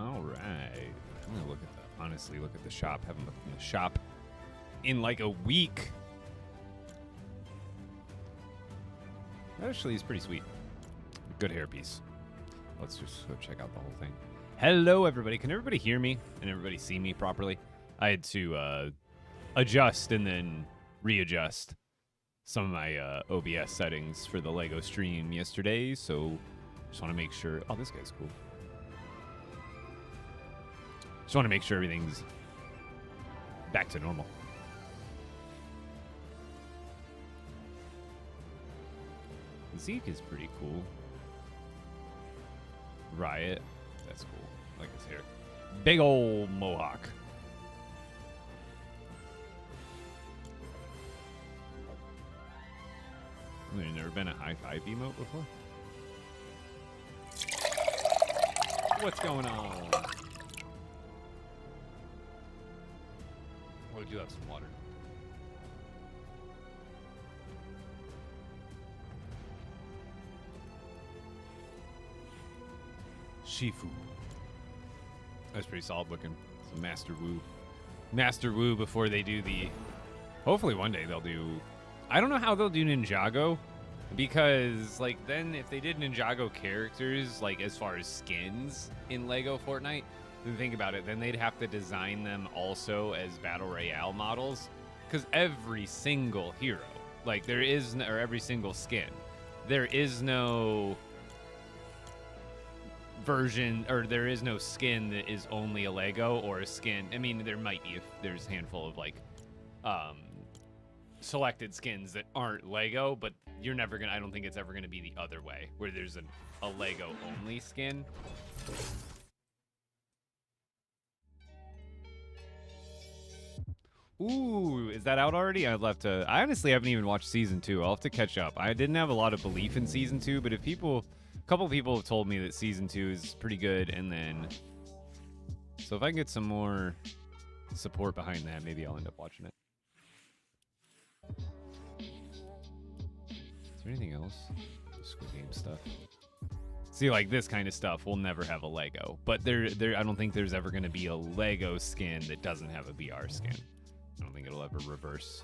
All right. I'm gonna look at the honestly look at the shop. Haven't looked in the shop in like a week. That actually is pretty sweet. Good hairpiece. Let's just go check out the whole thing. Hello, everybody. Can everybody hear me and everybody see me properly? I had to adjust and then readjust some of my OBS settings for the LEGO stream yesterday, so just want to make sure. Oh, this guy's cool. Just want to make sure everything's back to normal. Zeke is pretty cool. Riot, that's cool. I like his hair. Big ol' mohawk. There's never been a high five emote before. What's going on? Oh, we do have some water. Shifu. That's pretty solid looking. Some Master Wu. Master Wu before they do the... Hopefully one day they'll do... I don't know how they'll do Ninjago. Because, like, then if they did Ninjago characters, like, as far as skins in LEGO Fortnite, then think about it. Then they'd have to design them also as Battle Royale models. Because every single hero, like, there is... Or every single skin. There is no... version, or there is no skin that is only a Lego or a skin. I mean, there might be if there's a handful of like selected skins that aren't Lego, but you're never gonna, I don't think it's ever gonna be the other way where there's a Lego only skin. Ooh, is that out already? I'd love to. I honestly haven't even watched season 2. I'll have to catch up. I didn't have a lot of belief in season 2, but if people, a couple of people have told me that season 2 is pretty good, and then, so if I can get some more support behind that, maybe I'll end up watching it. Is there anything else? Squid Game stuff. See, like this kind of stuff will never have a Lego, but there, I don't think there's ever going to be a Lego skin that doesn't have a BR skin. I don't think it'll ever reverse.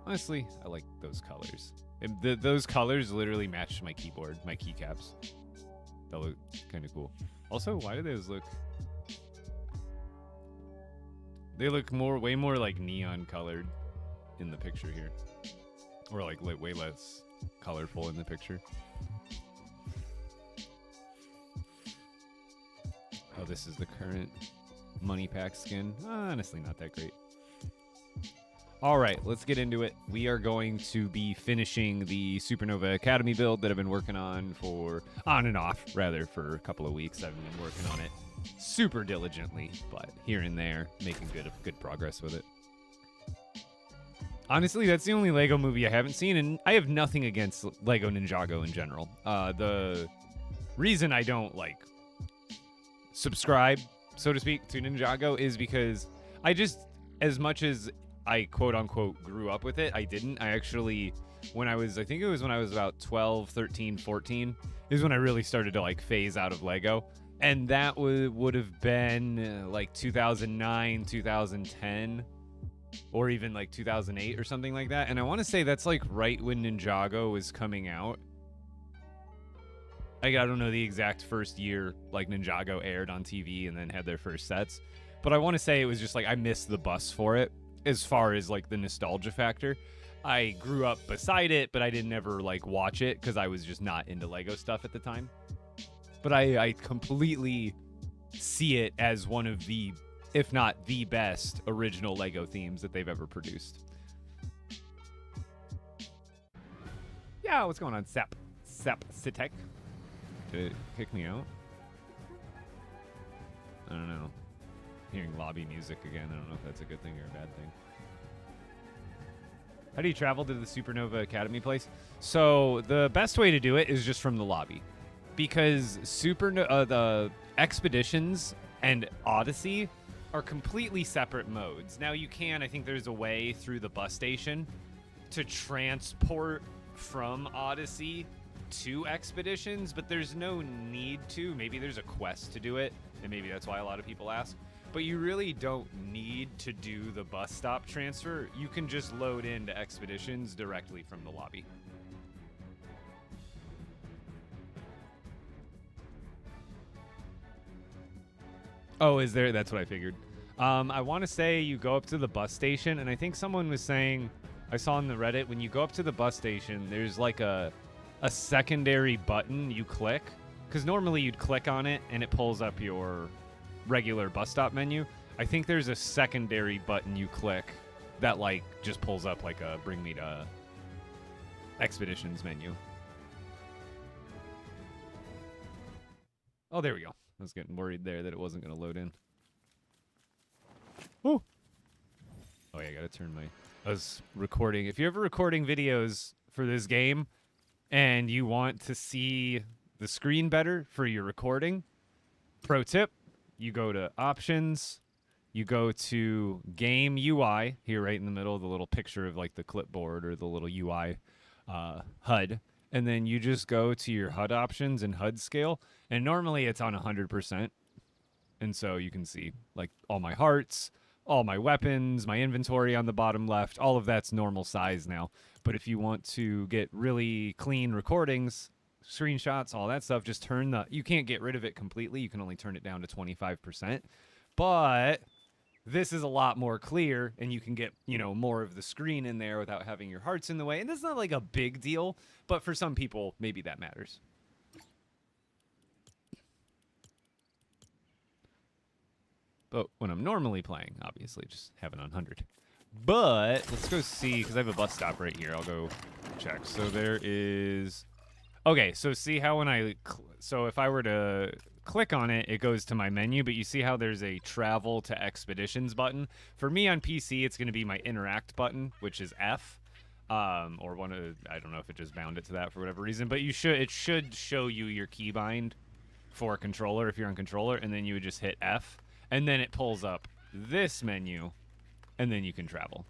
Honestly, I like those colors. Those colors literally match my keyboard, my keycaps. That look kind of cool. Also, why do those look... They look way more like neon colored in the picture here. Or like way less colorful in the picture. Oh, this is the current money pack skin. Honestly, not that great. All right, let's get into it. We are going to be finishing the Supernova Academy build that I've been working on on and off, rather, for a couple of weeks. I've been working on it super diligently, but here and there, making good progress with it. Honestly, that's the only LEGO movie I haven't seen, and I have nothing against LEGO Ninjago in general. The reason I don't, like, subscribe, so to speak, to Ninjago is because I just, as much as I quote-unquote grew up with it, I didn't. I actually, I think it was when I was about 12, 13, 14, is when I really started to, like, phase out of LEGO. And that would have been, like, 2009, 2010, or even, like, 2008 or something like that. And I want to say that's, like, right when Ninjago was coming out. I don't know the exact first year, like, Ninjago aired on TV and then had their first sets. But I want to say it was just, like, I missed the bus for it. As far as, like, the nostalgia factor, I grew up beside it, but I didn't ever, like, watch it because I was just not into LEGO stuff at the time. But I completely see it as one of the, if not the best, original LEGO themes that they've ever produced. Yeah, what's going on, Sitek? Did it kick me out? I don't know. Hearing lobby music again. I don't know if that's a good thing or a bad thing. How do you travel to the Supernova Academy place? So the best way to do it is just from the lobby, because the Expeditions and Odyssey are completely separate modes. Now you can, I think there's a way through the bus station to transport from Odyssey 2 expeditions, but there's no need to. Maybe there's a quest to do it, and maybe that's why a lot of people ask. But you really don't need to do the bus stop transfer. You can just load into expeditions directly from the lobby. Oh, is there? That's what I figured. I want to say you go up to the bus station, and I think someone was saying, I saw on the Reddit, when you go up to the bus station, there's like a secondary button you click, because normally you'd click on it and it pulls up your regular bus stop menu. I think there's a secondary button you click that like just pulls up like a bring me to expeditions menu. Oh, there we go. I was getting worried there that it wasn't going to load in. Ooh. Oh, yeah, I got to turn my... I was recording. If you're ever recording videos for this game and you want to see the screen better for your recording, pro tip, you go to Options, you go to Game UI, here right in the middle, the little picture of like the clipboard or the little UI HUD, and then you just go to your HUD options and HUD scale, and normally it's on 100%, and so you can see like all my hearts, all my weapons, my inventory on the bottom left, all of that's normal size now. But if you want to get really clean recordings, screenshots, all that stuff, just turn the... You can't get rid of it completely. You can only turn it down to 25%. But this is a lot more clear, and you can get, you know, more of the screen in there without having your hearts in the way. And it's not like a big deal, but for some people, maybe that matters. But when I'm normally playing, obviously, just have it on 100. But let's go see, because I have a bus stop right here. I'll go check. So there is... Okay, so see how when I... So if I were to click on it, it goes to my menu, but you see how there's a travel to expeditions button? For me on PC, it's going to be my interact button, which is F. Or one of... I don't know if it just bound it to that for whatever reason, but it should show you your keybind for controller if you're on controller, and then you would just hit F. And then it pulls up this menu, and then you can travel.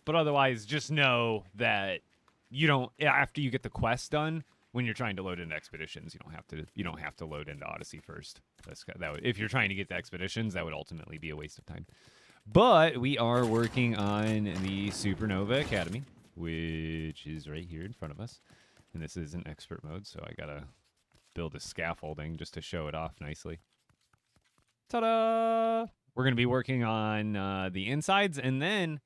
But otherwise, just know that you don't, after you get the quest done, when you're trying to load into expeditions, you don't have to load into Odyssey first. If you're trying to get to expeditions, that would ultimately be a waste of time. But we are working on the Supernova Academy, which is right here in front of us. And this is in expert mode, so I gotta build a scaffolding just to show it off nicely. Ta-da! We're going to be working on the insides, and then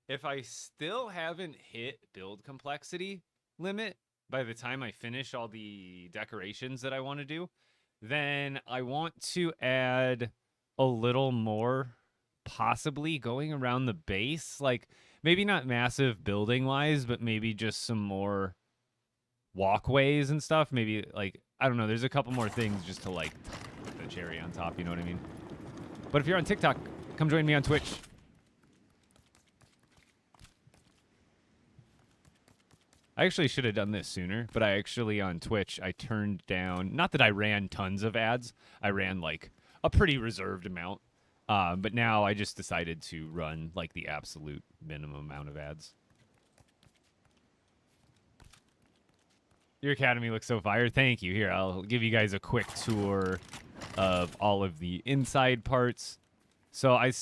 if I still haven't hit build complexity limit by the time I finish all the decorations that I want to do, then I want to add a little more, possibly going around the base. Like, maybe not massive building-wise, but maybe just some more walkways and stuff. Maybe, like, I don't know, there's a couple more things just to, like, put the cherry on top, you know what I mean? But if you're on TikTok, come join me on Twitch. I actually should have done this sooner, but I actually, on Twitch, I turned down, not that I ran tons of ads, I ran, like, a pretty reserved amount, but now I just decided to run, like, the absolute minimum amount of ads. Your academy looks so fire. Thank you. Here, I'll give you guys a quick tour of all of the inside parts. So I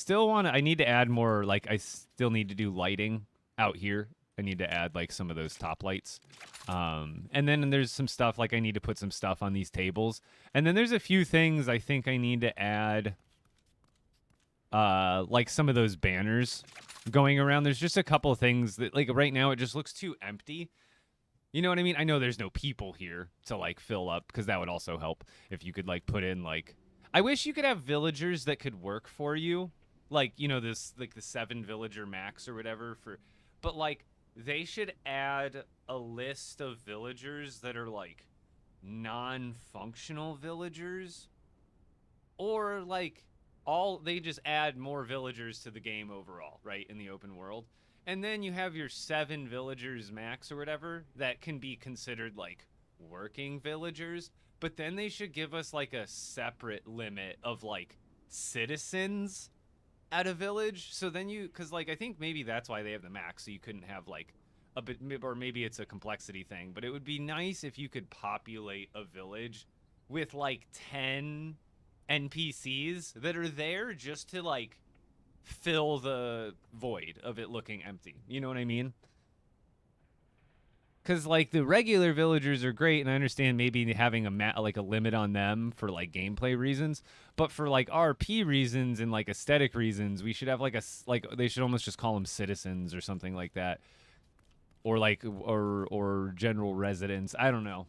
need to add more, like, I still need to do lighting out here. I need to add, like, some of those top lights. And then there's some stuff, like, I need to put some stuff on these tables. And then there's a few things I think I need to add, like some of those banners going around. There's just a couple of things that, like, right now it just looks too empty. You know what I mean? I know there's no people here to, like, fill up, because that would also help if you could, like, put in, like... I wish you could have villagers that could work for you. Like, you know, this, like, the 7 villager max or whatever for... But, like, they should add a list of villagers that are, like, non-functional villagers. Or, like, they just add more villagers to the game overall, right, in the open world. And then you have your 7 villagers max or whatever that can be considered, like, working villagers. But then they should give us, like, a separate limit of, like, citizens at a village. So then because, like, I think maybe that's why they have the max, so you couldn't have, like, a bit, or maybe it's a complexity thing, but it would be nice if you could populate a village with like 10 NPCs that are there just to like fill the void of it looking empty. You know what I mean? Because like the regular villagers are great, and I understand maybe having like a limit on them for like gameplay reasons, but for like RP reasons and like aesthetic reasons, we should have like like they should almost just call them citizens or something like that, or like or general residents. I don't know.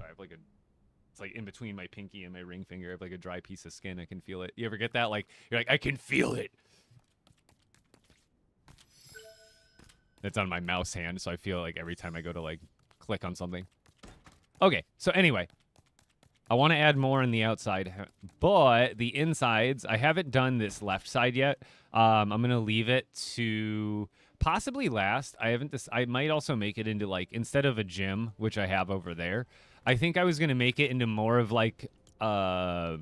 I have like a it's like in between my pinky and my ring finger. I have like a dry piece of skin. I can feel it. You ever get that? Like you're like I can feel it. It's on my mouse hand, so I feel like every time I go to like click on something. Okay, so anyway, I want to add more on the outside, but the insides, I haven't done this left side yet. I'm gonna leave it to possibly last. I might also make it into like instead of a gym, which I have over there. I think I was gonna make it into more of like the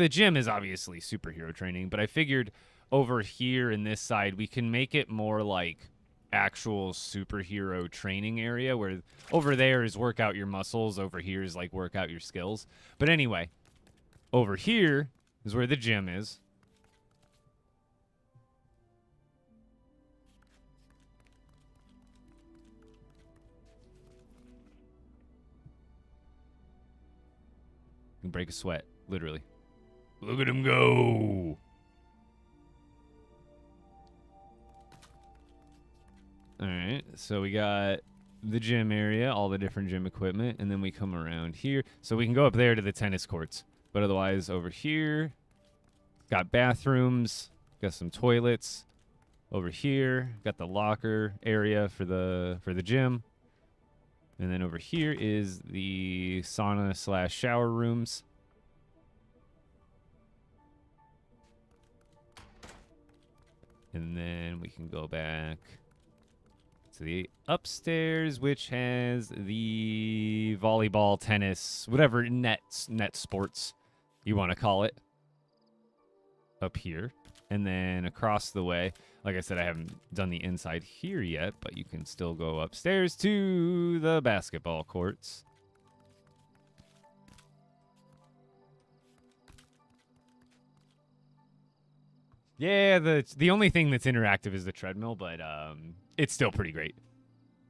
gym is obviously superhero training, but I figured over here in this side we can make it more like actual superhero training area, where over there is work out your muscles, over here is like work out your skills. But anyway, over here is where the gym is. You can break a sweat, literally. Look at him go. All right, so we got the gym area, all the different gym equipment, and then we come around here. So we can go up there to the tennis courts. But otherwise, over here, got bathrooms, got some toilets. Over here, got the locker area for the gym. And then over here is the sauna / shower rooms. And then we can go back to the upstairs, which has the volleyball, tennis, whatever net sports you want to call it, up here. And then across the way, like I said, I haven't done the inside here yet, but you can still go upstairs to the basketball courts. Yeah, the only thing that's interactive is the treadmill, but it's still pretty great.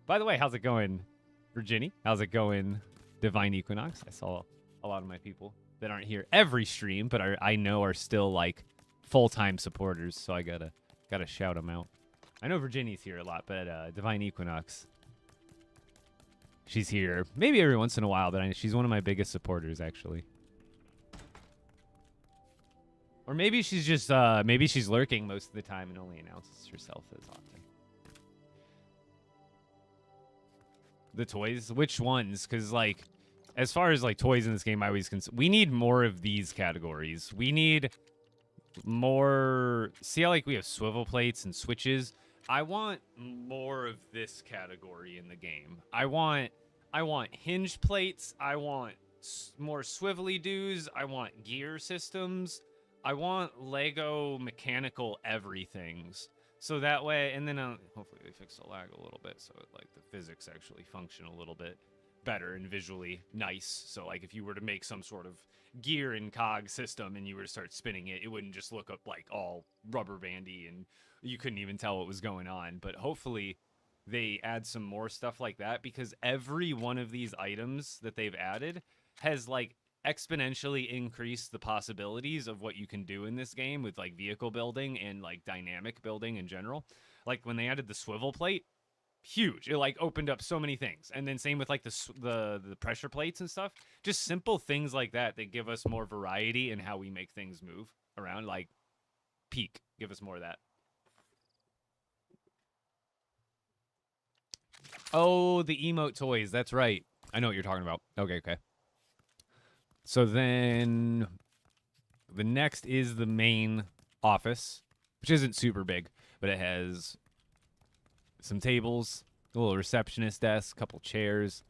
By the way, how's it going, Virginie? How's it going, Divine Equinox? I saw a lot of my people that aren't here every stream, but I know are still like full-time supporters, so I gotta shout them out. I know Virginie's here a lot, but Divine Equinox, she's here maybe every once in a while, but she's one of my biggest supporters, actually. Or maybe she's just maybe she's lurking most of the time and only announces herself as often. The toys, which ones? Because like, as far as like toys in this game, I always we need more of these categories. We need more. See how like we have swivel plates and switches. I want more of this category in the game. I want hinge plates. I want more swivelly doos. I want gear systems. I want Lego mechanical everythings. So that way, and then hopefully they fix the lag a little bit so like the physics actually function a little bit better and visually nice. So like if you were to make some sort of gear and cog system and you were to start spinning it, it wouldn't just look up like all rubber bandy and you couldn't even tell what was going on. But hopefully they add some more stuff like that, because every one of these items that they've added has like exponentially increase the possibilities of what you can do in this game with like vehicle building and like dynamic building in general. Like when they added the swivel plate, huge. It like opened up so many things. And then same with like the pressure plates and stuff. Just simple things like that that give us more variety in how we make things move around. Like Peak, give us more of that. Oh, the emote toys. That's right. I know what you're talking about. Okay. So then the next is the main office, which isn't super big, but it has some tables, a little receptionist desk, couple chairs,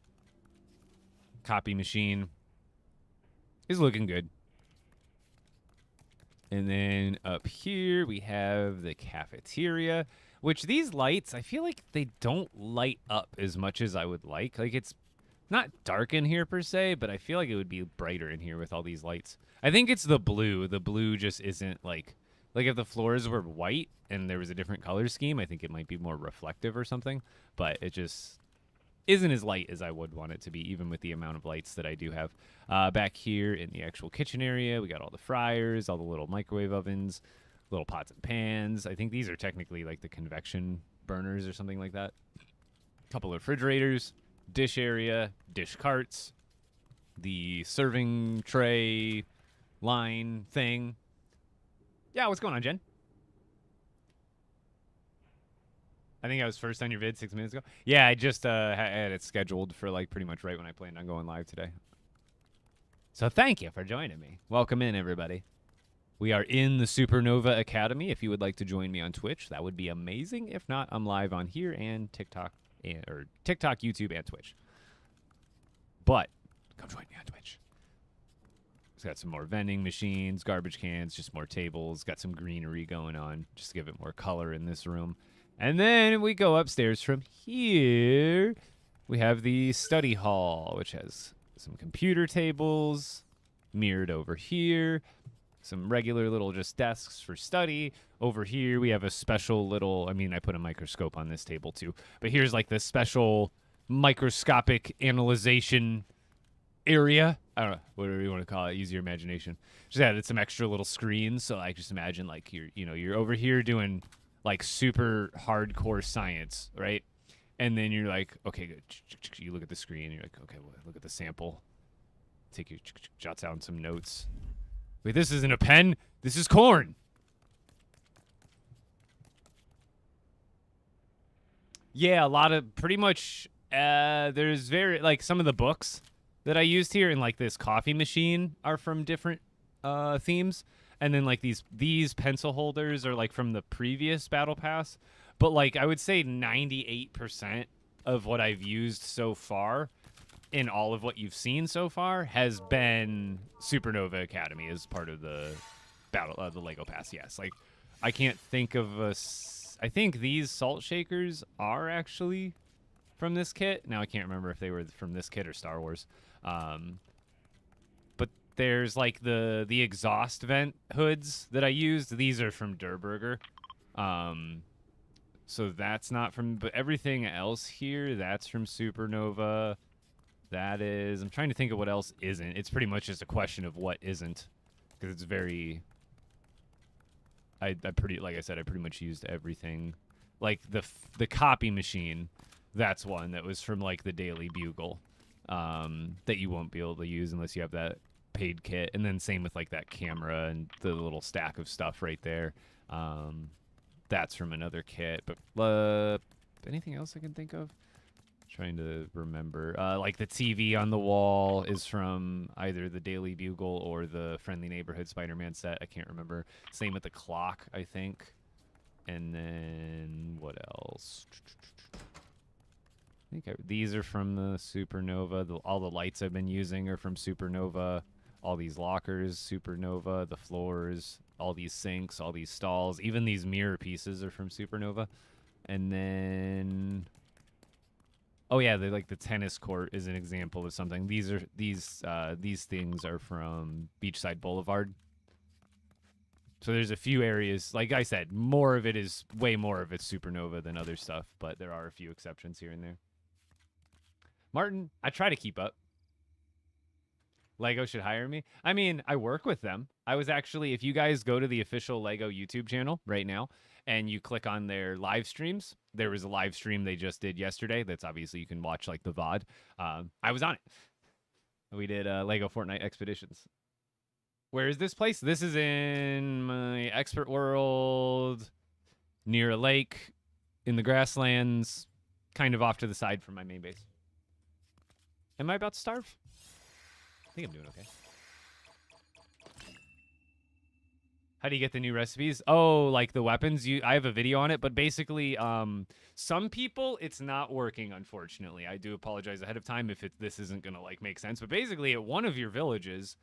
copy machine. Is looking good. And then up here we have the cafeteria, which these lights, I feel like they don't light up as much as I would like. Like it's not dark in here per se, but I feel like it would be brighter in here with all these lights. I think it's the blue. The blue just isn't like if the floors were white and there was a different color scheme, I think it might be more reflective or something, but it just isn't as light as I would want it to be, even with the amount of lights that I do have. Back here in the actual kitchen area, we got all the fryers, all the little microwave ovens, little pots and pans. I think these are technically like the convection burners or something like that. Couple of refrigerators, dish area, dish carts, the serving tray line thing. Yeah, what's going on, Jen? I think I was first on your vid 6 minutes ago. Yeah, I just had it scheduled for like pretty much right when I planned on going live today. So thank you for joining me. Welcome in, everybody. We are in the Supernova Academy. If you would like to join me on Twitch, that would be amazing. If not, I'm live on here and TikTok, YouTube, and Twitch. But come join me on Twitch. It's got some more vending machines, garbage cans, just more tables. Got some greenery going on just to give it more color in this room. And then we go upstairs from here. We have the study hall, which has some computer tables mirrored over here. Some regular little just desks for study. Over here, we have a special little, I put a microscope on this table too. But here's like the special microscopic analyzation area. I don't know, whatever you want to call it. Use your imagination. Just added some extra little screens. So I just imagine like you're over here doing like super hardcore science, right? And then you're like, okay, good. You look at the screen. You're like, okay, well, look at the sample. Take your jots down some notes. Wait, this isn't a pen. This is corn. Yeah, a lot of pretty much. There's very like some of the books that I used here and like this coffee machine are from different themes. And then like these pencil holders are like from the previous battle pass. But like I would say 98% of what I've used so far in all of what you've seen so far has been Supernova Academy as part of the the Lego Pass. Yes, like I can't think of I think these salt shakers are actually from this kit. Now I can't remember if they were from this kit or Star Wars. But there's like the exhaust vent hoods that I used. These are from Durburger. So that's not from, but everything else here, that's from Supernova. That is, I'm trying to think of what else isn't. It's pretty much just a question of what isn't, because it's very, like I said, I pretty much used everything. Like the copy machine, that's one that was from like the Daily Bugle, that you won't be able to use unless you have that paid kit. And then same with like that camera and the little stack of stuff right there. That's from another kit. But anything else I can think of? Trying to remember. Like the TV on the wall is from either the Daily Bugle or the Friendly Neighborhood Spider-Man set. I can't remember. Same with the clock, I think. And then what else? I think these are from the Supernova. All the lights I've been using are from Supernova. All these lockers, Supernova. The floors, all these sinks, all these stalls. Even these mirror pieces are from Supernova. And then... oh yeah, they're like the tennis court is an example of something. These things are from Beachside Boulevard. So there's a few areas, like I said, way more of it's Supernova than other stuff, but there are a few exceptions here and there. Martin, I try to keep up. Lego should hire me. I mean, I work with them. I was actually, if you guys go to the official Lego YouTube channel right now and you click on their live streams, there was a live stream they just did yesterday. That's obviously you can watch like the VOD. I was on it. We did Lego Fortnite Expeditions. Where is this place? This is in my expert world, near a lake, in the grasslands, kind of off to the side from my main base. Am I about to starve? I think I'm doing okay. How do you get the new recipes? Oh, like the weapons? I have a video on it, but basically, some people, it's not working, unfortunately. I do apologize ahead of time if this isn't going to like make sense. But basically, at one of your villages,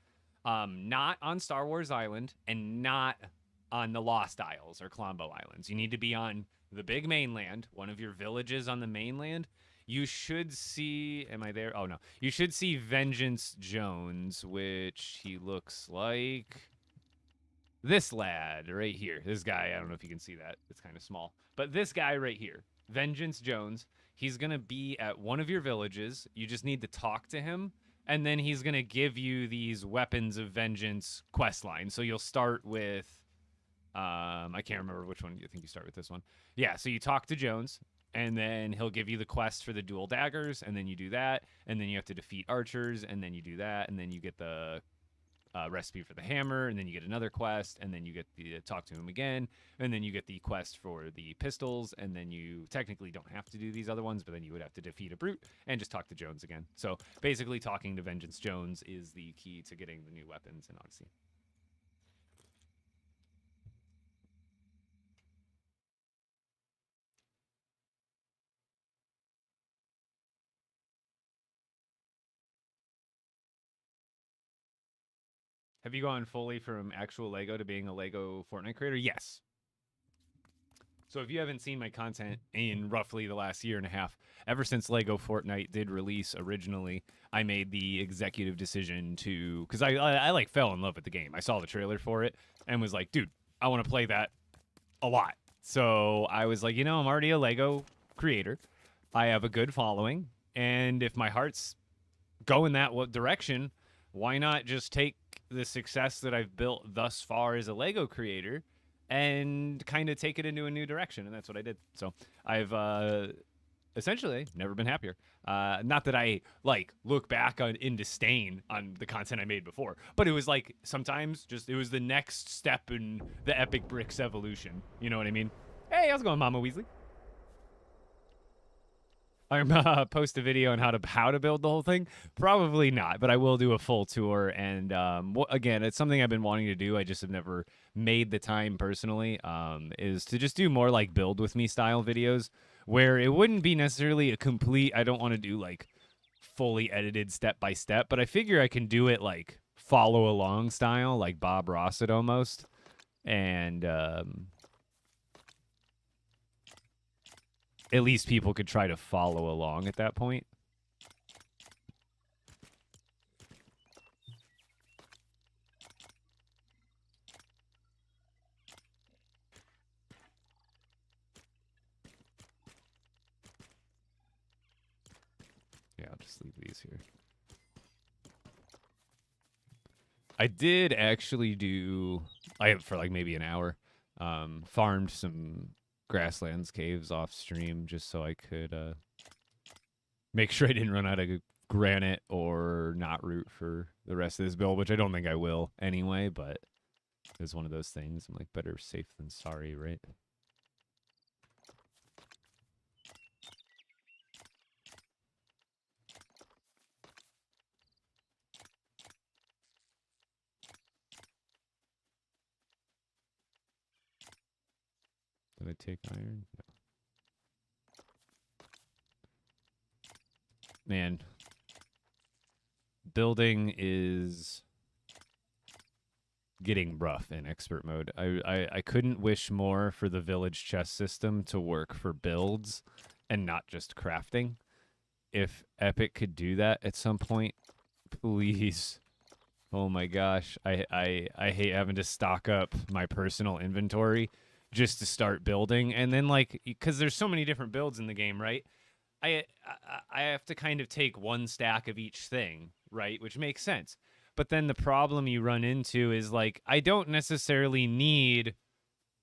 Not on Star Wars Island and not on the Lost Isles or Colombo Islands. You need to be on the big mainland, one of your villages on the mainland. You should see. Am I there? Oh, no. You should see Vengeance Jones, which he looks like this lad right here. This guy, I don't know if you can see that. It's kind of small. But this guy right here, Vengeance Jones, he's going to be at one of your villages. You just need to talk to him. And then he's going to give you these Weapons of Vengeance quest lines. So you'll start with, I can't remember which one. I think you start with this one. Yeah, so you talk to Jones, and then he'll give you the quest for the dual daggers, and then you do that. And then you have to defeat archers, and then you do that. And then you get the recipe for the hammer, and then you get another quest, and then you get the talk to him again, and then you get the quest for the pistols, and then you technically don't have to do these other ones, but then you would have to defeat a brute and just talk to Jones again. So basically talking to Vengeance Jones is the key to getting the new weapons in Odyssey. Have you gone fully from actual Lego to being a Lego Fortnite creator? Yes. So if you haven't seen my content in roughly the last year and a half, ever since LEGO Fortnite did release originally, I made the executive decision to, because I like fell in love with the game. I saw the trailer for it and was like, dude, I want to play that a lot. So I was like, you know, I'm already a LEGO creator. I have a good following. And if my heart's going that direction, why not just take the success that I've built thus far as a LEGO creator and kind of take it into a new direction? And that's what I did. So I've essentially never been happier. Not that I like look back in disdain on the content I made before, but it was like sometimes just it was the next step in the Epic Bricks evolution. You know what I mean? Hey, how's it going, Mama Weasley? I'm post a video on how to build the whole thing. Probably not, but I will do a full tour. And again, it's something I've been wanting to do. I just have never made the time personally. Is to just do more like build with me style videos where it wouldn't be necessarily a complete. I don't want to do like fully edited step by step, but I figure I can do it like follow along style, like Bob Rossett almost, and at least people could try to follow along at that point. Yeah, I'll just leave these here. I did actually do, I have for like maybe an hour, farmed some grasslands caves off stream just so I could make sure I didn't run out of granite or not root for the rest of this build, which I don't think I will anyway, but it's one of those things. I'm like, better safe than sorry, right? Did I take iron? No. Man, building is getting rough in expert mode. I couldn't wish more for the village chest system to work for builds and not just crafting. If Epic could do that at some point, please. Oh my gosh, I hate having to stock up my personal inventory just to start building, and then like because there's so many different builds in the game, right? I have to kind of take one stack of each thing, right? Which makes sense. But then the problem you run into is like I don't necessarily need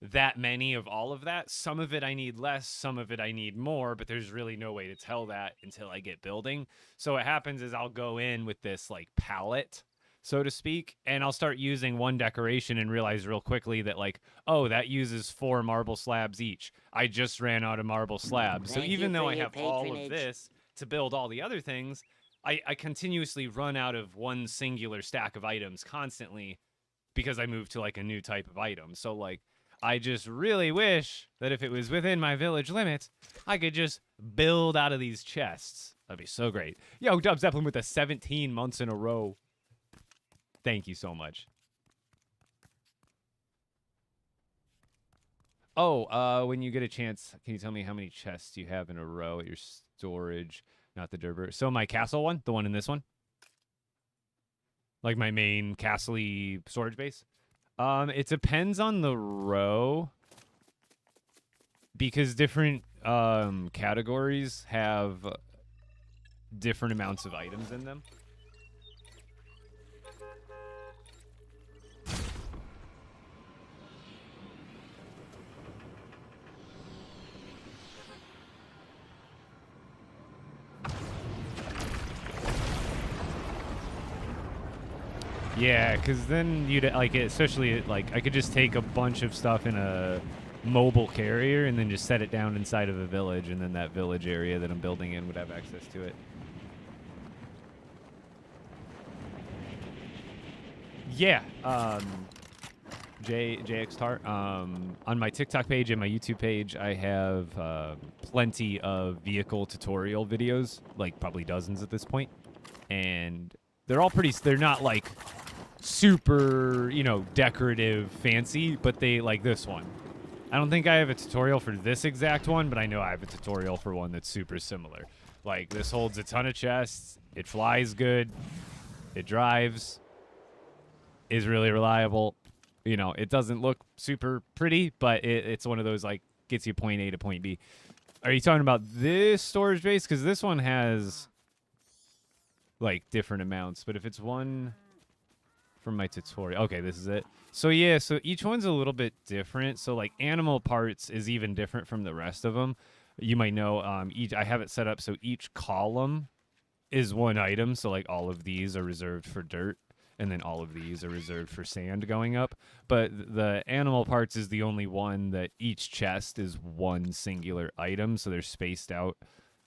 that many of all of that. Some of it I need less, some of it I need more, but there's really no way to tell that until I get building. So what happens is I'll go in with this like palette, so to speak, and I'll start using one decoration and realize real quickly that like, oh, that uses 4 marble slabs each. I just ran out of marble slabs. So even though I have all of this to build all the other things, I continuously run out of one singular stack of items constantly because I moved to like a new type of item. So like, I just really wish that if it was within my village limits, I could just build out of these chests. That'd be so great. Yo, Dub Zeppelin with the 17 months in a row. Thank you so much. Oh, when you get a chance, can you tell me how many chests you have in a row at your storage? Not the Durber. So my castle one, the one in this one, like my main castle-y storage base. It depends on the row because different categories have different amounts of items in them. Yeah, because then you'd like, especially like I could just take a bunch of stuff in a mobile carrier and then just set it down inside of a village, and then that village area that I'm building in would have access to it. Yeah, JX Tart. On my TikTok page and my YouTube page, I have plenty of vehicle tutorial videos, like probably dozens at this point, and they're all pretty. They're not like super, decorative, fancy, but they like this one. I don't think I have a tutorial for this exact one, but I know I have a tutorial for one that's super similar. Like, this holds a ton of chests, it flies good, it drives, is really reliable. It doesn't look super pretty, but it's one of those, like, gets you point A to point B. Are you talking about this storage base? Because this one has, like, different amounts, but if it's one from my tutorial. Okay, this is it. So yeah, so each one's a little bit different. So like animal parts is even different from the rest of them. You might know I have it set up so each column is one item. So like all of these are reserved for dirt, and then all of these are reserved for sand going up. But the animal parts is the only one that each chest is one singular item, so they're spaced out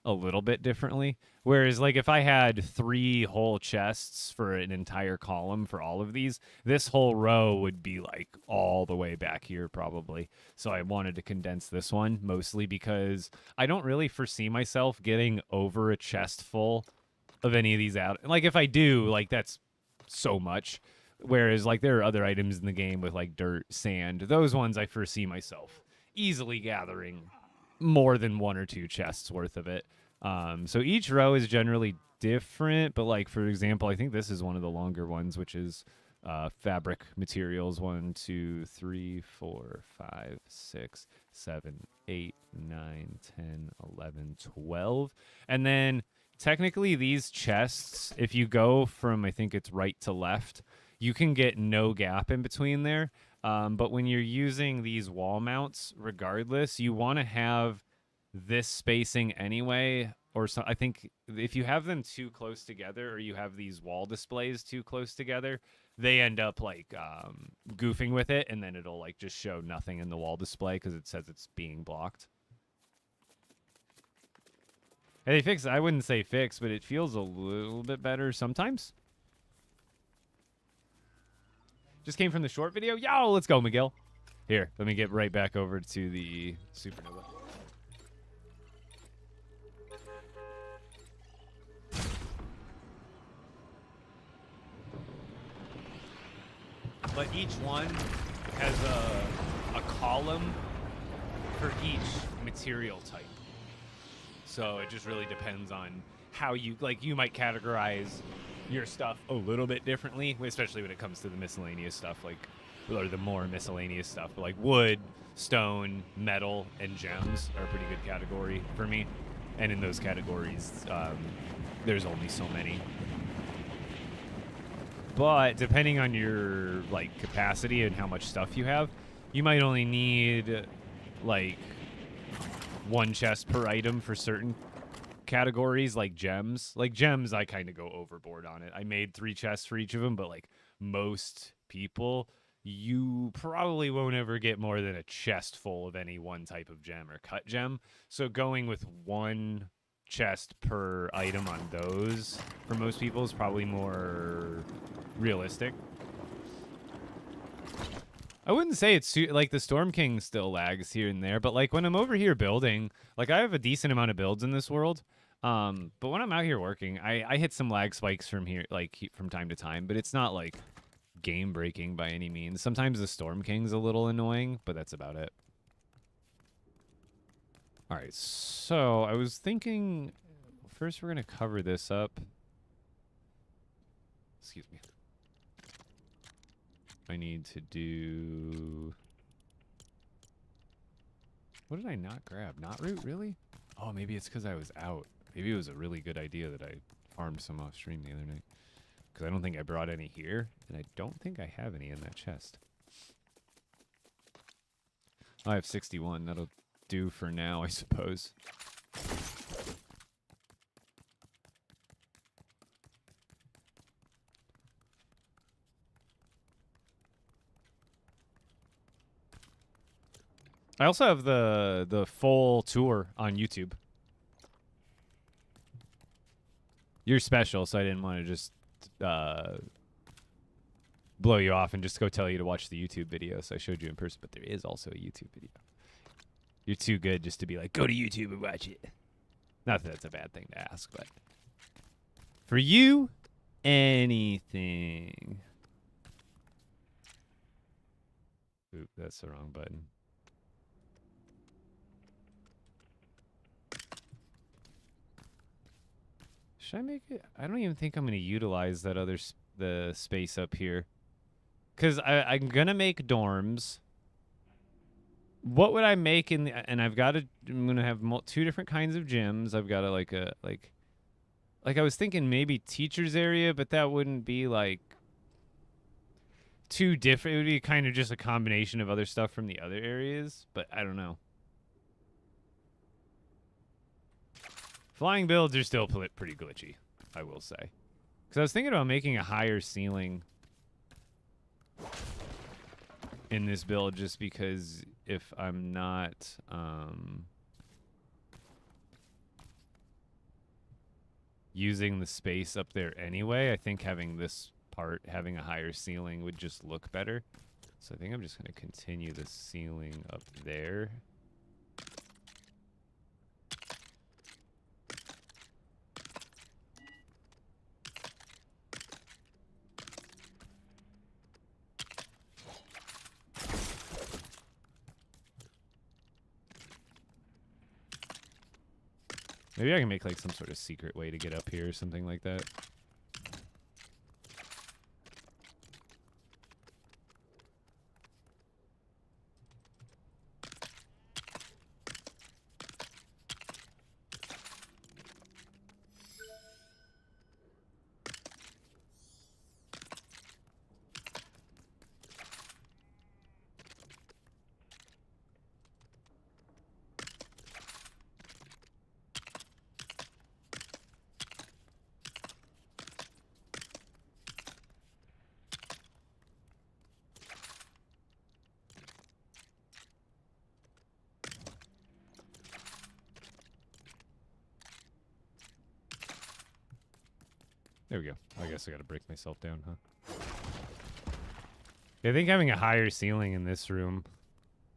a little bit differently. Whereas like if I had 3 whole chests for an entire column for all of these, this whole row would be like all the way back here probably. So I wanted to condense this one mostly because I don't really foresee myself getting over a chest full of any of these out. Like if I do, like that's so much. Whereas like there are other items in the game with like dirt, sand, those ones I foresee myself easily gathering more than 1 or 2 chests worth of it. So each row is generally different, but like for example, I think this is one of the longer ones, which is fabric materials 1, 2, 3, 4, 5, 6, 7, 8, 9, 10, 11, 12. And then technically these chests, if you go from I think it's right to left, you can get no gap in between there. But when you're using these wall mounts, regardless, you want to have this spacing anyway. Or so I think if you have them too close together, or you have these wall displays too close together, they end up like goofing with it, and then it'll like just show nothing in the wall display because it says it's being blocked. And they fix. I wouldn't say fix, but it feels a little bit better sometimes. Just came from the short video. Yo, let's go, Miguel. Here, let me get right back over to the Supernova. But each one has a column for each material type. So it just really depends on how you might categorize your stuff a little bit differently, especially when it comes to the miscellaneous stuff, or the more miscellaneous stuff, like wood, stone, metal, and gems are a pretty good category for me. And in those categories, there's only so many. But depending on your capacity and how much stuff you have, you might only need 1 chest per item for certain categories, like gems. Like gems, I kind of go overboard on it. I made 3 chests for each of them, but most people, you probably won't ever get more than a chest full of any one type of gem or cut gem. So going with 1 chest per item on those for most people is probably more realistic. I wouldn't say it's the Storm King still lags here and there, but when I'm over here building, I have a decent amount of builds in this world. But when I'm out here working, I hit some lag spikes from here, from time to time, but it's not game breaking by any means. Sometimes the Storm King's a little annoying, but that's about it. All right, so I was thinking first we're going to cover this up. Excuse me. I need to do... What did I not grab? Not root, really? Oh, maybe it's because I was out. Maybe it was a really good idea that I farmed some off stream the other night. Because I don't think I brought any here, and I don't think I have any in that chest. I have 61. That'll do for now, I suppose. I also have the full tour on YouTube. You're special, so I didn't want to just blow you off and just go tell you to watch the YouTube video. So I showed you in person, but there is also a YouTube video. You're too good just to be like, go to YouTube and watch it. Not that that's a bad thing to ask, but for you, anything. Oop, that's the wrong button. Should I make it? I don't even think I'm going to utilize that other the space up here. Because I'm going to make dorms. What would I make in the... And I've got to... I'm going to have two different kinds of gyms. I've got to like a... Like I was thinking maybe teacher's area, but that wouldn't be like... Too different. It would be kind of just a combination of other stuff from the other areas. But I don't know. Flying builds are still pretty glitchy, I will say. Because I was thinking about making a higher ceiling in this build just because if I'm not... using the space up there anyway, I think having this part, having a higher ceiling would just look better. So I think I'm just going to continue the ceiling up there. Maybe I can make like some sort of secret way to get up here or something like that. There we go. I guess I gotta break myself down, huh? I think having a higher ceiling in this room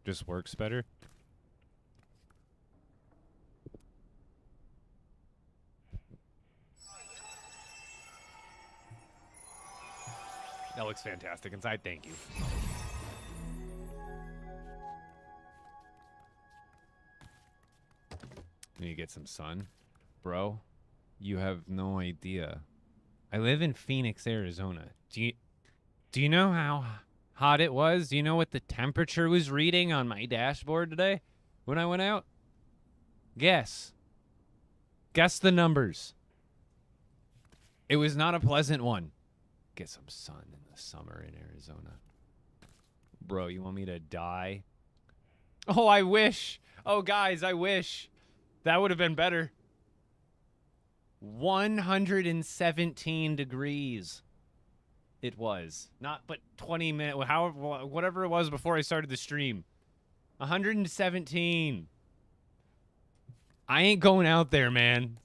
just works better. That looks fantastic inside. Thank you. Need to get some sun. Bro, you have no idea. I live in Phoenix, Arizona. Do you know how hot it was? Do you know what the temperature was reading on my dashboard today when I went out? Guess. Guess the numbers. It was not a pleasant one. Get some sun in the summer in Arizona. Bro, you want me to die? Oh, I wish. Oh, guys, I wish. That would have been better. 117 degrees. It was. Not but 20 minutes, however, whatever it was before I started the stream. 117. I ain't going out there, man.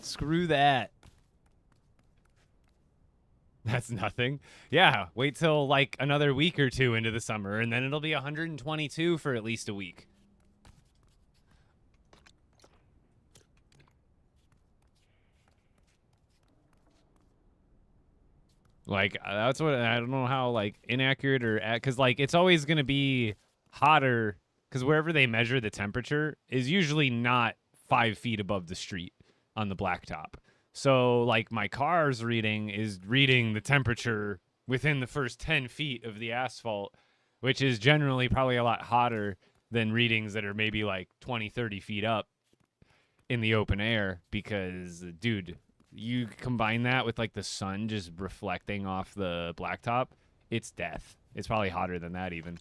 Screw that. That's nothing. Yeah, wait till like another week or two into the summer, and then it'll be 122 for at least a week. Like that's what I don't know how like inaccurate or because like it's always gonna be hotter because wherever they measure the temperature is usually not 5 feet above the street on the blacktop. So like my car's reading is reading the temperature within the first 10 feet of the asphalt, which is generally probably a lot hotter than readings that are maybe like 20, 30 feet up in the open air because, dude, you combine that with like the sun just reflecting off the blacktop, it's death. It's probably hotter than that even.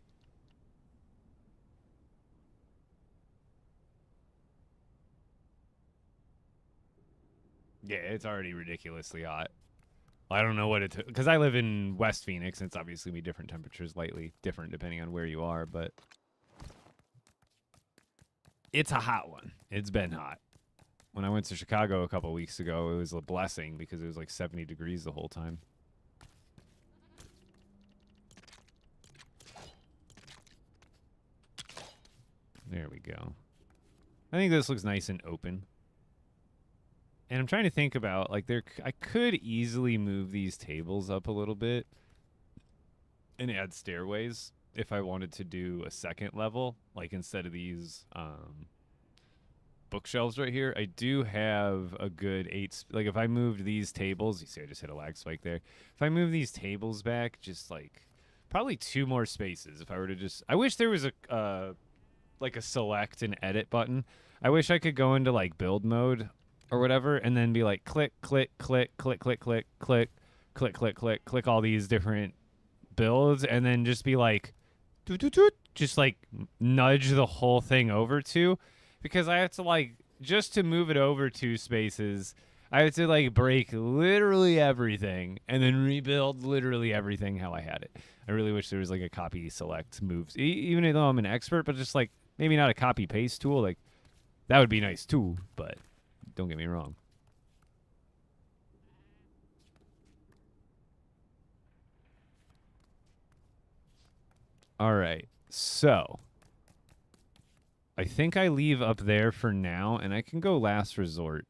Yeah, it's already ridiculously hot. I don't know what it because I live in West Phoenix and it's obviously be different temperatures, lightly different depending on where you are, but it's a hot one. It's been hot. When I went to Chicago a couple weeks ago, it was a blessing because it was like 70 degrees the whole time. There we go. I think this looks nice and open. And I'm trying to think about like I could easily move these tables up a little bit and add stairways if I wanted to do a second level, like instead of these bookshelves right here. I do have a good 8 like if I moved these tables, you see I just hit a lag spike there. If I move these tables back just like probably 2 more spaces if I were to just I wish there was a like a select and edit button. I wish I could go into like build mode or whatever and then be like click click click click click click click click click click click all these different builds and then just be like doot, doot, doot, just like nudge the whole thing over to because I have to like just to move it over 2 spaces I have to like break literally everything and then rebuild literally everything how I had it. I really wish there was like a copy select moves even though I'm an expert, but just like maybe not a copy paste tool, like that would be nice too, but don't get me wrong. All right, so I think I leave up there for now, and I can go last resort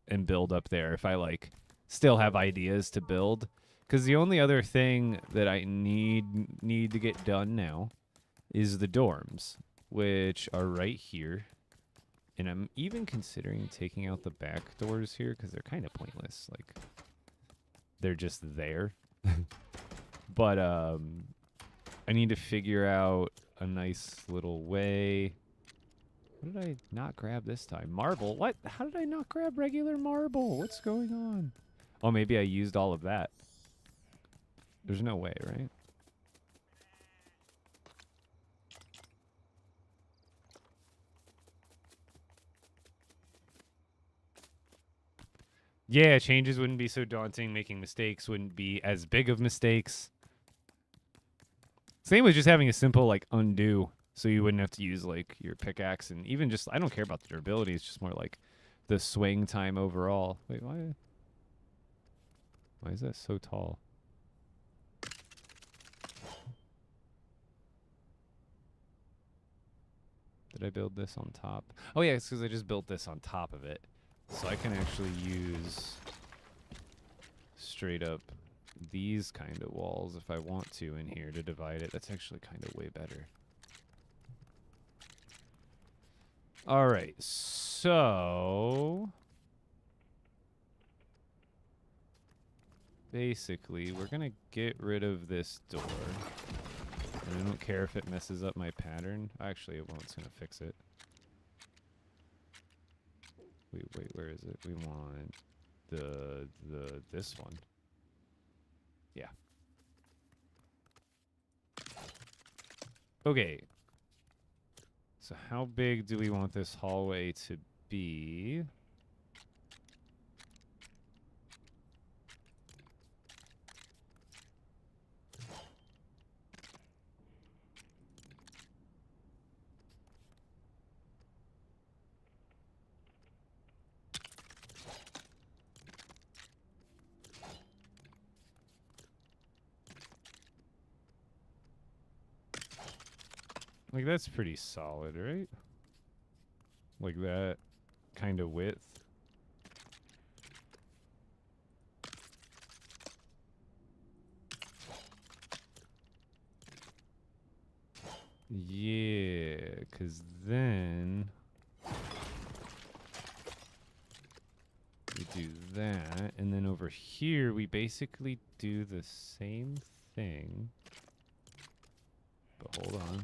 and build up there if I like still have ideas to build. Because the only other thing that I need to get done now is the dorms, which are right here. And I'm even considering taking out the back doors here because they're kind of pointless. Like, they're just there. But I need to figure out a nice little way. What did I not grab this time? Marble? What? How did I not grab regular marble? What's going on? Oh, maybe I used all of that. There's no way, right? Yeah, changes wouldn't be so daunting. Making mistakes wouldn't be as big of mistakes. Same with just having a simple, like, undo. So you wouldn't have to use, like, your pickaxe. And even just, I don't care about the durability. It's just more like the swing time overall. Wait, why? Why is that so tall? Did I build this on top? Oh, yeah, it's because I just built this on top of it. So I can actually use straight up these kind of walls if I want to in here to divide it. That's actually kind of way better. All right, so basically we're going to get rid of this door. And I don't care if it messes up my pattern. Actually, it won't. It's going to fix it. Wait, where is it? We want this one. Yeah. Okay. So how big do we want this hallway to be? Like, that's pretty solid, right? Like that kind of width. Yeah, because then we do that, and then over here we basically do the same thing. But hold on.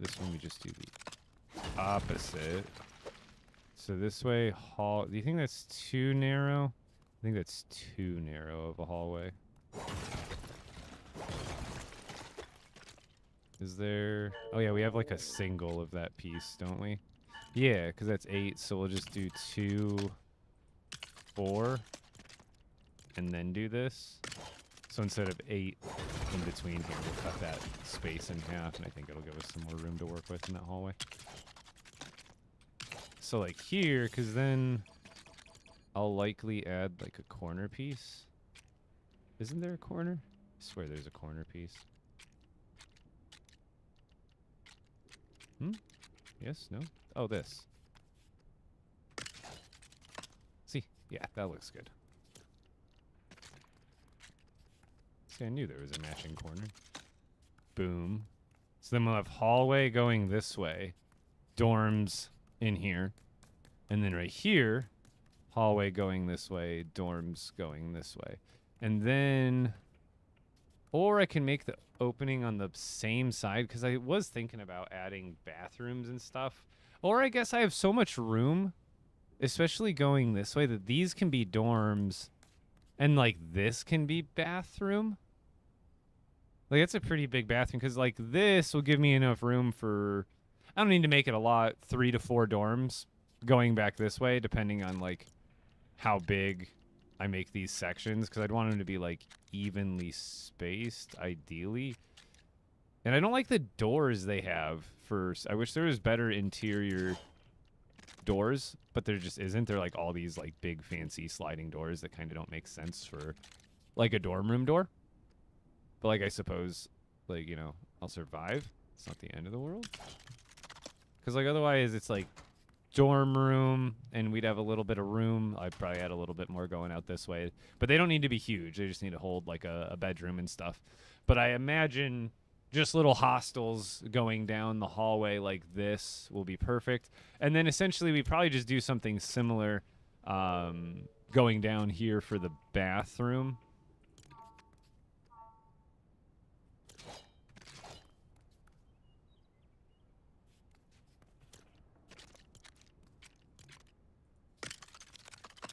This one we just do the opposite. So this way, do you think that's too narrow? I think that's too narrow of a hallway. Is there... Oh yeah, we have like a single of that piece, don't we? Yeah, because that's 8, so we'll just do 2, 4, and then do this. So instead of 8 in between here, we'll cut that space in half, and I think it'll give us some more room to work with in that hallway. So like here, because then I'll likely add like a corner piece. Isn't there a corner? I swear there's a corner piece. Yes? No? Oh, this. See? Yeah, that looks good. See, I knew there was a matching corner. Boom. So then we'll have hallway going this way. Dorms in here. And then right here, hallway going this way. Dorms going this way. And then... Or I can make the opening on the same side, because I was thinking about adding bathrooms and stuff. Or I guess I have so much room, especially going this way, that these can be dorms, and, like, this can be bathroom. Like, that's a pretty big bathroom, because, like, this will give me enough room for... I don't need to make it a lot, 3 to 4 dorms going back this way, depending on, like, how big I make these sections, because I'd want them to be, like, evenly spaced, ideally. And I don't like the doors they have for... I wish there was better interior doors, but there just isn't. They're, like, all these, like, big, fancy sliding doors that kind of don't make sense for, like, a dorm room door. But, like, I suppose, like, you know, I'll survive. It's not the end of the world. Because, like, otherwise it's, like, dorm room, and we'd have a little bit of room. I'd probably add a little bit more going out this way. But they don't need to be huge. They just need to hold, like, a bedroom and stuff. But I imagine just little hostels going down the hallway like this will be perfect. And then essentially we probably just do something similar going down here for the bathroom.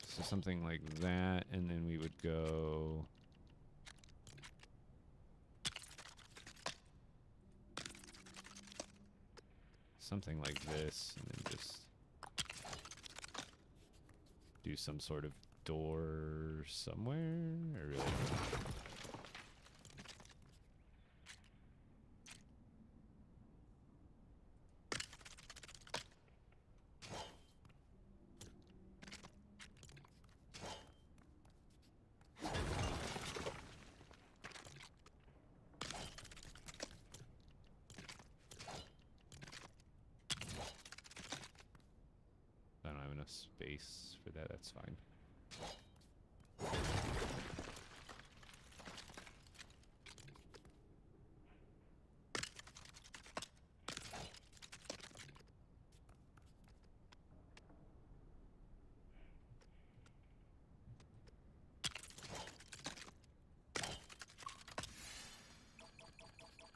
So something like that, and then we would go... something like this, and then just do some sort of door somewhere. I really don't know. I don't have enough space for that. That's fine.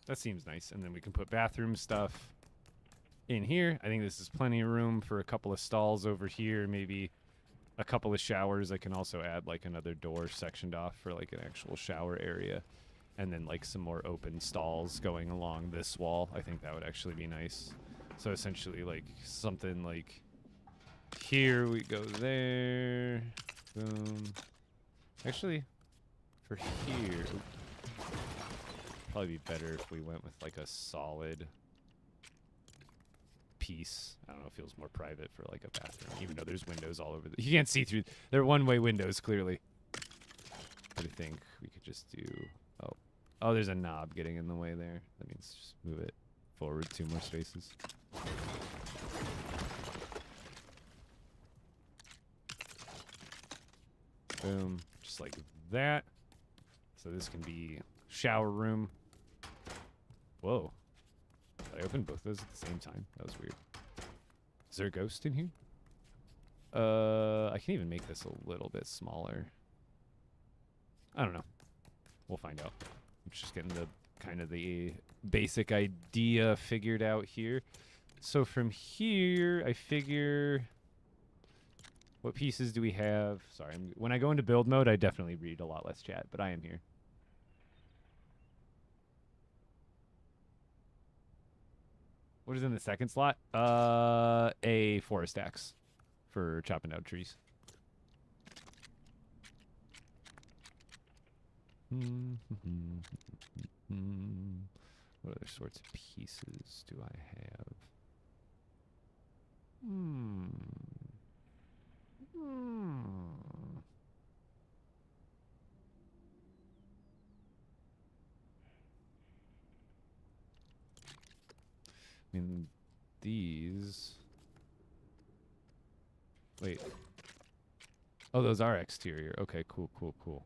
That seems nice. And then we can put bathroom stuff in here. I think this is plenty of room for a couple of stalls over here, maybe a couple of showers. I can also add like another door sectioned off for like an actual shower area, and then like some more open stalls going along this wall. I think that would actually be nice. So essentially like something like here we go there. Boom. Actually, for here, probably be better if we went with like a solid piece. I don't know, it feels more private for like a bathroom, even though there's windows all over. You can't see through. They're one-way windows, clearly. But I think we could just do... Oh, there's a knob getting in the way there. That means just move it forward 2 more spaces. Boom. Just like that. So this can be shower room. Whoa. Did I open both of those at the same time? That was weird. Is there a ghost in here? I can even make this a little bit smaller. I don't know. We'll find out. I'm just getting the kind of the basic idea figured out here. So from here, I figure... What pieces do we have? Sorry, when I go into build mode, I definitely read a lot less chat, but I am here. What is in the second slot? A forest axe for chopping down trees. What other sorts of pieces do I have? I mean, these... Wait. Oh, those are exterior. Okay, cool, cool, cool.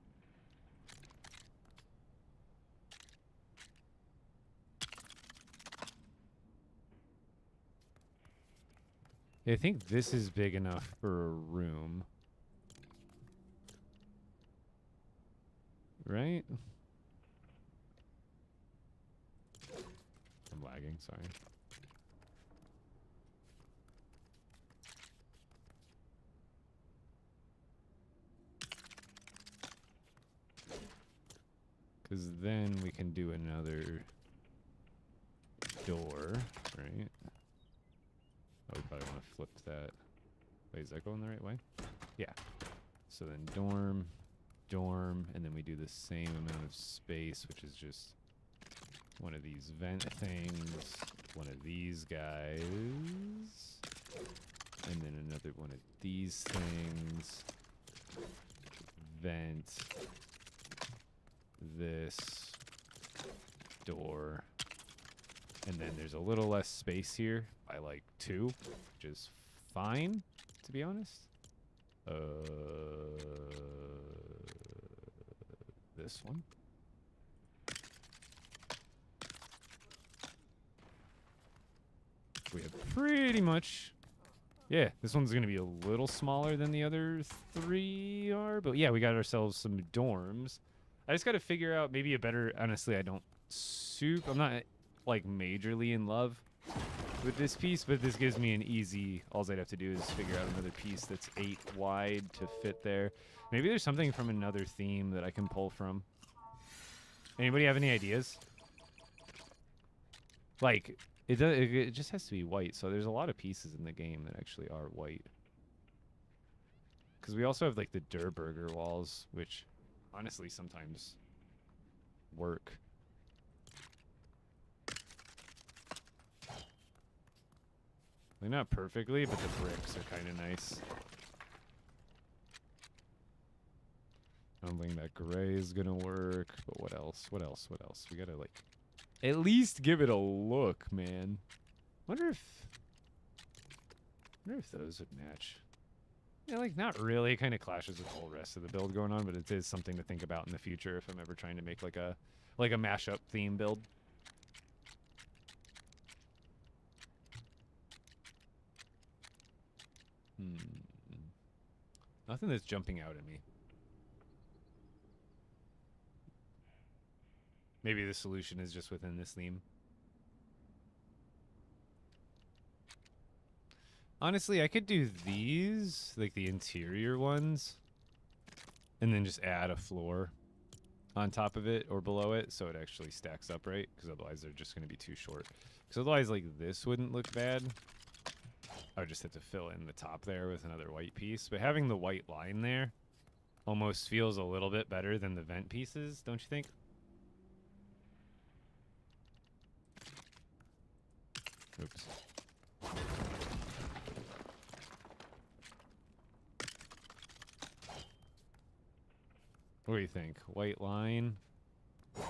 Yeah, I think this is big enough for a room. Right? I'm lagging, sorry. Because then we can do another door, right? Oh, we probably want to flip that. Wait, is that going the right way? Yeah. So then dorm, dorm, and then we do the same amount of space, which is just one of these vent things, one of these guys, and then another one of these things, vent, this, door, and then there's a little less space here by like 2, which is fine, to be honest. This one. We have pretty much... Yeah, this one's going to be a little smaller than the other 3 are. But yeah, we got ourselves some dorms. I just got to figure out maybe a better... Honestly, I'm not like majorly in love with this piece, but this gives me an easy... All I'd have to do is figure out another piece that's 8 wide to fit there. Maybe there's something from another theme that I can pull from. Anybody have any ideas? Like... It just has to be white, so there's a lot of pieces in the game that actually are white. Because we also have, like, the Der Burger walls, which, honestly, sometimes work. Like, not perfectly, but the bricks are kind of nice. I don't think that gray is gonna work, but what else? What else? What else? We gotta, like... At least give it a look, man. Wonder if those would match. Yeah, like, not really. It kind of clashes with the whole rest of the build going on, but it is something to think about in the future if I'm ever trying to make like a mashup theme build. Nothing that's jumping out at me. Maybe the solution is just within this theme. Honestly, I could do these, like the interior ones, and then just add a floor on top of it or below it so it actually stacks up right, because otherwise they're just going to be too short. Because otherwise, like, this wouldn't look bad. I would just have to fill in the top there with another white piece. But having the white line there almost feels a little bit better than the vent pieces, don't you think? Oops. What do you think? White line? I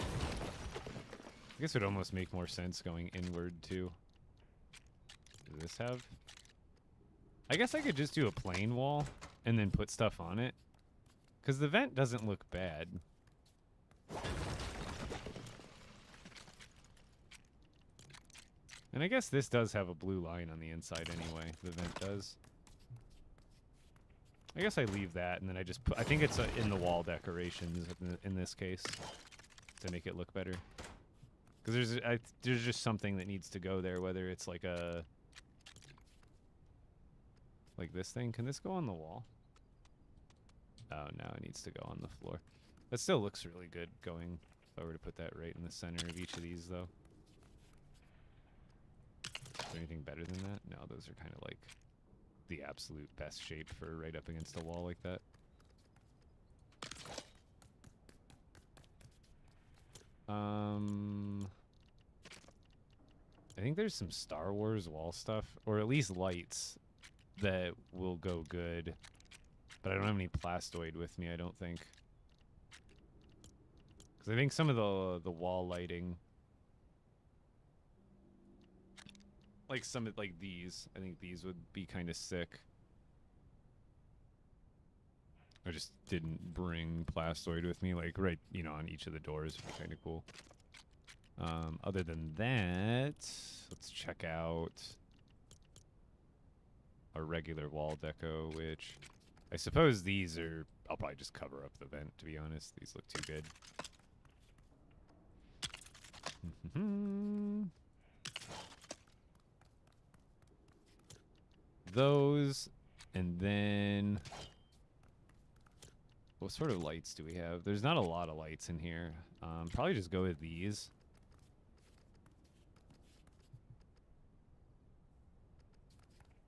guess it would almost make more sense going inward, too. Does this have... I guess I could just do a plain wall and then put stuff on it. Because the vent doesn't look bad. And I guess this does have a blue line on the inside anyway. The vent does. I guess I leave that, and then I just put... I think it's in the wall decorations in this case to make it look better. Because there's just something that needs to go there, whether it's like a... Like this thing. Can this go on the wall? Oh, no, it needs to go on the floor. That still looks really good going... If I were to put that right in the center of each of these, though. Is there anything better than that? No, those are kind of like the absolute best shape for right up against a wall like that. I think there's some Star Wars wall stuff, or at least lights, that will go good. But I don't have any plastoid with me, I don't think. Because I think some of the wall lighting... Like some like these. I think these would be kind of sick. I just didn't bring plastoid with me, like right, you know, on each of the doors would be kind of cool. Other than that, let's check out a regular wall deco, which I suppose these are, I'll probably just cover up the vent, to be honest. These look too good. Those, and then what sort of lights do we have? There's not a lot of lights in here. Probably just go with these.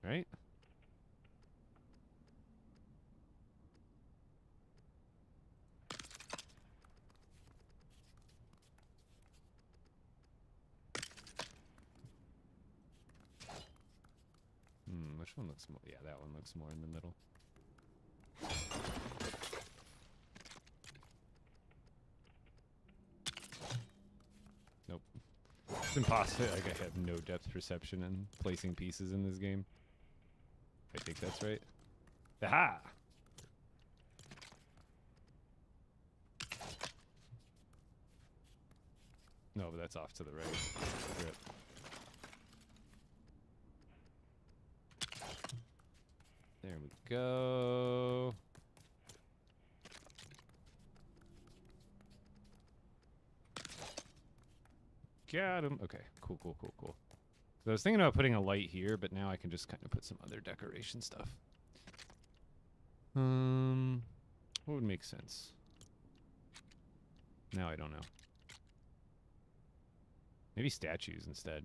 Right? Which one looks more? Yeah, that one looks more in the middle. Nope. It's impossible. Like, I have no depth perception in placing pieces in this game. I think that's right. Aha! No, but that's off to the right. Rip. There we go. Got him. Okay, cool. So I was thinking about putting a light here, but now I can just kind of put some other decoration stuff. What would make sense? Now I don't know. Maybe statues instead.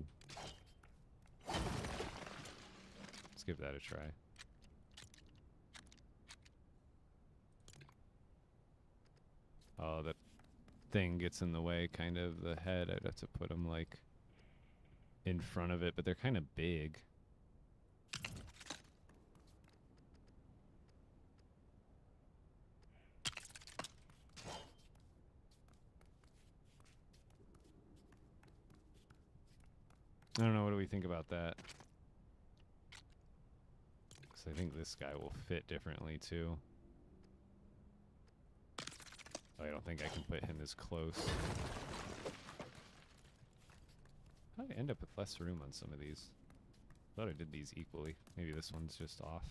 Let's give that a try. Oh, that thing gets in the way, kind of, the head. I'd have to put them, like, in front of it, but they're kind of big. I don't know, what do we think about that? Because I think this guy will fit differently, too. I don't think I can put him as close. How did I end up with less room on some of these? I thought I did these equally. Maybe this one's just off.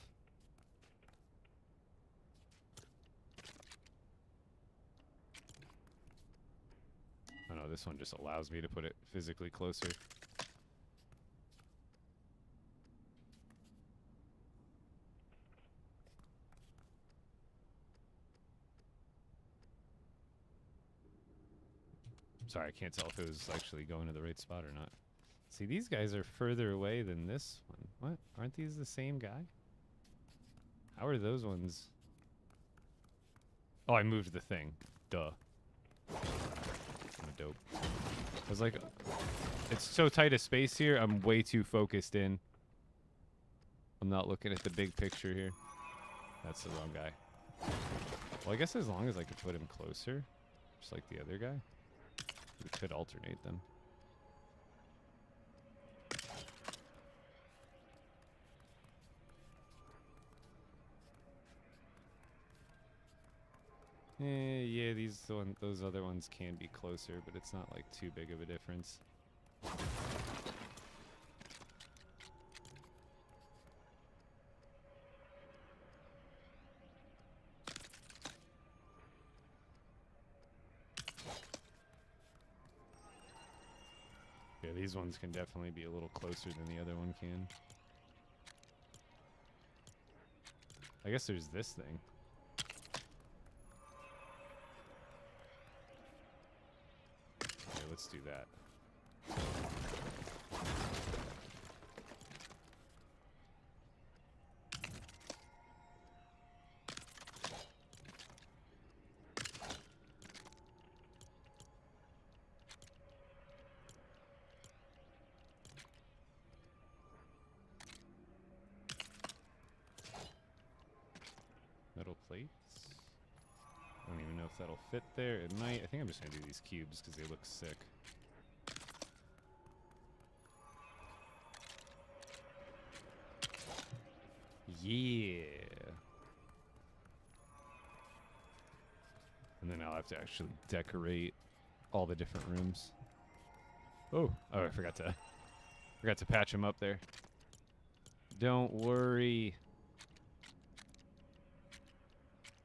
Oh no, this one just allows me to put it physically closer. Sorry, I can't tell if it was actually going to the right spot or not. See, these guys are further away than this one. What? Aren't these the same guy? How are those ones? Oh, I moved the thing. Duh. I'm dope. I was like, it's so tight a space here, I'm way too focused in. I'm not looking at the big picture here. That's the wrong guy. Well, I guess as long as I could put him closer, just like the other guy. We could alternate them. Yeah, those other ones can be closer, but it's not like too big of a difference. Yeah, these ones can definitely be a little closer than the other one can. I guess there's this thing. Okay, let's do that. Metal plates. I don't even know if that'll fit there. It might. I think I'm just gonna do these cubes because they look sick. Yeah. And then I'll have to actually decorate all the different rooms. Oh, I forgot to patch them up there. Don't worry.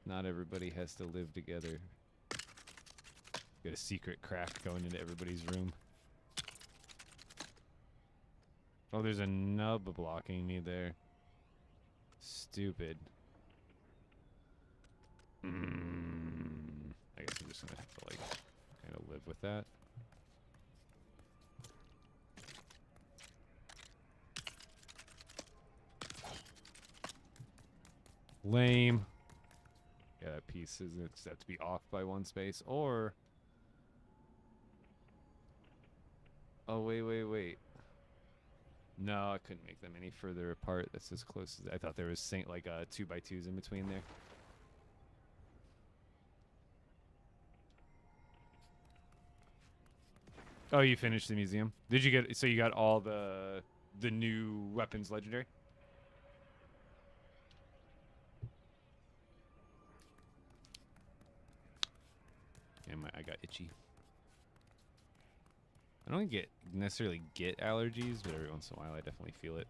Not everybody has to live together. Got a secret crack going into everybody's room. Oh, there's a nub blocking me there. Stupid. I guess I'm just gonna have to, like, kind of live with that. Lame. Yeah, that piece is it's have to be off by one space, or oh wait. No, I couldn't make them any further apart. That's as close as I thought. There was like 2x2s in between there. Oh, you finished the museum? Did you get? So you got all the new weapons legendary? Yeah, I got itchy. I don't necessarily get allergies, but every once in a while I definitely feel it.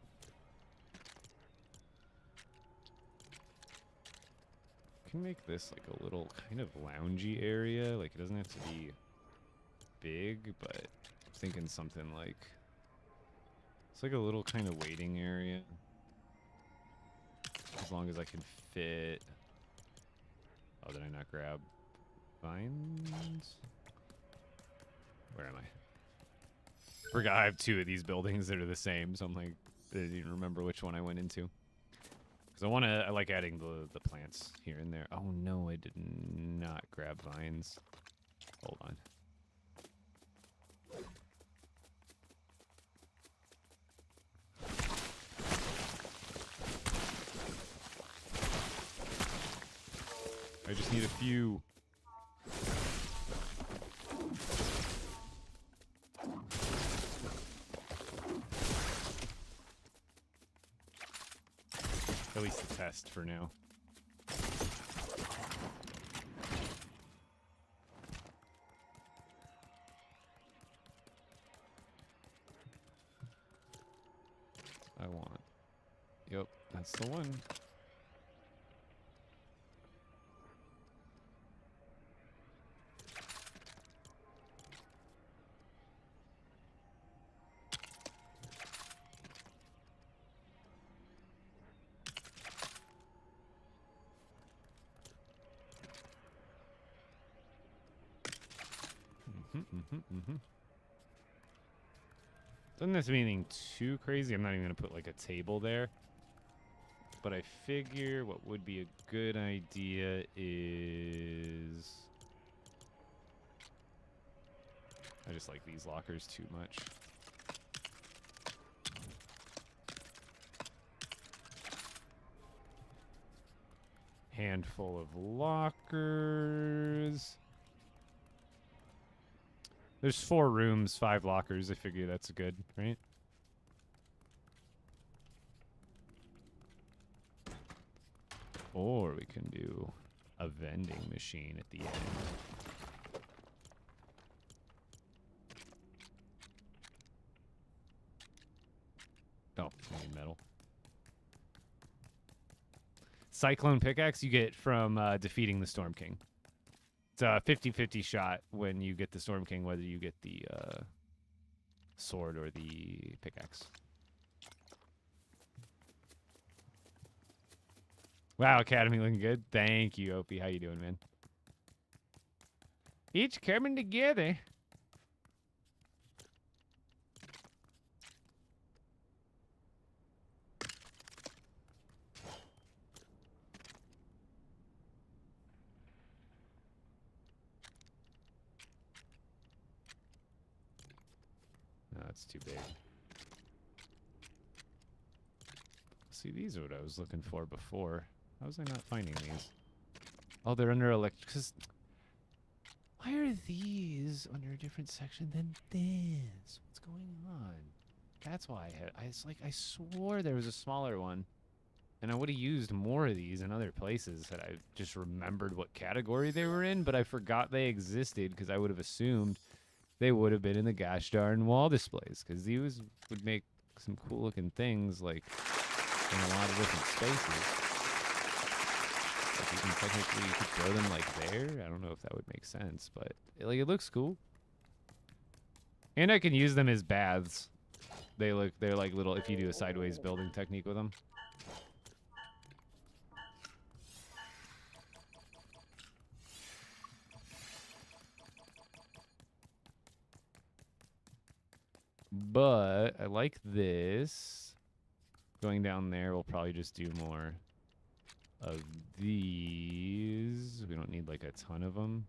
I can make this like a little kind of loungy area. Like it doesn't have to be big, but I'm thinking something like it's like a little kind of waiting area. As long as I can fit. Oh, did I not grab vines? Where am I? Forgot I have two of these buildings that are the same, so I'm like, I didn't even remember which one I went into. Because I like adding the plants here and there. Oh no, I did not grab vines. Hold on. I just need a few. At least a test for now. I want. Yep, that's the one. Doesn't have to be anything too crazy. I'm not even going to put like a table there. But I figure what would be a good idea is... I just like these lockers too much. Handful of lockers. There's 4 rooms, 5 lockers. I figure that's good, right? Or we can do a vending machine at the end. Oh, I need metal. Cyclone pickaxe you get from defeating the Storm King. It's a 50-50 shot when you get the Storm King, whether you get the sword or the pickaxe. Wow, Academy looking good. Thank you, Opie. How you doing, man? Each coming together. No, that's too big. See, these are what I was looking for before. How was I not finding these? Oh, they're under electric. Why are these under a different section than this? What's going on? That's why I swore there was a smaller one. And I would have used more of these in other places had I just remembered what category they were in, but I forgot they existed because I would have assumed they would have been in the gosh darn wall displays because these would make some cool looking things like in a lot of different spaces. Like you could throw them like there. I don't know if that would make sense, but like it looks cool. And I can use them as baths. They're like little, if you do a sideways building technique with them. But I like this. Going down there, we'll probably just do more of these. We don't need like a ton of them.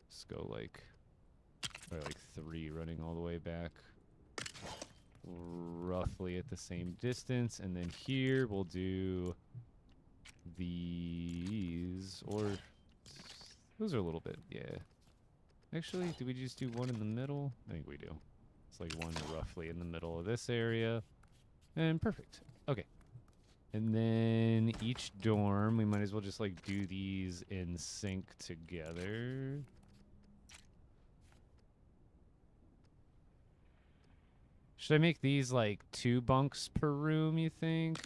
Let's go like 3 running all the way back. Roughly at the same distance. And then here we'll do these. Or those are a little bit, yeah. Actually, do we just do one in the middle? I think we do. It's like one roughly in the middle of this area. And perfect. Okay. And then each dorm, we might as well just like do these in sync together. Should I make these like 2 bunks per room, you think?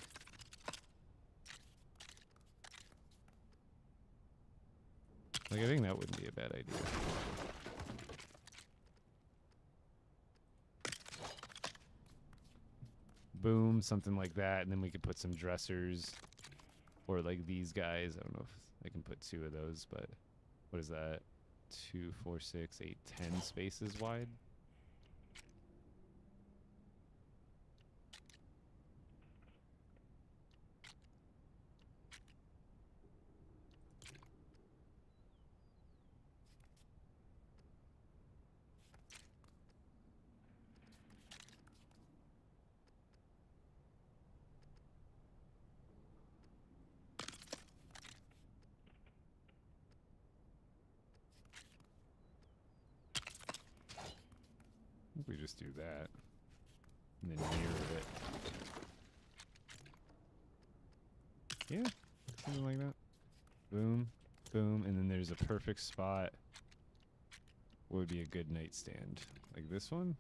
Like, I think that wouldn't be a bad idea. Boom, something like that, and then we could put some dressers, or like these guys. I don't know if I can put 2 of those, but what is that? 2, 4, 6, 8, 10 spaces wide. I think we just do that. And then mirror it. Yeah, something like that. Boom, boom, and then there's a perfect spot. What would be a good nightstand? Like this one?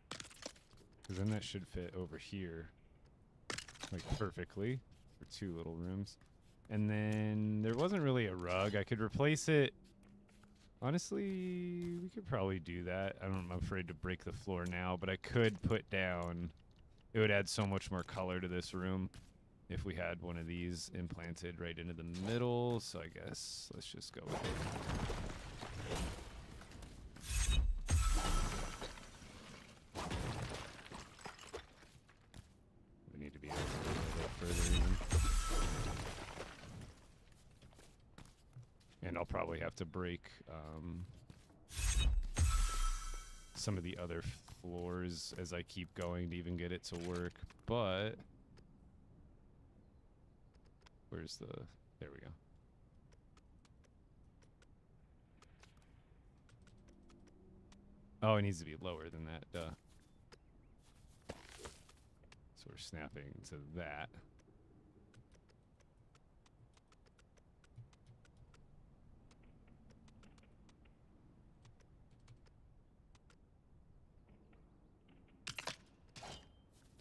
Because then that should fit over here. Like perfectly. For 2 little rooms. And then there wasn't really a rug. I could replace it. Honestly, we could probably do that. I'm afraid to break the floor now, but I could put down... It would add so much more color to this room if we had one of these implanted right into the middle. So I guess let's just go with it. We need to be a little further even. And I'll probably have to break some of the other floors as I keep going to even get it to work, but where's the... There we go. Oh, it needs to be lower than that, duh. So we're snapping to that.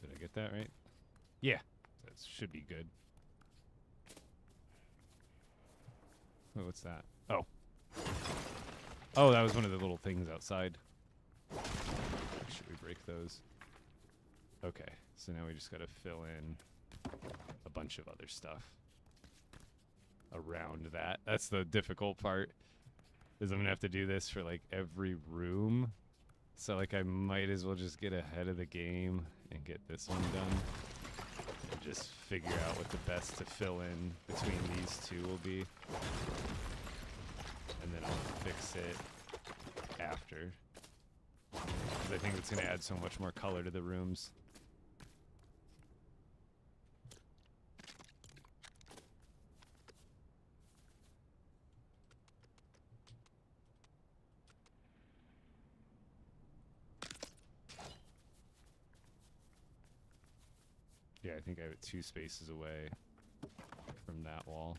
Did I get that right? Yeah, that should be good. Oh, what's that? Oh. Oh, that was one of the little things outside. Should we break those? Okay, so now we just gotta fill in a bunch of other stuff around that. That's the difficult part, is I'm gonna have to do this for like every room. So like I might as well just get ahead of the game and get this one done. And just figure out what the best to fill in between these two will be. And then I'll fix it after. Because I think it's going to add so much more color to the rooms. Yeah, I think I have it 2 spaces away from that wall.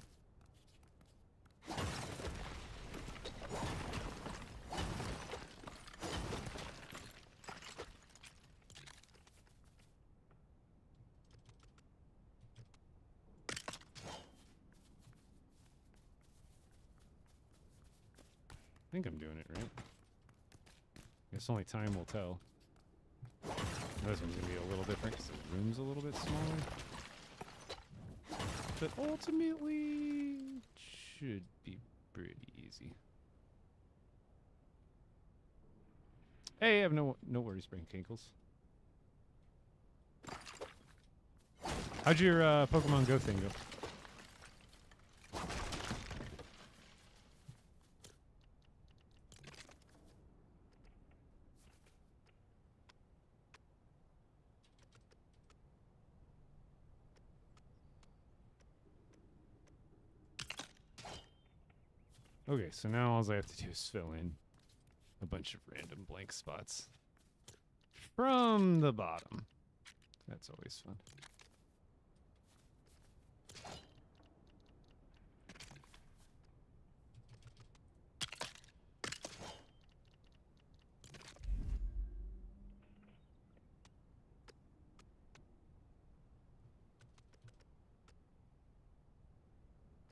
I think I'm doing it right. Guess only time will tell. This one's gonna be a little different because the room's a little bit smaller. But ultimately, it should be pretty easy. Hey, I have no worries, Brain Kinkles. How'd your Pokemon Go thing go? Okay, so now all I have to do is fill in a bunch of random blank spots from the bottom. That's always fun.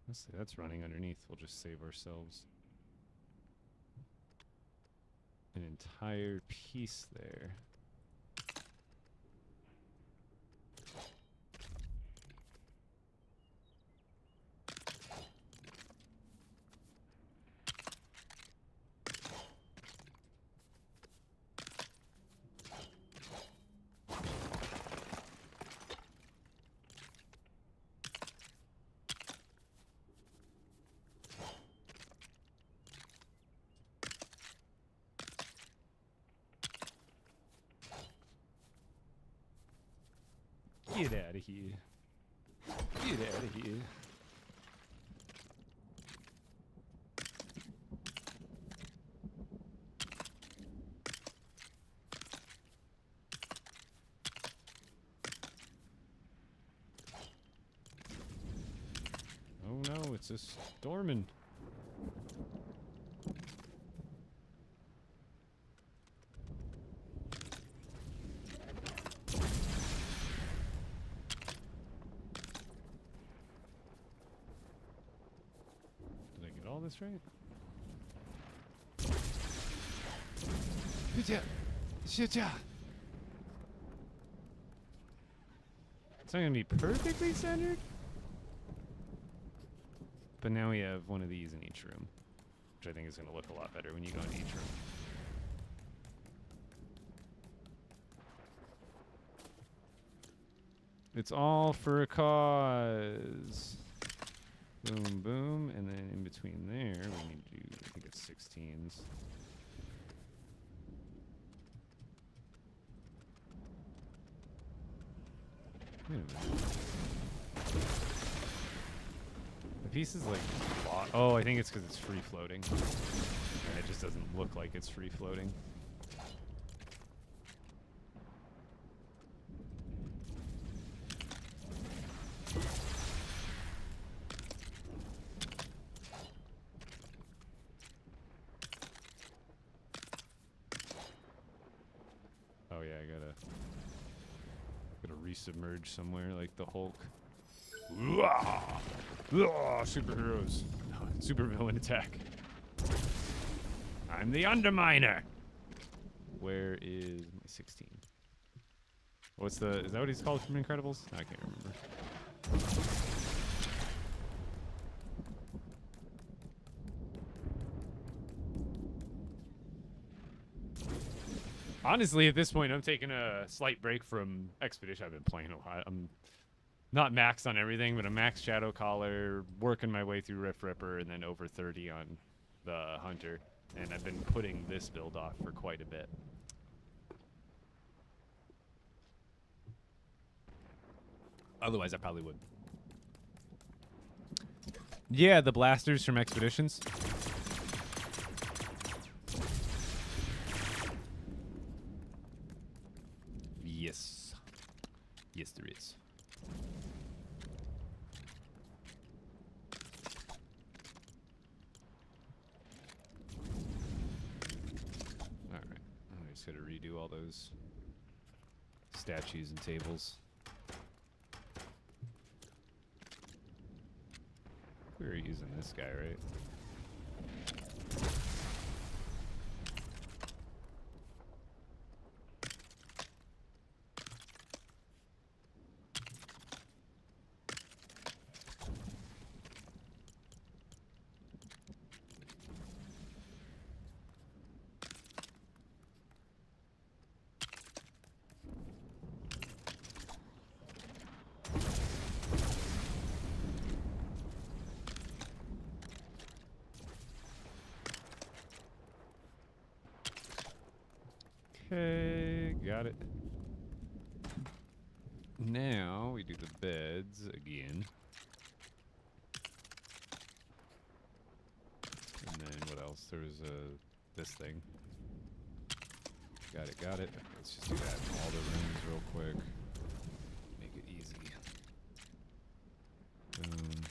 Let's see, that's running underneath. We'll just save ourselves an entire piece there. Get out of here. Get out of here. Oh no, it's a storming. This right? It's not gonna be perfectly centered, but now we have one of these in each room, which I think is gonna look a lot better when you go into each room. It's all for a cause. Boom, boom, and then in between there, we need to do, I think it's 16s. Wait a minute. The piece is like, oh, I think it's because it's free floating. And it just doesn't look like it's free floating. Oh yeah, I gotta resubmerge somewhere like the Hulk. Superheroes. Super villain attack. I'm the underminer. Where is my 16? What's the... Is that what he's called from Incredibles? I can't remember. Honestly, at this point, I'm taking a slight break from Expedition. I've been playing a lot. I'm not maxed on everything, but I'm maxed Shadow Caller, working my way through Rift Ripper, and then over 30 on the Hunter. And I've been putting this build off for quite a bit. Otherwise, I probably would. Yeah, the blasters from Expeditions. Yes. Yes, there is. Alright. I just gotta redo all those statues and tables. We were using this guy, right? Okay, got it. Now we do the beds again. And then what else? There was this thing. Got it, got it. Let's just do that in all the rooms real quick. Make it easy. Boom.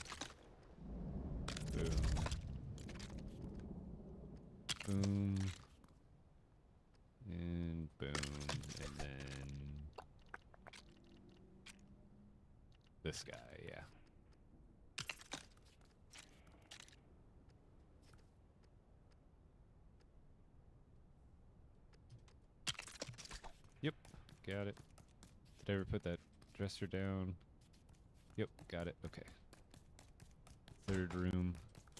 Boom. Boom. And boom. And then this guy, yeah. Yep, got it. Did I ever put that dresser down? Yep, got it. Okay. Third room,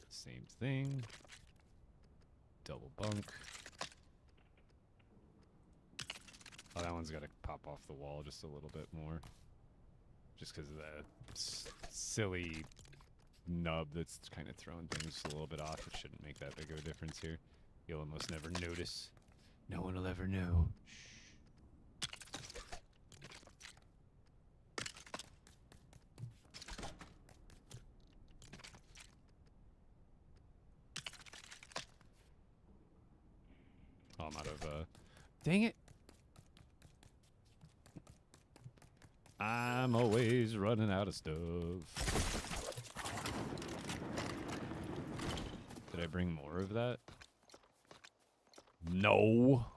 same thing. Double bunk. Oh, that one's got to pop off the wall just a little bit more. Just because of that silly nub that's kind of throwing things just a little bit off. It shouldn't make that big of a difference here. You'll almost never notice. No one will ever know. Oh, I'm out of, dang it. I'm always running out of stuff. Did I bring more of that? No.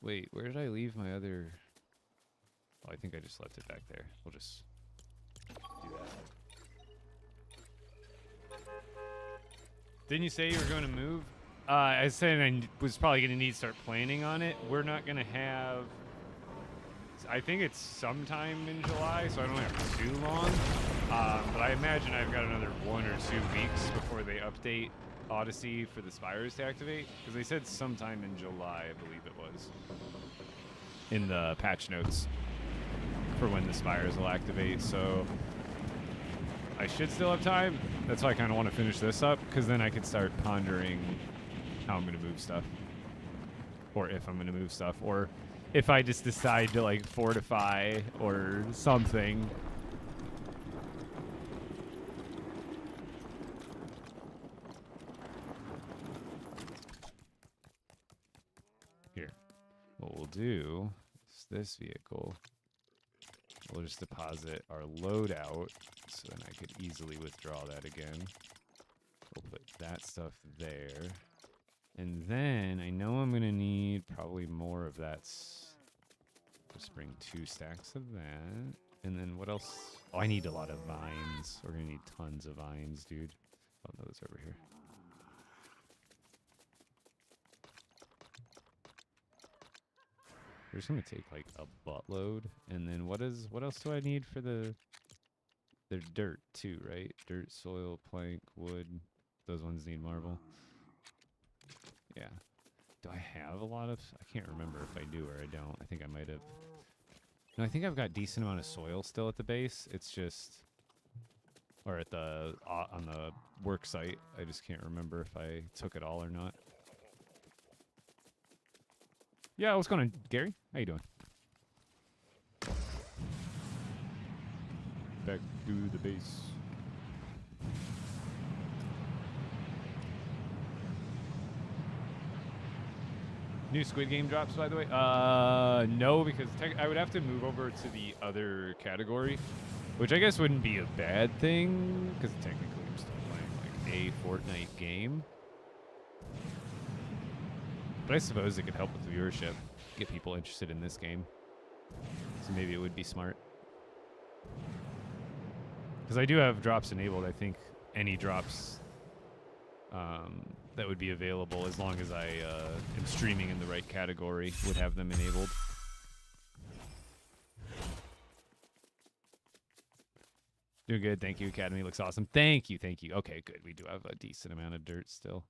Wait, where did I leave my other... Oh, I think I just left it back there. We'll just do that. Didn't you say you were going to move? I said I was probably going to need to start planning on it. We're not going to have... I think it's sometime in July, so I don't have too long. But I imagine I've got another 1 or 2 weeks before they update Odyssey for the Spires to activate. Because they said sometime in July, I believe it was. In the patch notes for when the Spires will activate, so... I should still have time. That's why I kind of want to finish this up, because then I could start pondering how I'm going to move stuff. Or if I'm going to move stuff. Or if I just decide to, like, fortify or something. Here. What we'll do is this vehicle. We'll just deposit our loadout, so then I could easily withdraw that again. We'll put that stuff there. And then I know I'm going to need probably more of that. Just bring 2 stacks of that. And then what else? Oh, I need a lot of vines. We're gonna need tons of vines, dude. Oh no, those are over here. We're just gonna take like a buttload, and then what else do I need for the dirt too, right? Dirt, soil, plank, wood. Those ones need marble. Yeah. Do I have a lot of? I can't remember if I do or I don't. I think I might have. No, I think I've got decent amount of soil still at the base. It's just, or at the on the work site. I just can't remember if I took it all or not. Yeah, what's going on, Gary? How you doing? Back to the base. New Squid Game drops, by the way? No, because I would have to move over to the other category, which I guess wouldn't be a bad thing, because technically I'm still playing like a Fortnite game. But I suppose it could help with viewership, get people interested in this game. So maybe it would be smart. Because I do have drops enabled. I think any drops that would be available, as long as I am streaming in the right category, would have them enabled. Doing good. Thank you, Academy. Looks awesome. Thank you. Thank you. Okay, good. We do have a decent amount of dirt still.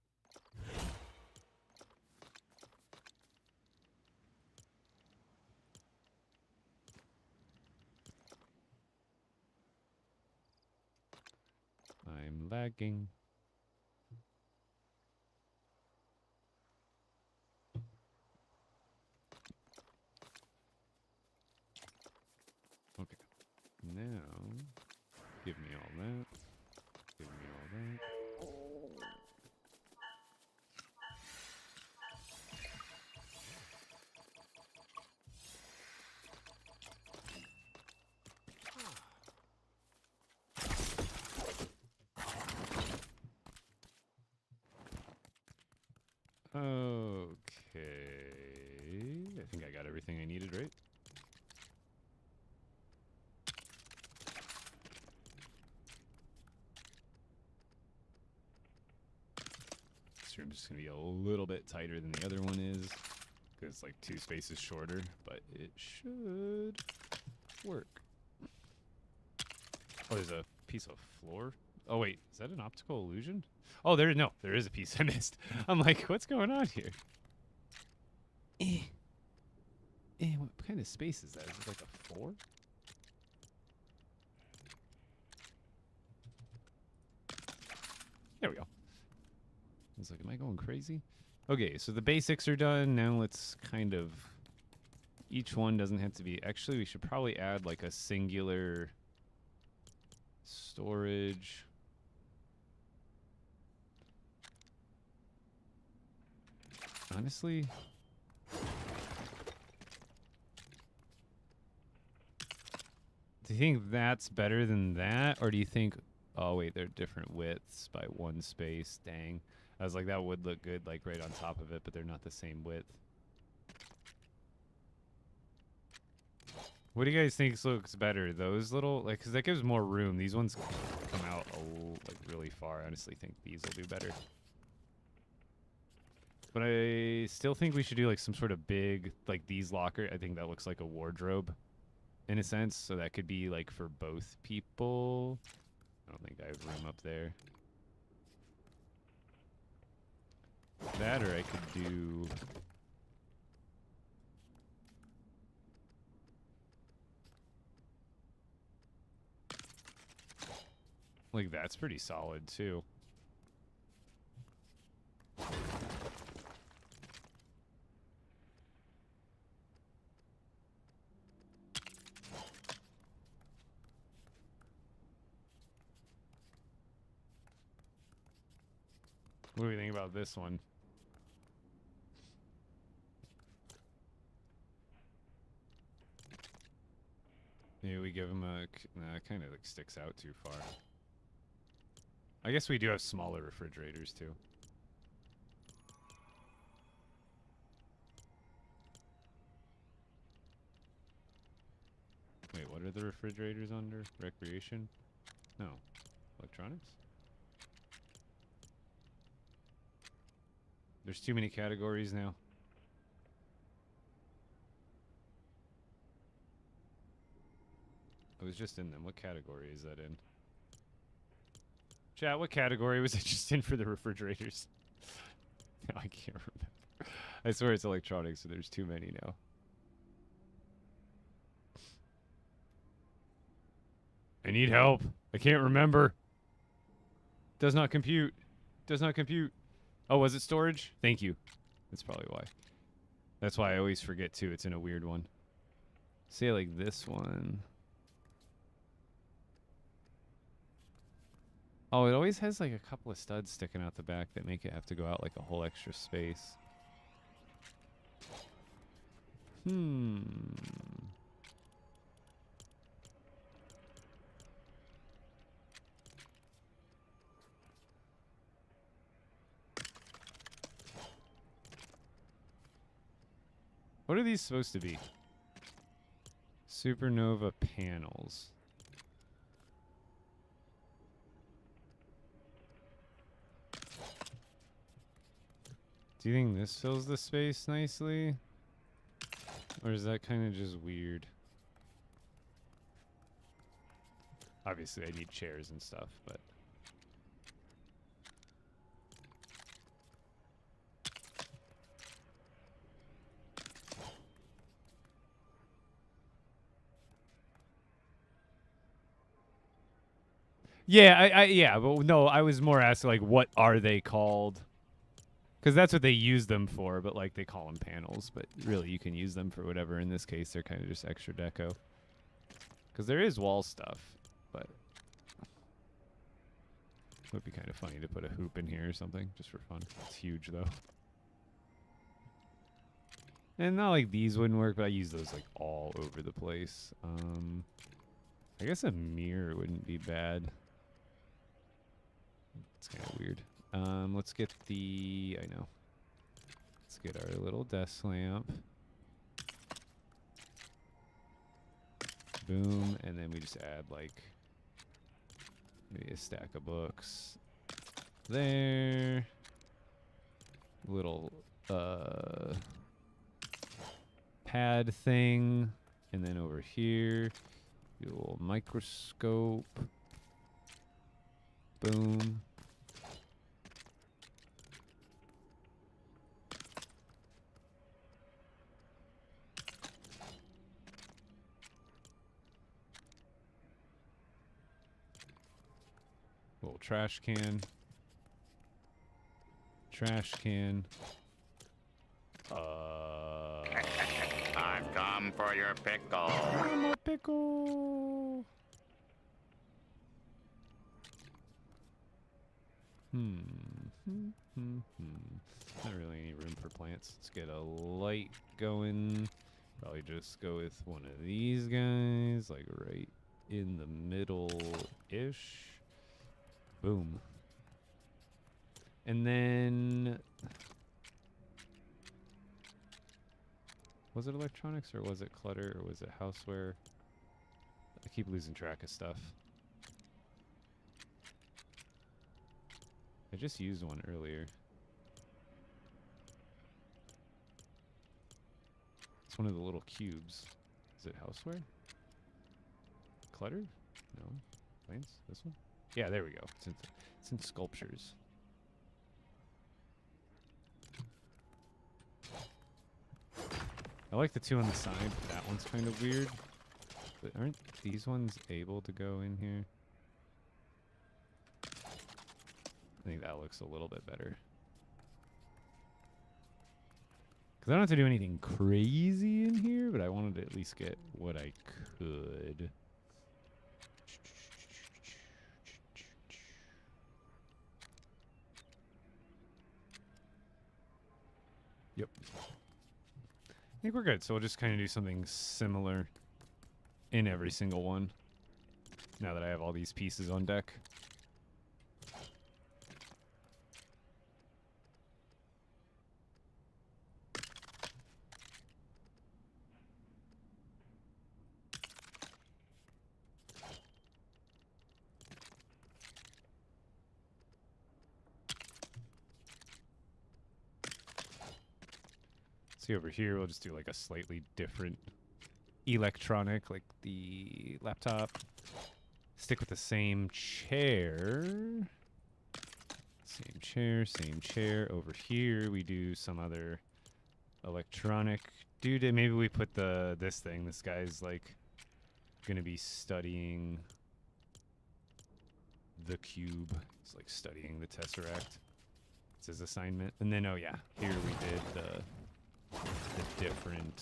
I'm lagging. Okay. Now, give me all that. Give me all that. Okay. I think I got everything I needed, right? This room's just going to be a little bit tighter than the other one is, because it's like 2 spaces shorter, but it should work. Oh, there's a piece of floor. Oh, wait. Is that an optical illusion? Oh, there is a piece I missed. I'm like, what's going on here? What kind of space is that? Is it like a 4? There we go. I was like, am I going crazy? Okay, so the basics are done. Now let's kind of... Each one doesn't have to be... Actually, we should probably add like a singular storage... Honestly... Do you think that's better than that? Or do you think... Oh, wait, they're different widths by 1 space. Dang. I was like, that would look good, like, right on top of it, but they're not the same width. What do you guys think looks better? Those little... Like, because that gives more room. These ones come out, like, really far. I honestly think these will do better. But I still think we should do, like, some sort of big... Like, these locker. I think that looks like a wardrobe. In a sense, so that could be like for both people. I don't think I have room up there. That, or I could do... Like, that's pretty solid, too. What do we think about this one? Maybe we give him a... Nah, it kind of like sticks out too far. I guess we do have smaller refrigerators too. Wait, what What are the refrigerators under? Recreation? No. Electronics? There's too many categories now. I was just in them. What category is that in? Chat, what category was it just in for the refrigerators? No, I can't remember. I swear it's electronics, so there's too many now. I need help. I can't remember. Does not compute. Does not compute. Oh, was it storage? Thank you. That's probably why. That's why I always forget, too. It's in a weird one. Say like this one. Oh, it always has like a couple of studs sticking out the back that make it have to go out like a whole extra space. What are these supposed to be? Supernova panels. Do you think this fills the space nicely? Or is that kind of just weird? Obviously, I need chairs and stuff, but... Yeah, yeah, but no, I was more asking, like, what are they called? Because that's what they use them for, but, like, they call them panels. But really, you can use them for whatever. In this case, they're kind of just extra deco. Because there is wall stuff, but... It would be kind of funny to put a hoop in here or something, just for fun. It's huge, though. And not like these wouldn't work, but I use those, like, all over the place. I guess a mirror wouldn't be bad. It's kind of weird. Let's get the... I know. Let's get our little desk lamp. Boom. And then we just add, like, maybe a stack of books. There. Little, pad thing. And then over here, do a little microscope. Boom. Little trash can. Trash can. I've come for your pickle. My pickle. Not really any room for plants. Let's get a light going. Probably just go with one of these guys, like right in the middle-ish. Boom. And then... Was it electronics, or was it clutter, or was it houseware? I keep losing track of stuff. I just used one earlier. It's one of the little cubes. Is it houseware? Clutter? No. Plants? This one? Yeah, there we go. It's in sculptures. I like the two on the side. That one's kind of weird. But aren't these ones able to go in here? I think that looks a little bit better. Because I don't have to do anything crazy in here, but I wanted to at least get what I could. Yep. I think we're good. So we'll just kind of do something similar in every single one. Now that I have all these pieces on deck. See over here, we'll just do like a slightly different electronic, like the laptop. Stick with the same chair. Same chair, same chair. Over here, we do some other electronic. Dude, maybe we put this thing. This guy's like gonna be studying the cube. He's like studying the tesseract. It's his assignment. And then, oh yeah, here we did the different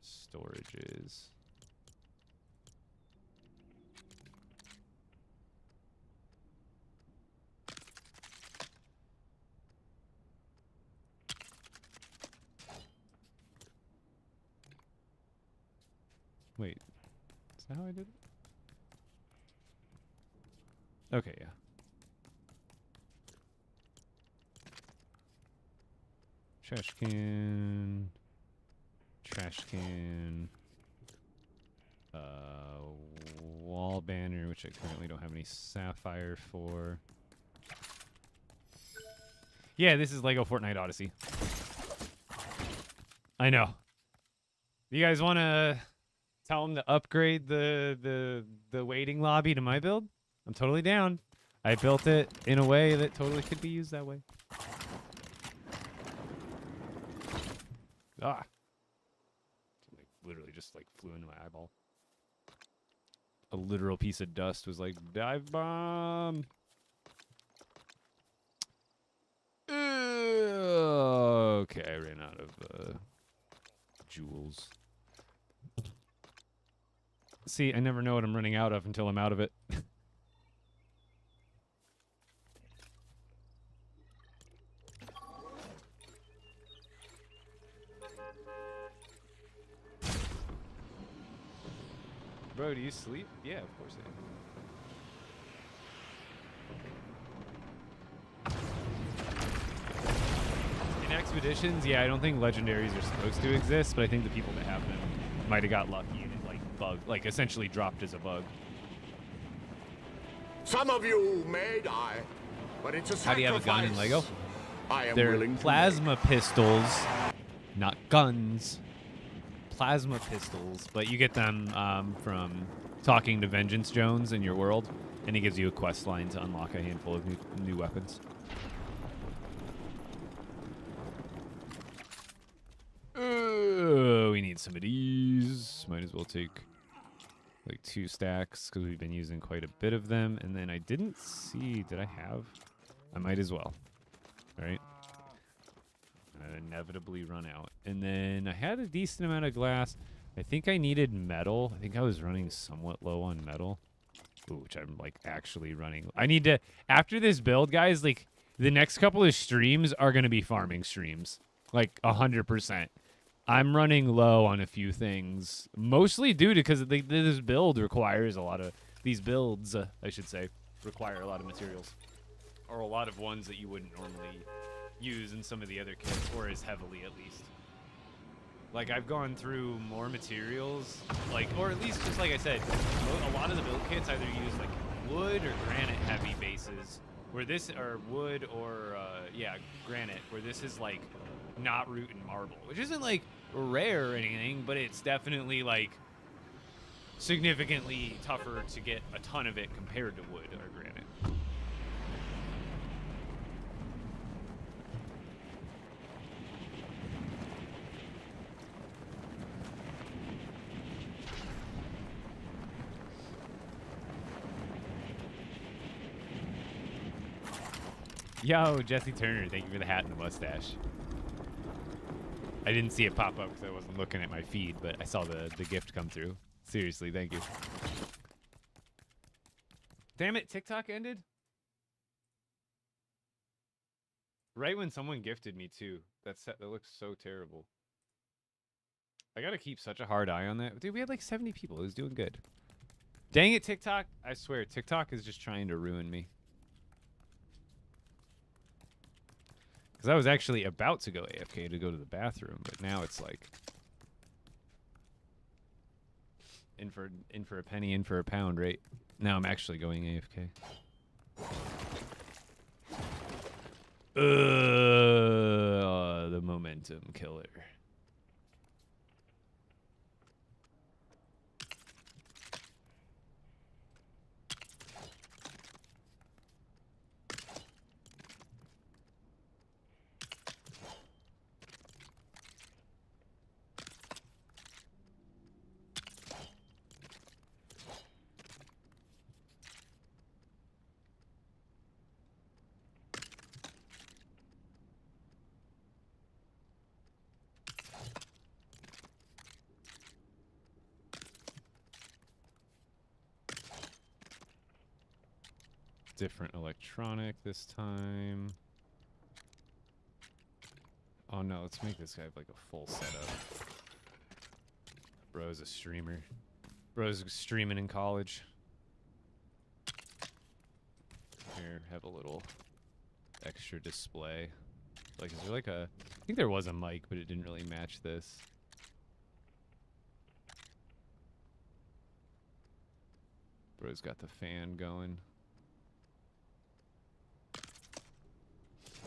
storages. Wait, is that how I did it? Okay, yeah. Trash can. Trash can. Wall banner, which I currently don't have any sapphire for. Yeah, this is LEGO Fortnite Odyssey. I know. You guys want to tell them to upgrade the waiting lobby to my build? I'm totally down. I built it in a way that totally could be used that way. Ah. Like, literally just like flew into my eyeball. A literal piece of dust was like, dive bomb. Okay, I ran out of jewels. See, I never know what I'm running out of until I'm out of it. Bro, do you sleep? Yeah, of course I do. In expeditions, yeah, I don't think legendaries are supposed to exist, but I think the people that have them might have got lucky and it like essentially dropped as a bug. Some of you may die, but it's a sacrifice. How do you have a gun in LEGO? I am They're willing plasma pistols, not guns. Plasma pistols, but you get them from talking to Vengeance Jones in your world, and he gives you a quest line to unlock a handful of new weapons. We need some of these. Might as well take like 2 stacks because we've been using quite a bit of them. And then I didn't see, did I have? I might as well. All right. I'd inevitably run out. And then I had a decent amount of glass. I think I needed metal. I think I was running somewhat low on metal. Ooh, which I'm like actually running. I need to, after this build, guys, like the next couple of streams are going to be farming streams. Like 100%. I'm running low on a few things. Mostly due to because this build requires a lot of, these builds, I should say, require a lot of materials. Or a lot of ones that you wouldn't normally use in some of the other kits, or as heavily at least. Like I've gone through more materials, like, or at least just like I said, a lot of the build kits either use like wood or granite heavy bases, where this, or wood or yeah, granite, where this is like not root and marble, which isn't like rare or anything, but it's definitely like significantly tougher to get a ton of it compared to wood or granite. Yo, Jesse Turner, thank you for the hat and the mustache. I didn't see it pop up because I wasn't looking at my feed, but I saw the gift come through. Seriously, thank you. Damn it, TikTok ended? Right when someone gifted me, too. That looks so terrible. I gotta keep such a hard eye on that. Dude, we had like 70 people. It was doing good. Dang it, TikTok. I swear, TikTok is just trying to ruin me. Because I was actually about to go AFK to go to the bathroom, but now it's like in for a penny, in for a pound, right? Now I'm actually going AFK. the momentum killer. Different electronic this time. Oh no, let's make this guy have like a full setup. Bro's a streamer. Bro's streaming in college. Here, have a little extra display. Like, is there like a... I think there was a mic, but it didn't really match this. Bro's got the fan going.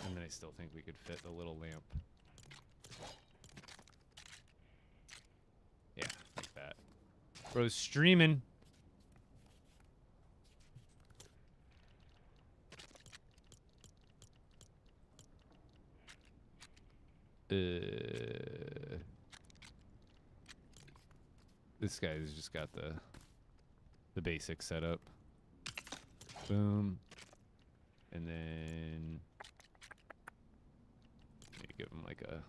And then I still think we could fit a little lamp. Yeah, like that. Bro's streaming. This guy's just got the basic setup. Boom. And then maybe give him like a...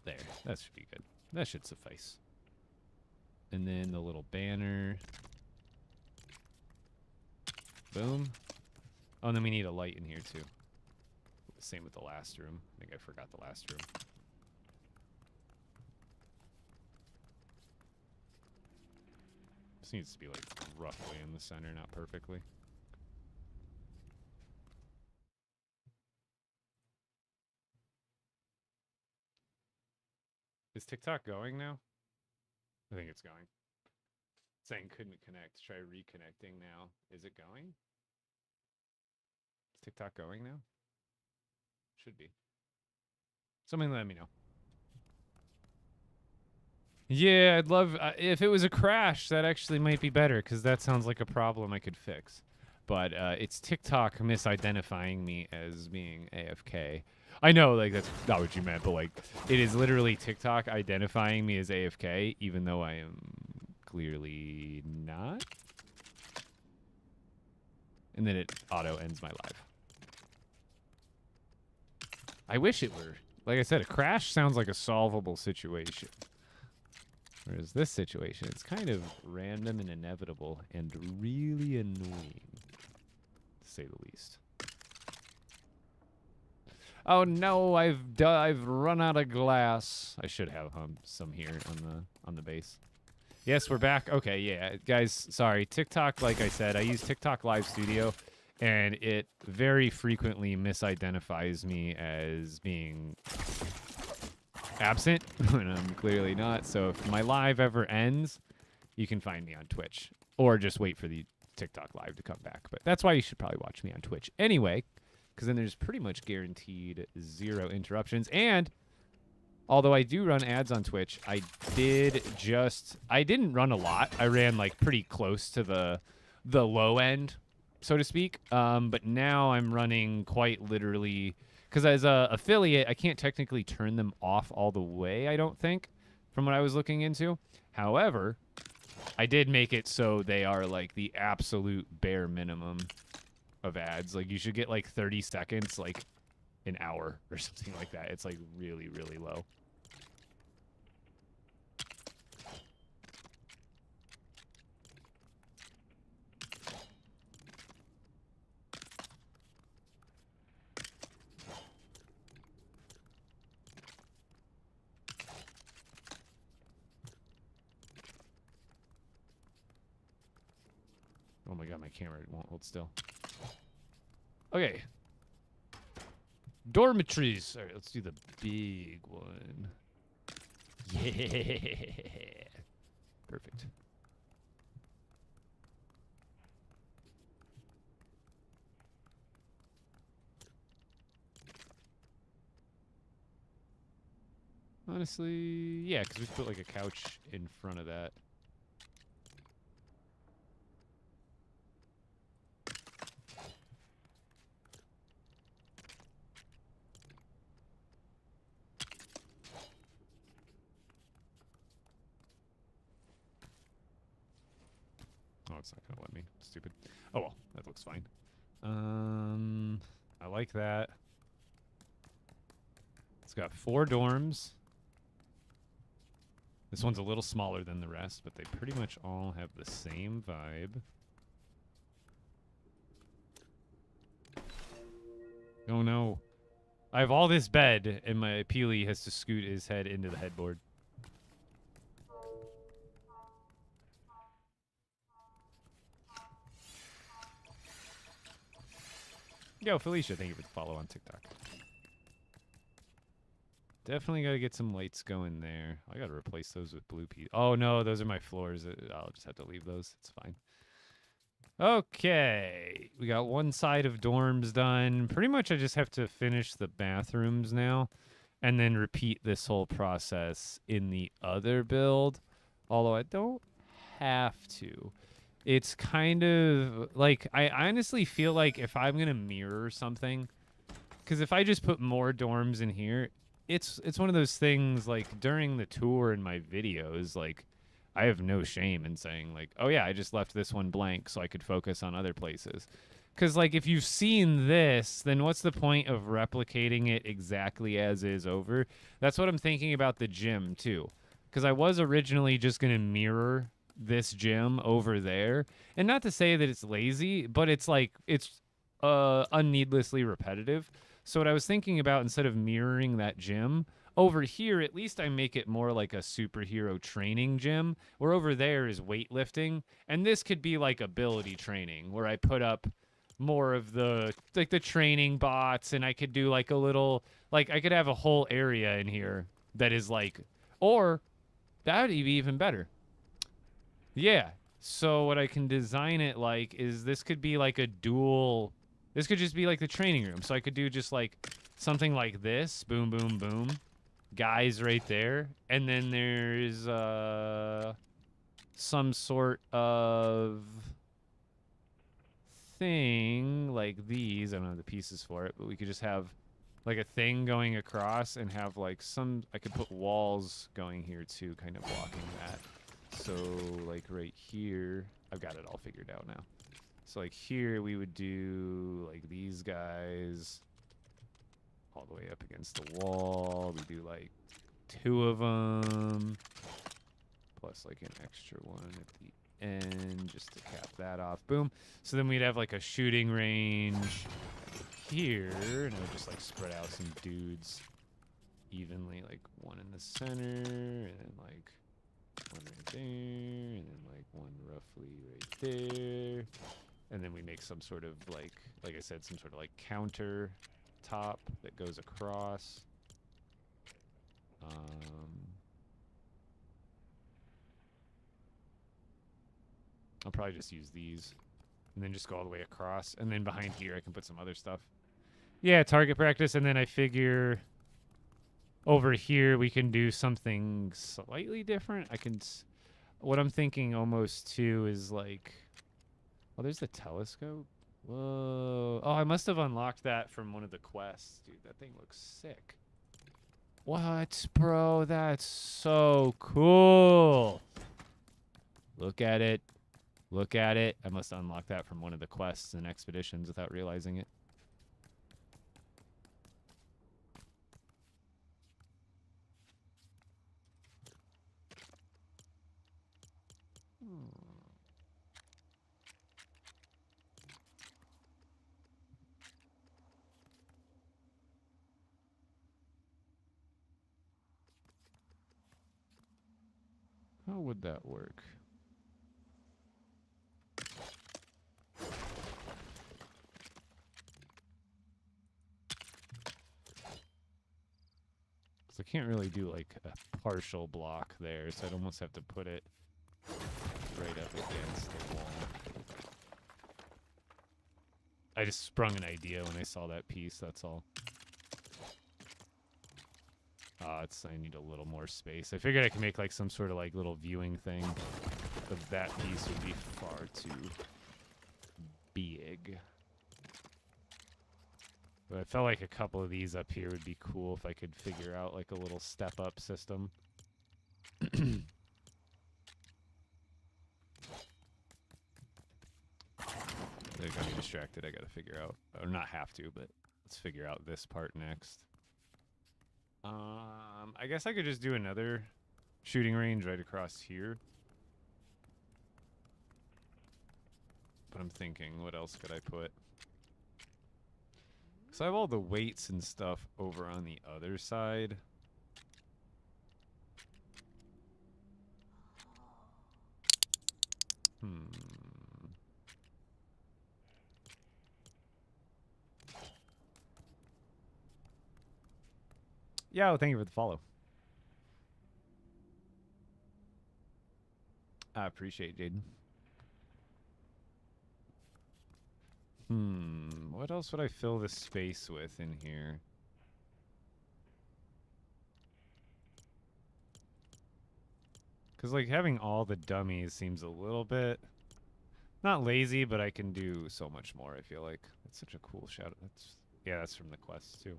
There. That should be good. That should suffice. And then the little banner. Boom. Oh, and then we need a light in here too. Same with the last room. I think I forgot the last room. This needs to be like roughly in the center, not perfectly. Is TikTok going now? I think it's going. It's saying couldn't connect. Try reconnecting now. Is it going? Is TikTok going now? Should be. Something let me know. Yeah, I'd love... if it was a crash, that actually might be better, because that sounds like a problem I could fix. But it's TikTok misidentifying me as being AFK. I know, like, that's not what you meant, but, like, it is literally TikTok identifying me as AFK, even though I am clearly not. And then it auto-ends my live. I wish it were. Like I said, a crash sounds like a solvable situation. Whereas this situation, it's kind of random and inevitable and really annoying, to say the least. Oh no, I've run out of glass. I should have some here on the base. Yes, we're back. Okay, yeah, guys, sorry. TikTok, like I said, I use TikTok Live Studio, and it very frequently misidentifies me as being absent when I'm clearly not. So if my live ever ends, you can find me on Twitch, or just wait for the TikTok Live to come back. But that's why you should probably watch me on Twitch anyway, because then there's pretty much guaranteed 0 interruptions. And although I do run ads on Twitch, I didn't run a lot. I ran like pretty close to the low end, so to speak. But now I'm running quite literally, because as a affiliate, I can't technically turn them off all the way, I don't think, from what I was looking into. However, I did make it so they are like the absolute bare minimum of ads. Like, you should get like 30 seconds, like an hour or something like that. It's like really, really low. Oh my god, my camera won't hold still. Okay. Dormitories. All right, let's do the big one. Yeah. Perfect. Honestly, yeah, because we put like a couch in front of that. Oh, it's not gonna let me. Stupid. Oh well, that looks fine. I like that. It's got 4 dorms. This one's a little smaller than the rest, but they pretty much all have the same vibe. Oh no. I have all this bed, and my Peely has to scoot his head into the headboard. Yo, Felicia, thank you for the follow on TikTok. Definitely got to get some lights going there. I got to replace those with blue pieces. Oh, no, those are my floors. I'll just have to leave those. It's fine. Okay. We got one side of dorms done. Pretty much I just have to finish the bathrooms now and then repeat this whole process in the other build. Although I don't have to. It's kind of like, I honestly feel like if I'm going to mirror something, because if I just put more dorms in here, it's one of those things like during the tour in my videos, like I have no shame in saying like, oh yeah, I just left this one blank so I could focus on other places. Because like if you've seen this, then what's the point of replicating it exactly as is over? That's what I'm thinking about the gym too. Because I was originally just going to mirror this gym over there. And not to say that it's lazy, but it's like, it's unneedlessly repetitive. So what I was thinking about, instead of mirroring that gym, over here, at least I make it more like a superhero training gym, where over there is weightlifting. And this could be like ability training, where I put up more of the, like the training bots, and I could do like a little, like I could have a whole area in here that is like, or that would be even better. Yeah. So what I can design it like is this could be like a dual. This could just be like the training room. So I could do just like something like this. Boom, boom, boom. Guys right there. And then there's some sort of thing like these. I don't have the pieces for it, but we could just have like a thing going across and have like some. I could put walls going here too, kind of blocking that. So like right here, I've got it all figured out now. So like here we would do like these guys all the way up against the wall. We do like 2 of them plus like an extra one at the end just to cap that off. Boom. So then we'd have like a shooting range here, and I would just like spread out some dudes evenly, like one in the center and then like one right there and then like one roughly right there. And then we make some sort of like I said, some sort of like counter top that goes across. I'll probably just use these and then just go all the way across. And then behind here, I can put some other stuff. Yeah, target practice. And then I figure over here, we can do something slightly different. What I'm thinking almost too is like, oh, there's the telescope. Whoa. Oh, I must have unlocked that from one of the quests. Dude, that thing looks sick. What, bro? That's so cool. Look at it. Look at it. I must unlock that from one of the quests and expeditions without realizing it. How would that work? I can't really do like a partial block there, so I'd almost have to put it right up against the wall. I just sprung an idea when I saw that piece, that's all. I need a little more space. I figured I could make like some sort of like little viewing thing, but that piece would be far too big. But I felt like a couple of these up here would be cool if I could figure out like a little step-up system. They got me distracted. I gotta figure out, or not have to, but let's figure out this part next. I guess I could just do another shooting range right across here. But I'm thinking, what else could I put? So I have all the weights and stuff over on the other side. Yeah, well, thank you for the follow. I appreciate it, Jaden. What else would I fill this space with in here? Because, like, having all the dummies seems a little bit... Not lazy, but I can do so much more, I feel like. That's such a cool shadow. Yeah, that's from the quest, too.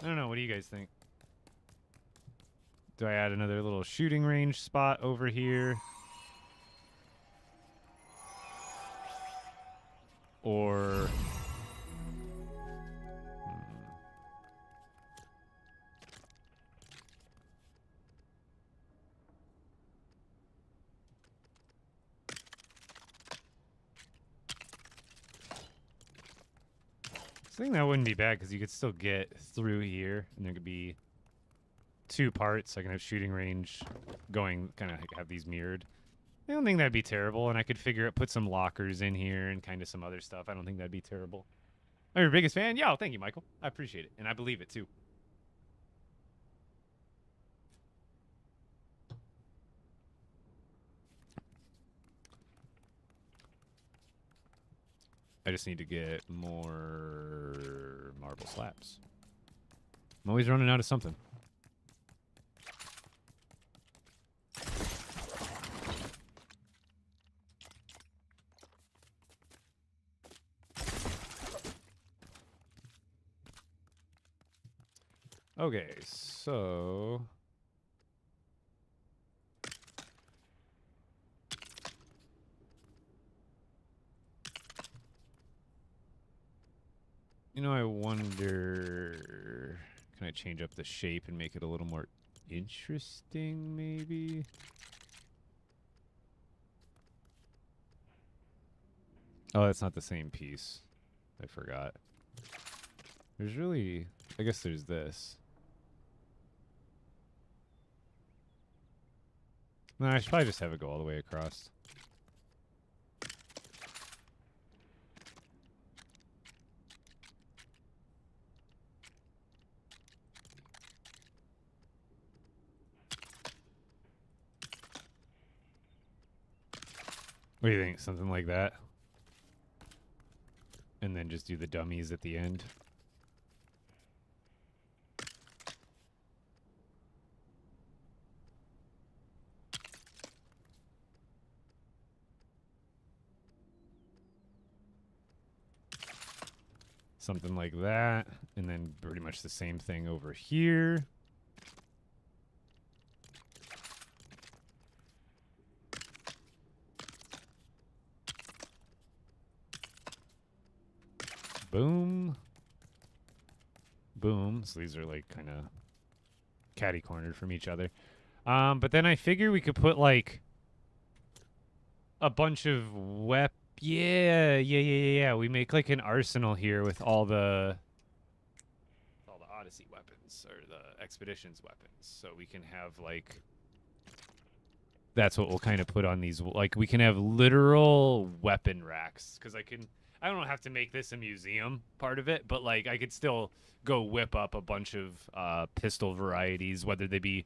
I don't know. What do you guys think? Do I add another little shooting range spot over here? Or... I think that wouldn't be bad because you could still get through here, and there could be two parts. I can have shooting range going, kind of have these mirrored. I don't think that'd be terrible, and I could put some lockers in here and kind of some other stuff. I don't think that'd be terrible. I'm your biggest fan? Yeah, thank you, Michael. I appreciate it, and I believe it, too. I just need to get more marble slabs. I'm always running out of something. Okay, so... You know, I wonder... Can I change up the shape and make it a little more interesting, maybe? Oh, that's not the same piece. I forgot. There's really... I guess there's this. No, I should probably just have it go all the way across. What do you think? Something like that? And then just do the dummies at the end? Something like that. And then pretty much the same thing over here. Boom. Boom. So these are like kind of catty-cornered from each other. But then I figure we could put like a bunch of Yeah. We make like an arsenal here with all the Odyssey weapons or the Expeditions weapons. So we can have like... That's what we'll kind of put on these. Like we can have literal weapon racks. Because I don't have to make this a museum part of it, but like I could still go whip up a bunch of pistol varieties, whether they be,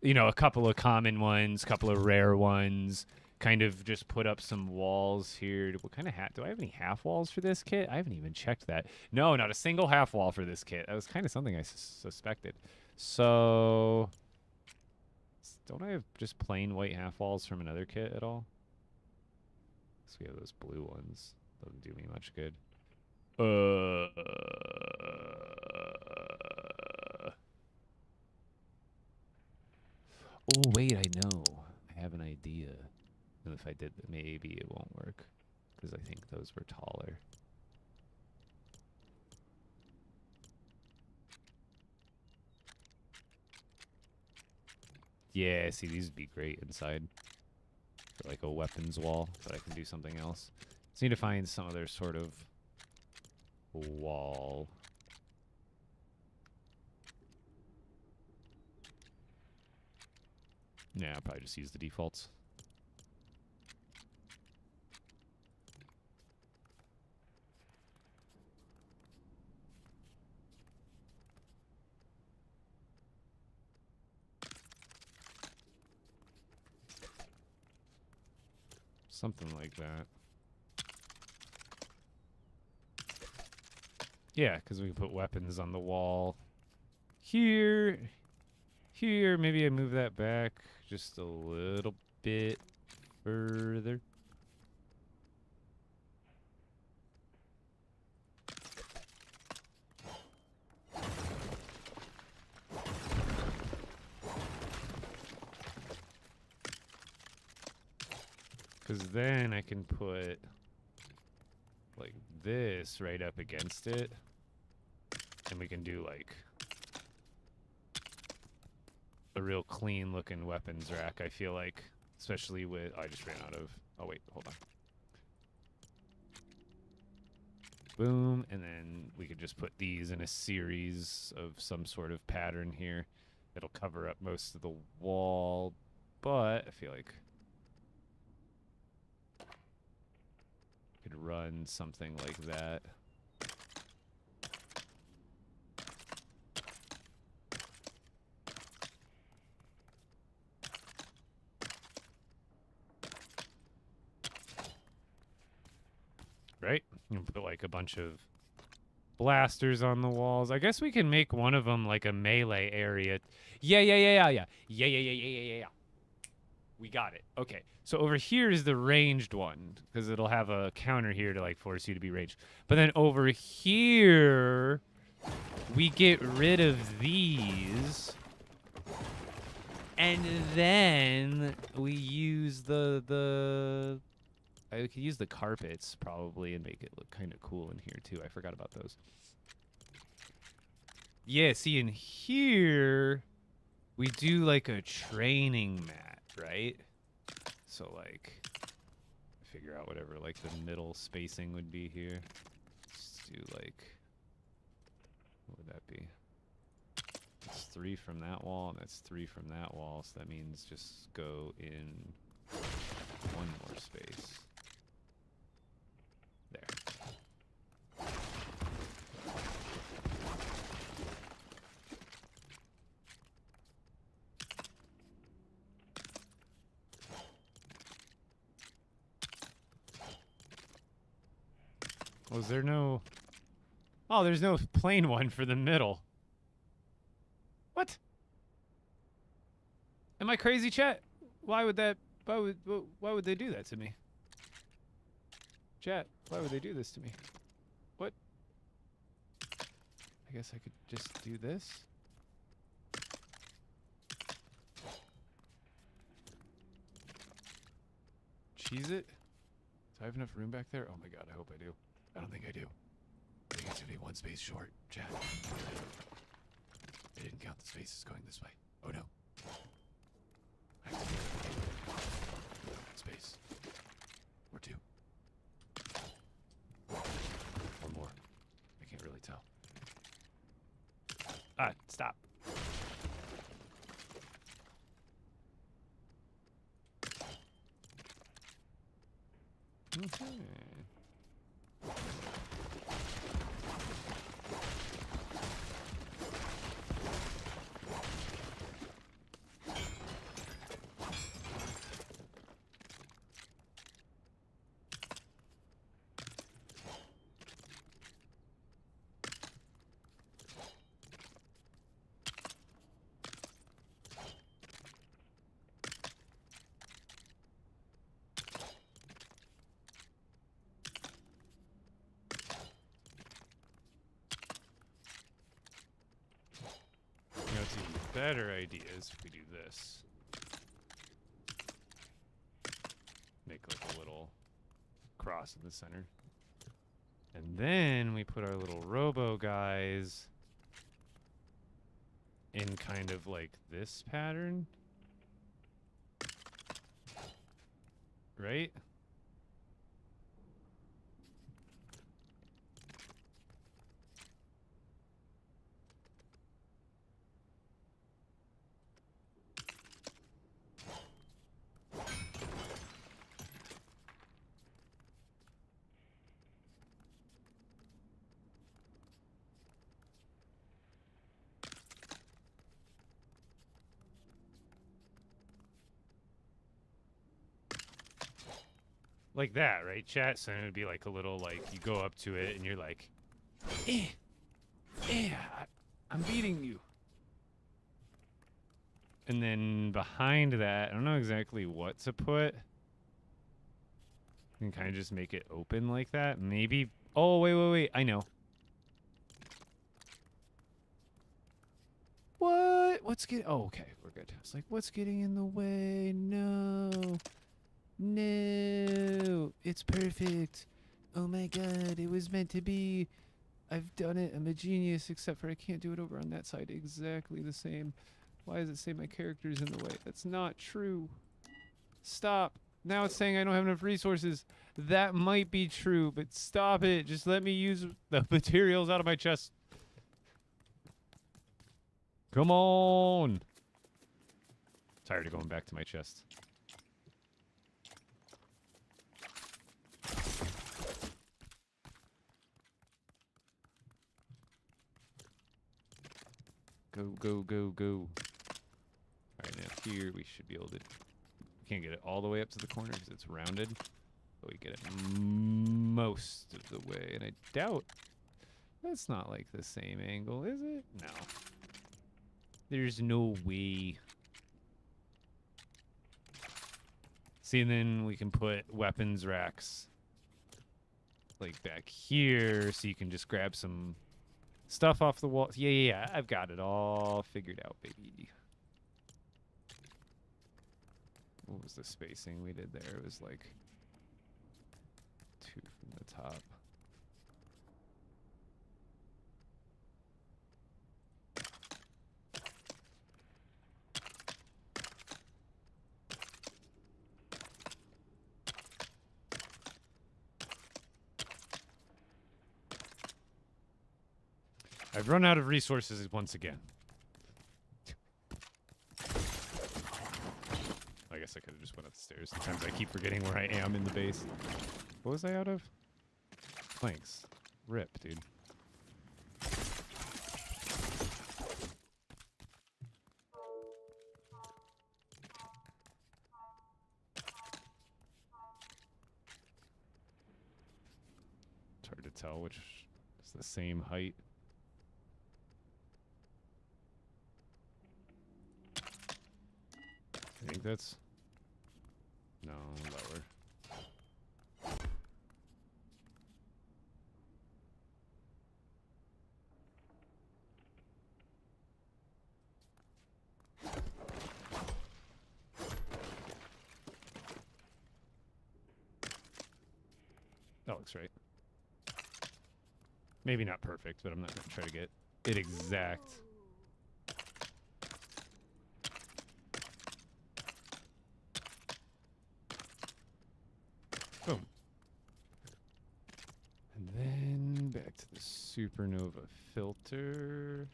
you know, a couple of common ones, a couple of rare ones, kind of just put up some walls here. What kind of hat? Do I have any half walls for this kit? I haven't even checked that. No, not a single half wall for this kit. That was kind of something I suspected. So, don't I have just plain white half walls from another kit at all? So we have those blue ones. Doesn't do me much good. Oh, wait, I know. I have an idea. And if I did, maybe it won't work. Because I think those were taller. Yeah, see, these would be great inside. For like a weapons wall, but I can do something else. Just need to find some other sort of wall. Yeah, I'll probably just use the defaults. Something like that. Yeah, because we can put weapons on the wall. Here. Here, maybe I move that back just a little bit further. Because then I can put like this right up against it. And we can do like a real clean looking weapons rack, I feel like. Especially with, I just ran out of, oh wait, hold on. Boom, and then we could just put these in a series of some sort of pattern here. It'll cover up most of the wall, but I feel like I could run something like that. Right? You can put like a bunch of blasters on the walls. I guess we can make one of them like a melee area. Yeah. We got it. Okay. So over here is the ranged one because it'll have a counter here to like force you to be ranged. But then over here, we get rid of these. And then we use I could use the carpets probably and make it look kind of cool in here too. I forgot about those. Yeah, see in here, we do like a training mat, right? So like, figure out whatever like the middle spacing would be here. Let's do like, what would that be? That's 3 from that wall and that's 3 from that wall. So that means just go in one more space. There. Was there no... Oh, there's no plain one for the middle. What? Am I crazy, chat? Why would that... Why would they do that to me? Chat, why would they do this to me? What? I guess I could just do this. Cheese it? Do I have enough room back there? Oh my god, I hope I do. I don't think I do. I think it's gonna be one space short, chat. I didn't count the spaces going this way. Oh no. I have to space. Or 2. Or more. I can't really tell. Ah, stop. Okay. better idea is if we do this. Make like a little cross in the center. And then we put our little robo guys in kind of like this pattern. Right? Like that, right, chat? So it would be like a little, like, you go up to it and you're like, I'm beating you. And then behind that, I don't know exactly what to put. You can kind of just make it open like that. Maybe, oh, wait, I know. What? What's getting, oh, okay, we're good. It's like, what's getting in the way? No. No, it's perfect. Oh my god, it was meant to be. I've done it. I'm a genius, except for I can't do it over on that side exactly the same. Why does it say my character's in the way? That's not true. Stop. Now it's saying I don't have enough resources. That might be true, but stop it. Just let me use the materials out of my chest. Come on. Tired of going back to my chest. Go. Alright, now here we should be able to... We can't get it all the way up to the corner because it's rounded. But we get it most of the way. And I doubt... That's not like the same angle, is it? No. There's no way. See, and then we can put weapons racks like back here so you can just grab some... stuff off the wall. Yeah. I've got it all figured out, baby. What was the spacing we did there? It was like 2 from the top. I've run out of resources once again. I guess I could have just went up the stairs. Sometimes I keep forgetting where I am in the base. What was I out of? Planks. Rip, dude. It's hard to tell which is the same height. I think that's... No, lower. That looks right. Maybe not perfect, but I'm not going to try to get it exact. Boom. And then back to the Supernova filter.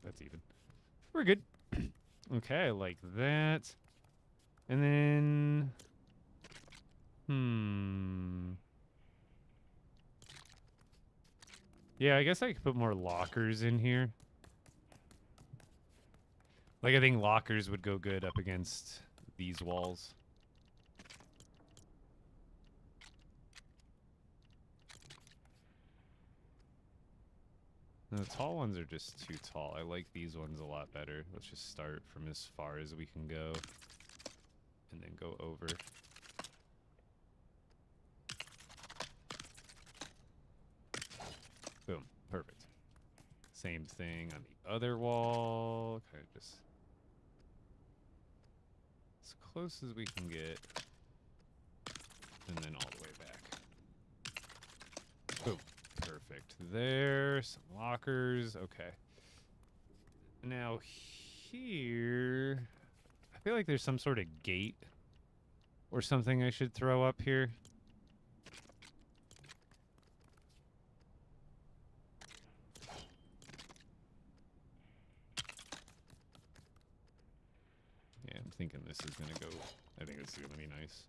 That's even. We're good. Okay, like that. And then... Yeah, I guess I could put more lockers in here. Like, I think lockers would go good up against these walls. The tall ones are just too tall. I like these ones a lot better. Let's just start from as far as we can go. And then go over. Boom. Perfect. Same thing on the other wall. Kind of just as close as we can get. And then all the way back. Boom. Perfect. There. Some lockers. Okay. Now here, I feel like there's some sort of gate or something I should throw up here. Yeah, I'm thinking this is going to go, I think this is going to be nice.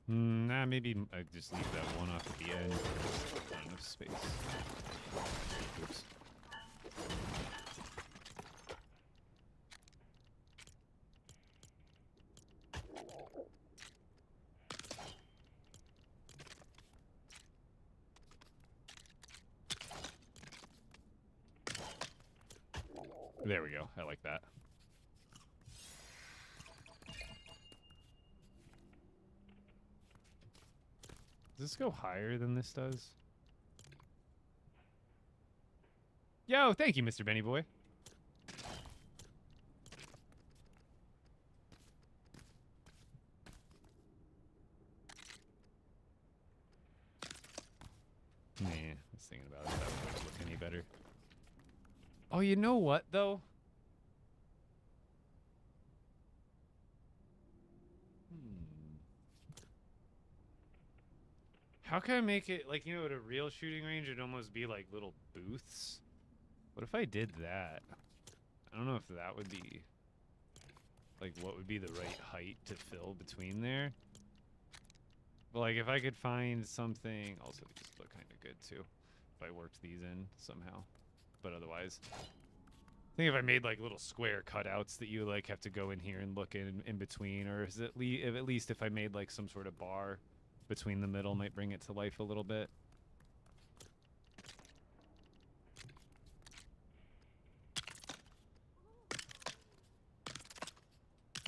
Nah, maybe I just leave that one off at the end. Not enough space. Oops. There we go. I like that. Does this go higher than this does? Yo, thank you, Mr. Benny Boy. Nah, I was thinking about it. That wouldn't look any better. Oh, you know what, though? How can I make it, like, you know, at a real shooting range, it'd almost be like little booths? What if I did that? I don't know if that would be, like, what would be the right height to fill between there. But, like, if I could find something, also these look kind of good, too. If I worked these in somehow. But otherwise, I think if I made, like, little square cutouts that you, like, have to go in here and look in between, or is it at least if I made, like, some sort of bar between the middle might bring it to life a little bit.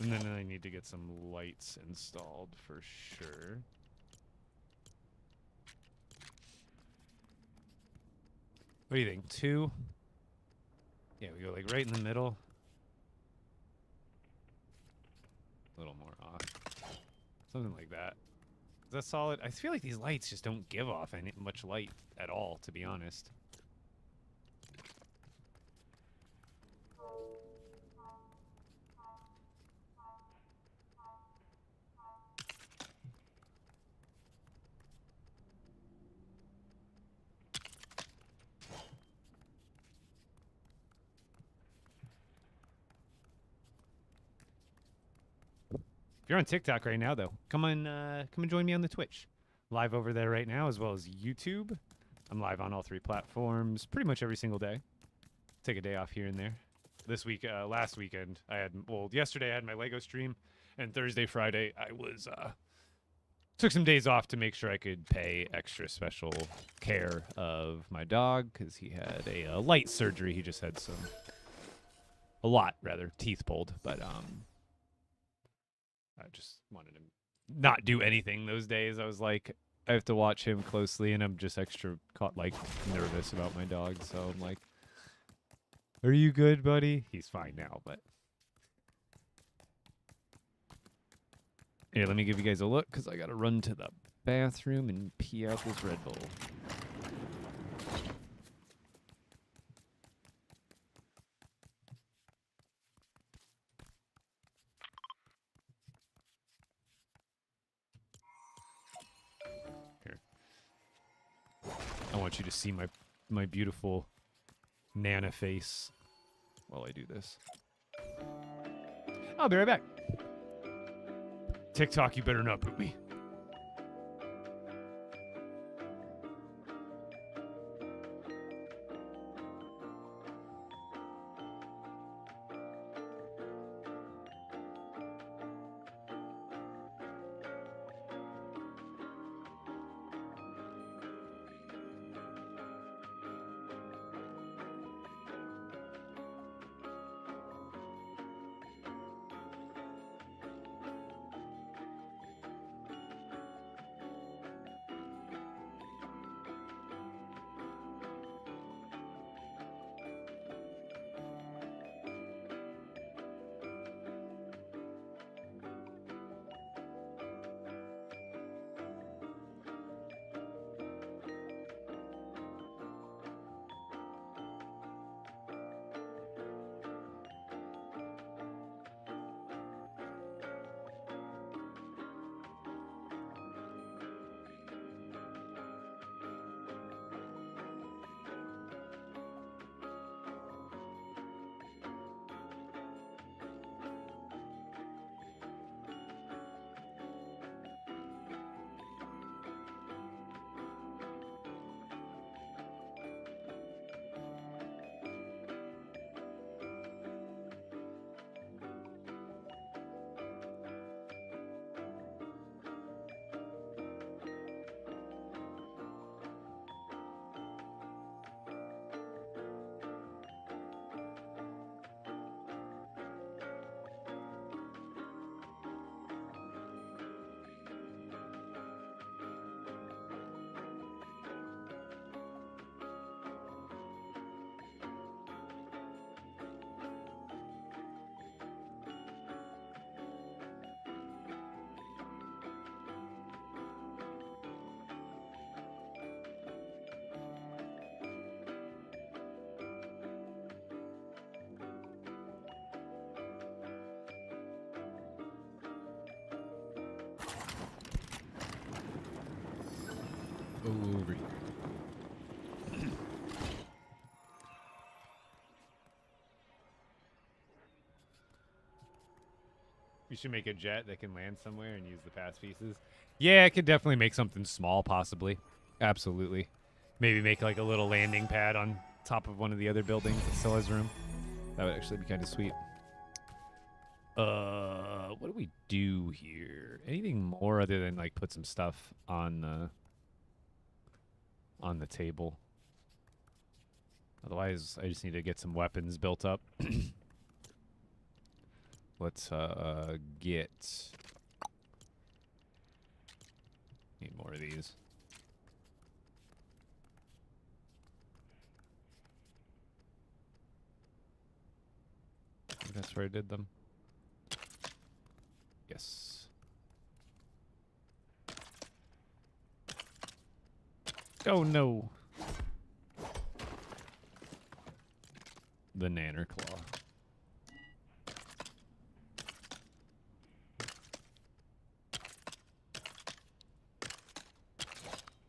And then I need to get some lights installed for sure. What do you think? 2? Yeah, we go like right in the middle. A little more off. Something like that. Is that solid? I feel like these lights just don't give off any much light at all, to be honest. If you're on TikTok right now, though, come and join me on the Twitch. Live over there right now, as well as YouTube. I'm live on all 3 platforms pretty much every single day. Take a day off here and there. This week, last weekend, yesterday I had my LEGO stream, and Thursday, Friday, I was, took some days off to make sure I could pay extra special care of my dog, because he had a light surgery. He just had a lot, teeth pulled, but, I just wanted to not do anything those days. I was like, I have to watch him closely, and I'm just extra nervous about my dog. So I'm like, "Are you good, buddy?" He's fine now, but here, let me give you guys a look because I gotta run to the bathroom and pee out this Red Bull. I want you to see my beautiful Nana face while I do this. I'll be right back. TikTok, you better not poop me. Over here. We should make a jet that can land somewhere and use the pass pieces. Yeah, I could definitely make something small, possibly. Absolutely. Maybe make like a little landing pad on top of one of the other buildings that still has room. That would actually be kind of sweet. What do we do here? Anything more other than like put some stuff on the table? Otherwise, I just need to get some weapons built up. Let's get... Need more of these. I think that's where I did them. Yes. Oh no. The nanner claw.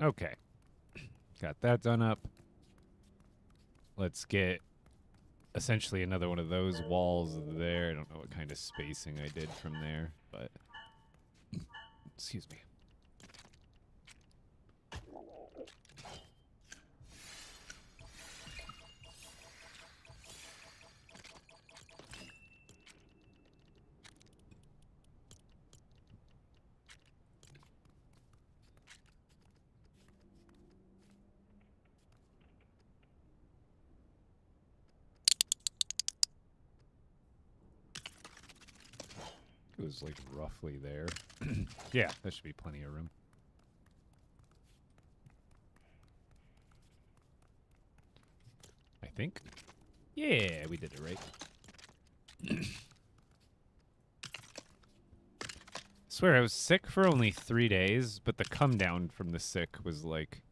Okay. Got that done up. Let's get essentially another one of those walls there. I don't know what kind of spacing I did from there, but excuse me. It was like roughly there. Yeah, there should be plenty of room. I think. Yeah, we did it right. Swear, I was sick for only 3 days, but the come down from the sick was like,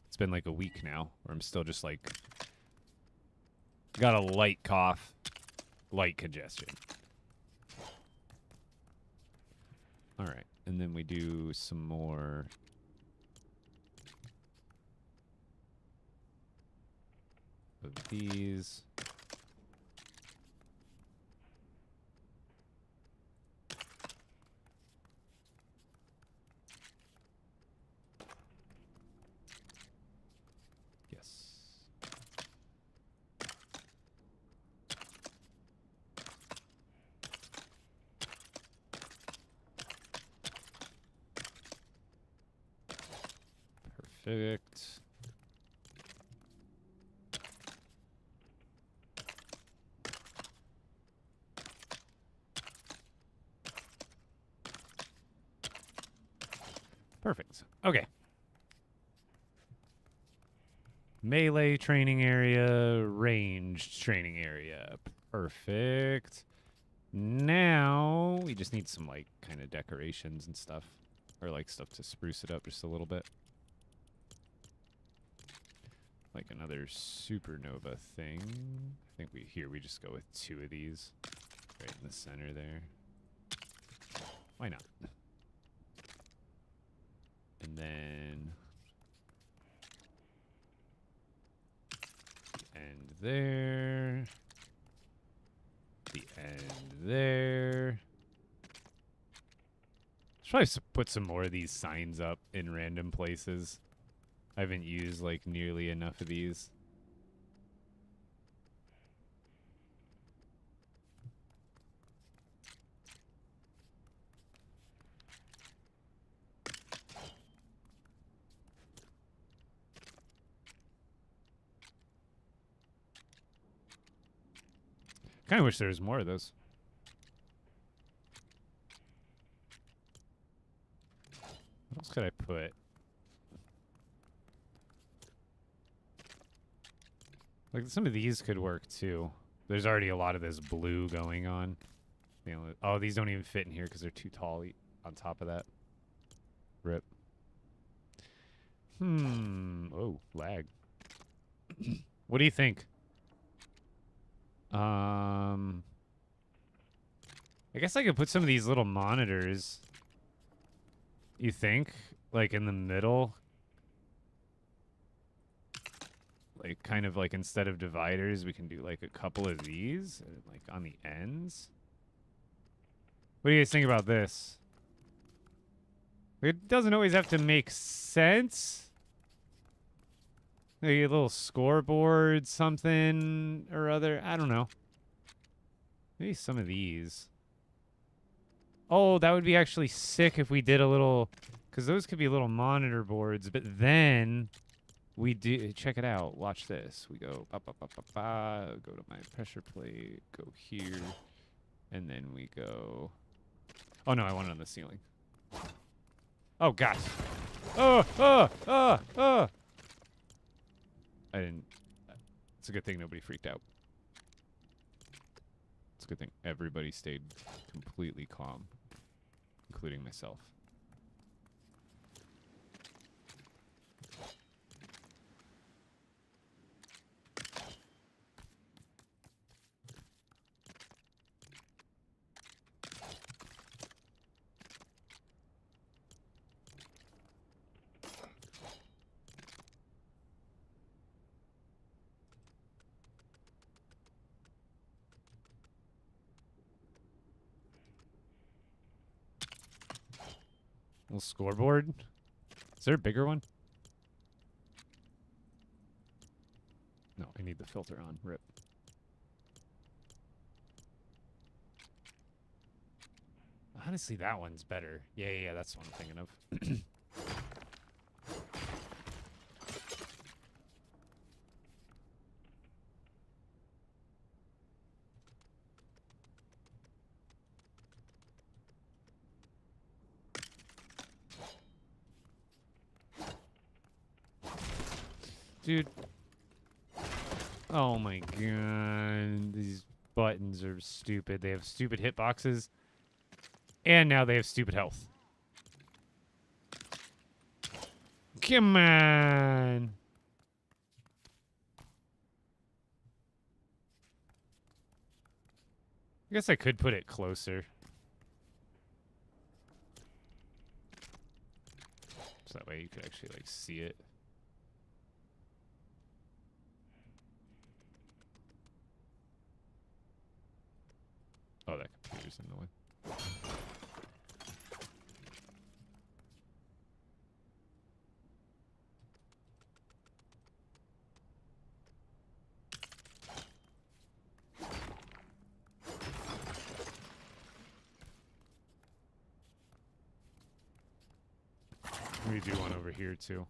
it's been like a week now, where I'm still just like, got a light cough, light congestion. All right, and then we do some more of these. Perfect. Perfect. Okay. Melee training area, ranged training area. Perfect. Now we just need some like kind of decorations and stuff, or like stuff to spruce it up just a little bit. Like another supernova thing. I think we just go with 2 of these right in the center there. Why not? And then the end there. The end there. Should probably put some more of these signs up in random places. I haven't used like nearly enough of these. Kind of wish there was more of those. What else could I put? Like some of these could work too. There's already a lot of this blue going on. You know, oh, these don't even fit in here because they're too tall on top of that. Rip. Oh, lag. What do you think? I guess I could put some of these little monitors. You think? Like in the middle? Like kind of like instead of dividers, we can do like a couple of these like on the ends. What do you guys think about this? It doesn't always have to make sense. Maybe a little scoreboard, something or other. I don't know. Maybe some of these. Oh, that would be actually sick if we did a little... Because those could be little monitor boards. But then we do... Check it out. Watch this. We go... Ba, ba, ba, ba, ba, go to my pressure plate. Go here. And then we go... Oh, no. I want it on the ceiling. Oh, gosh. Oh, oh, oh, oh. I didn't... It's a good thing nobody freaked out. It's a good thing everybody stayed completely calm, including myself. Little scoreboard. Is there a bigger one? No, I need the filter on. Rip. Honestly, that one's better. Yeah, that's what I'm thinking of. Dude. Oh my god. These buttons are stupid. They have stupid hitboxes. And now they have stupid health. Come on. I guess I could put it closer. So that way you could actually like see it. Oh, that computer's in the way. We do one over here too.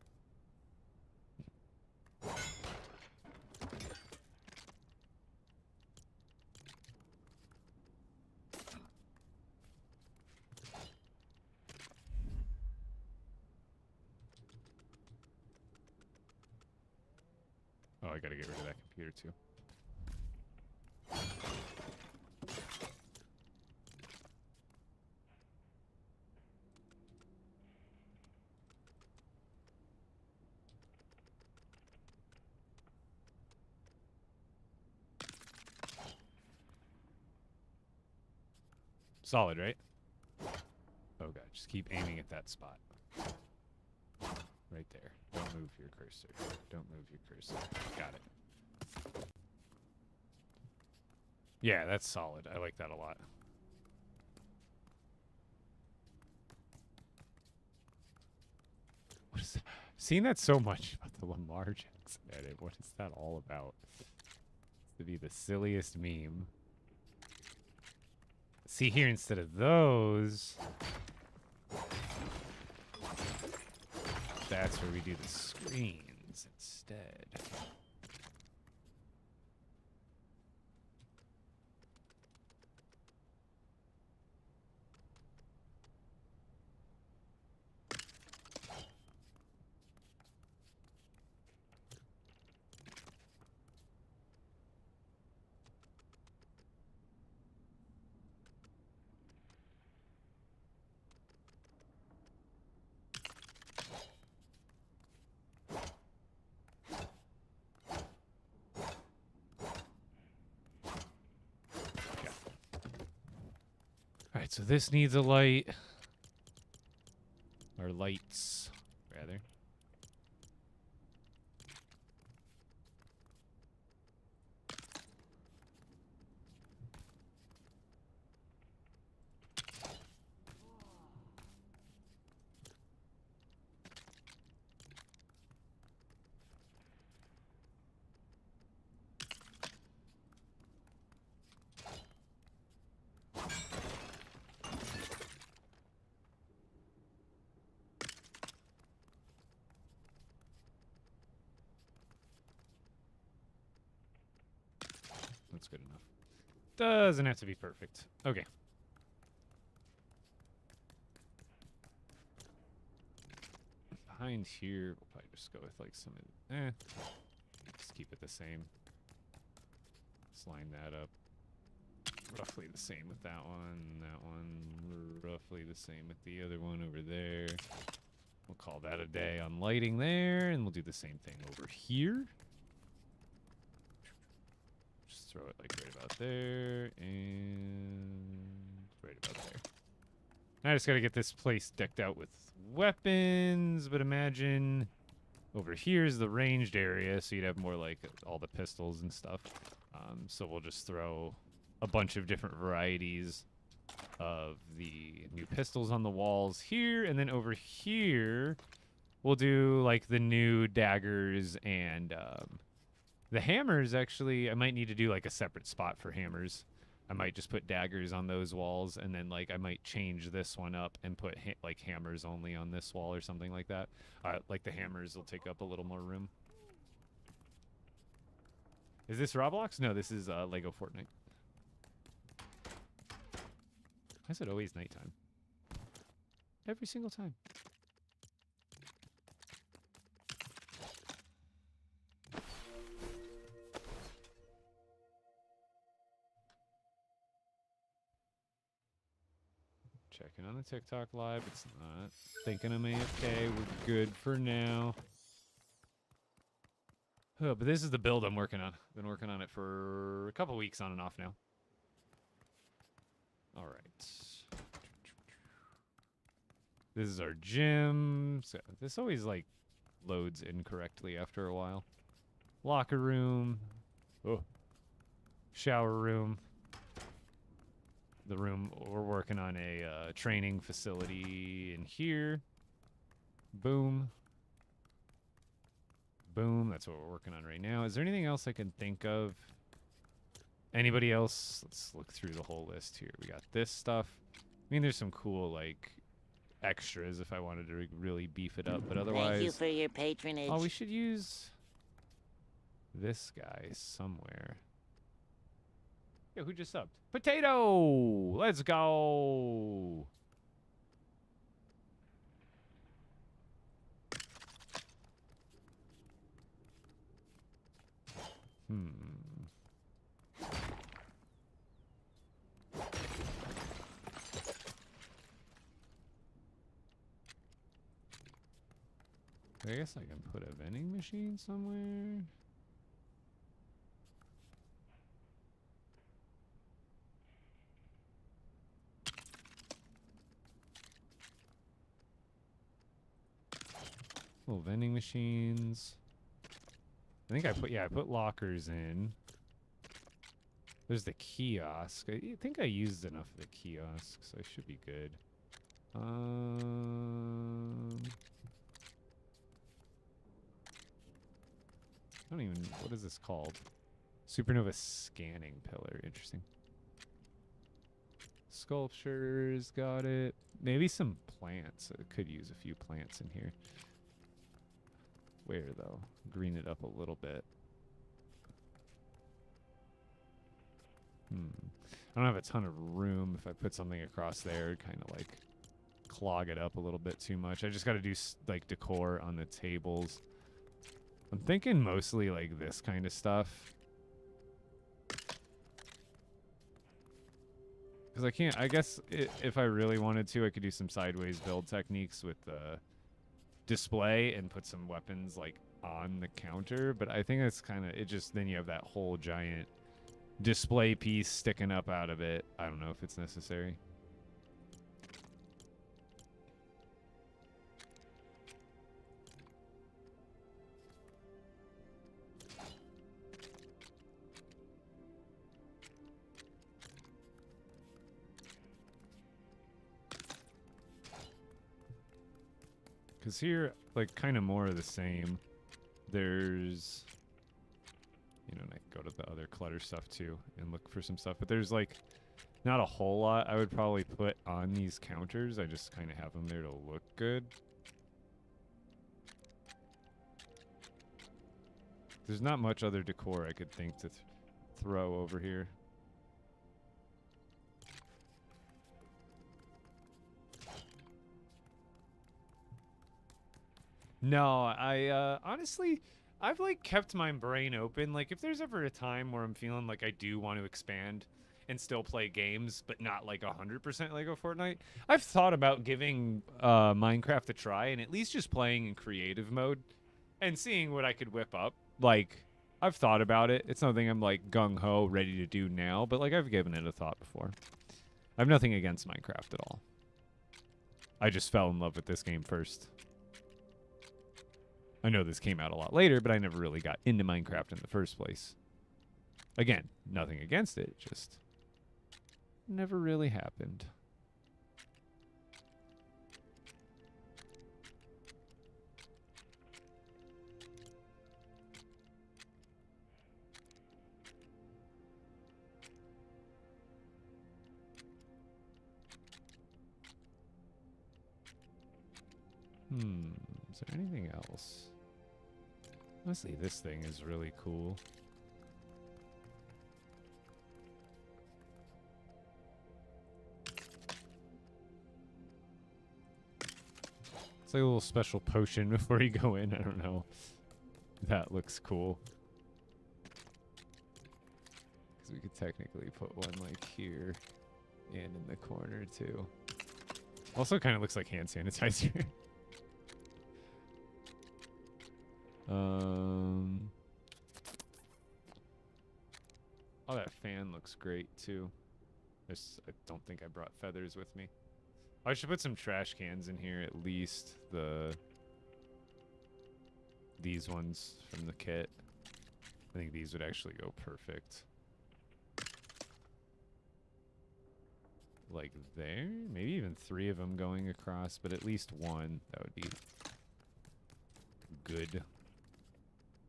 Oh, I gotta get rid of that computer too. Solid, right? Oh god, just keep aiming at that spot. Right there. Don't move your cursor. Don't move your cursor. Got it. Yeah, that's solid. I like that a lot. What is that? Seeing that so much about the Lamar Jackson edit. What is that all about? It's to be the silliest meme. See here, instead of those, that's where we do the screens instead. Alright, so this needs a light. Or lights, rather. That's good enough. Doesn't have to be perfect. Okay. Behind here, we'll probably just go with like some... just keep it the same. Let's line that up. Roughly the same with that one. Roughly the same with the other one over there. We'll call that a day on lighting there, and we'll do the same thing over here. Just throw it like right about there, and right about there. I just gotta get this place decked out with weapons, but imagine over here is the ranged area, so you'd have more like all the pistols and stuff. So we'll just throw a bunch of different varieties of the new pistols on the walls here, and then over here we'll do like the new daggers and the hammers. Actually, I might need to do like a separate spot for hammers. I might just put daggers on those walls, and then like I might change this one up and put like hammers only on this wall or something like that. Like the hammers will take up a little more room. Is this Roblox? No, this is LEGO Fortnite. Why is it always nighttime? Every single time. Checking on the TikTok live. It's not. Thinking I'm AFK. We're good for now. Oh, but this is the build I'm working on. Been working on it for a couple weeks on and off now. All right. This is our gym. So this always like loads incorrectly after a while. Locker room. Oh. Shower room. The room we're working on a training facility in here. Boom. Boom. That's what we're working on right now. Is there anything else I can think of? Anybody else? Let's look through the whole list here. We got this stuff. I mean, there's some cool, like, extras if I wanted to really beef it up, but otherwise... Thank you for your patronage. Oh, we should use this guy somewhere. Yeah, who just subbed? Potato! Let's go! I guess I can put a vending machine somewhere. Little vending machines. I think I put lockers in. There's the kiosk. I think I used enough of the kiosk, so I should be good. I don't even, what is this called? Supernova scanning pillar. Interesting. Sculptures, got it. Maybe some plants. I could use a few plants in here. Where though? Green it up a little bit. I don't have a ton of room. If I put something across there, it'd kind of like clog it up a little bit too much. I just got to do like decor on the tables. I'm thinking mostly like this kind of stuff. Because I can't, I guess if I really wanted to, I could do some sideways build techniques with the display and put some weapons like on the counter. But I think that's kind of, it just, then you have that whole giant display piece sticking up out of it. I don't know if it's necessary. Because here, like, kind of more of the same. There's, you know, and I can go to the other clutter stuff too and look for some stuff. But there's, like, not a whole lot I would probably put on these counters. I just kind of have them there to look good. There's not much other decor I could think to throw over here. No, I honestly, I've like kept my brain open. Like if there's ever a time where I'm feeling like I do want to expand and still play games, but not like 100% LEGO Fortnite, I've thought about giving Minecraft a try and at least just playing in creative mode and seeing what I could whip up. Like I've thought about it. It's nothing I'm like gung-ho ready to do now, but like I've given it a thought before. I have nothing against Minecraft at all. I just fell in love with this game first. I know this came out a lot later, but I never really got into Minecraft in the first place. Again, nothing against it, just never really happened. Is there anything else? Honestly, this thing is really cool. It's like a little special potion before you go in. I don't know. That looks cool. Because we could technically put one like here and in the corner too. Also kind of looks like hand sanitizer. Oh, that fan looks great too. I don't think I brought feathers with me. I should put some trash cans in here at least. These ones from the kit. I think these would actually go perfect. Like there? Maybe even 3 of them going across, but at least one. That would be good.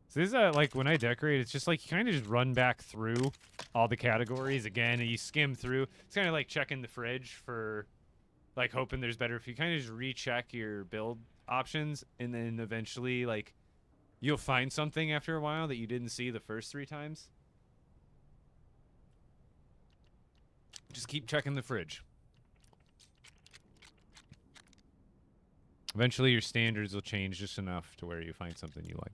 So this is like when I decorate, it's just like you kind of just run back through all the categories again and you skim through. It's kind of like checking the fridge for like hoping there's better. If you kind of just recheck your build options and then eventually like you'll find something after a while that you didn't see the first 3 times. Just keep checking the fridge. Eventually your standards will change just enough to where you find something you like.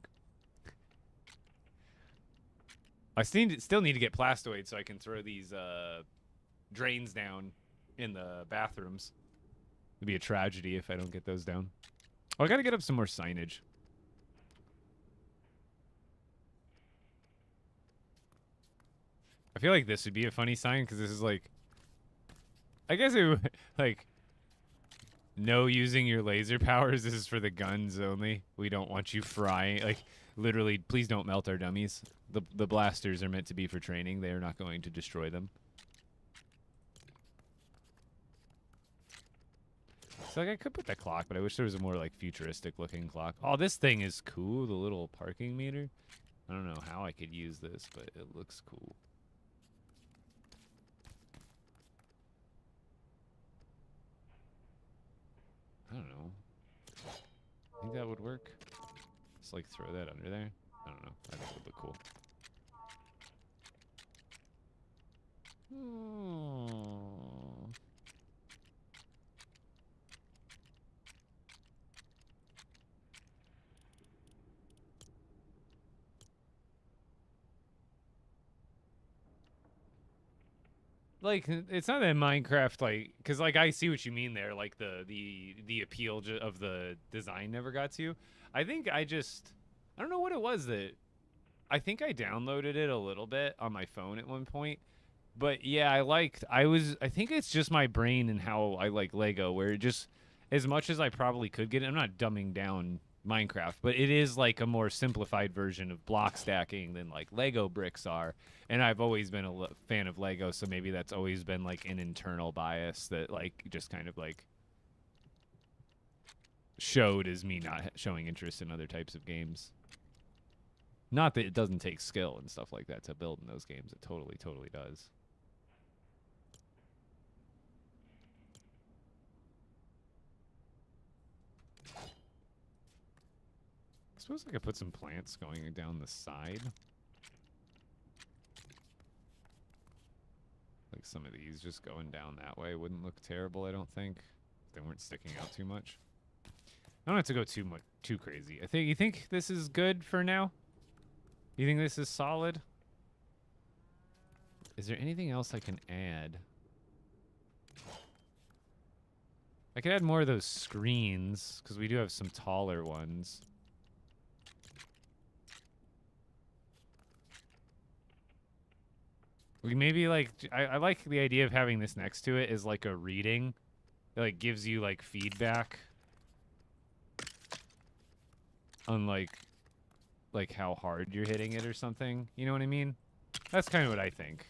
I still need to get plastoid so I can throw these drains down in the bathrooms. It'd be a tragedy if I don't get those down. Oh, I gotta get up some more signage. I feel like this would be a funny sign because this is like, I guess it would, like, no using your laser powers. This is for the guns only. We don't want you frying. Like, literally, please don't melt our dummies. The blasters are meant to be for training. They are not going to destroy them. So, like, I could put that clock, but I wish there was a more, like, futuristic-looking clock. Oh, this thing is cool, the little parking meter. I don't know how I could use this, but it looks cool. I don't know. Think that would work? Just, like, throw that under there? I don't know. I think it would look cool. Oh. Like, it's not that Minecraft, like, because, like, I see what you mean there, like, the appeal of the design never got to you. I think I don't know what it was that, I think I downloaded it a little bit on my phone at one point, but yeah, I think it's just my brain and how I like Lego, where it just, as much as I probably could get it, I'm not dumbing down Minecraft, but it is like a more simplified version of block stacking than like Lego bricks are. And I've always been a fan of Lego, so maybe that's always been like an internal bias that like just kind of like showed as me not showing interest in other types of games. Not that it doesn't take skill and stuff like that to build in those games. It totally, totally does. I suppose I could put some plants going down the side. Like some of these just going down that way wouldn't look terrible, I don't think. If they weren't sticking out too much. I don't have to go too crazy. You think this is good for now? You think this is solid? Is there anything else I can add? I could add more of those screens, because we do have some taller ones. We maybe like, I like the idea of having this next to it as like a reading. It like gives you like feedback on like how hard you're hitting it or something. You know what I mean? That's kind of what I think.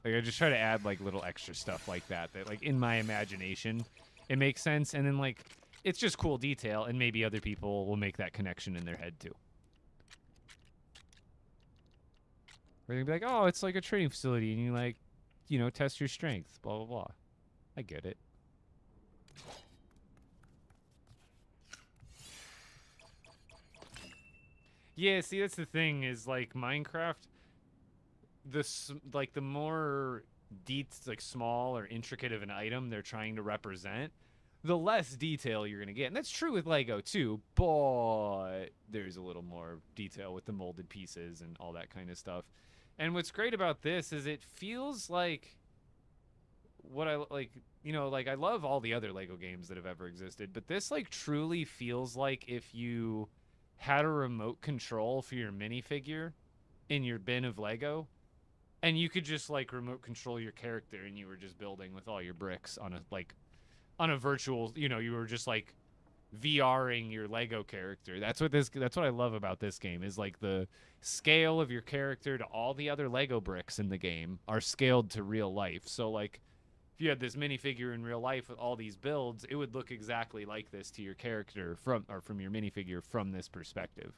Like I just try to add like little extra stuff like that like in my imagination it makes sense, and then like it's just cool detail, and maybe other people will make that connection in their head too. Or they'd be like, oh, it's like a training facility, and you like, you know, test your strength, blah, blah, blah. I get it. Yeah, see, that's the thing, is like Minecraft, the more like small or intricate of an item they're trying to represent, the less detail you're gonna get. And that's true with Lego too, but there's a little more detail with the molded pieces and all that kind of stuff. And what's great about this is it feels like what I like, you know, like I love all the other Lego games that have ever existed, but this like truly feels like if you had a remote control for your minifigure in your bin of Lego, and you could just like remote control your character, and you were just building with all your bricks on a virtual, you know, you were just like VRing your Lego character. That's what I love about this game, is like the scale of your character to all the other Lego bricks in the game are scaled to real life. So like if you had this minifigure in real life with all these builds, it would look exactly like this to your character from your minifigure from this perspective.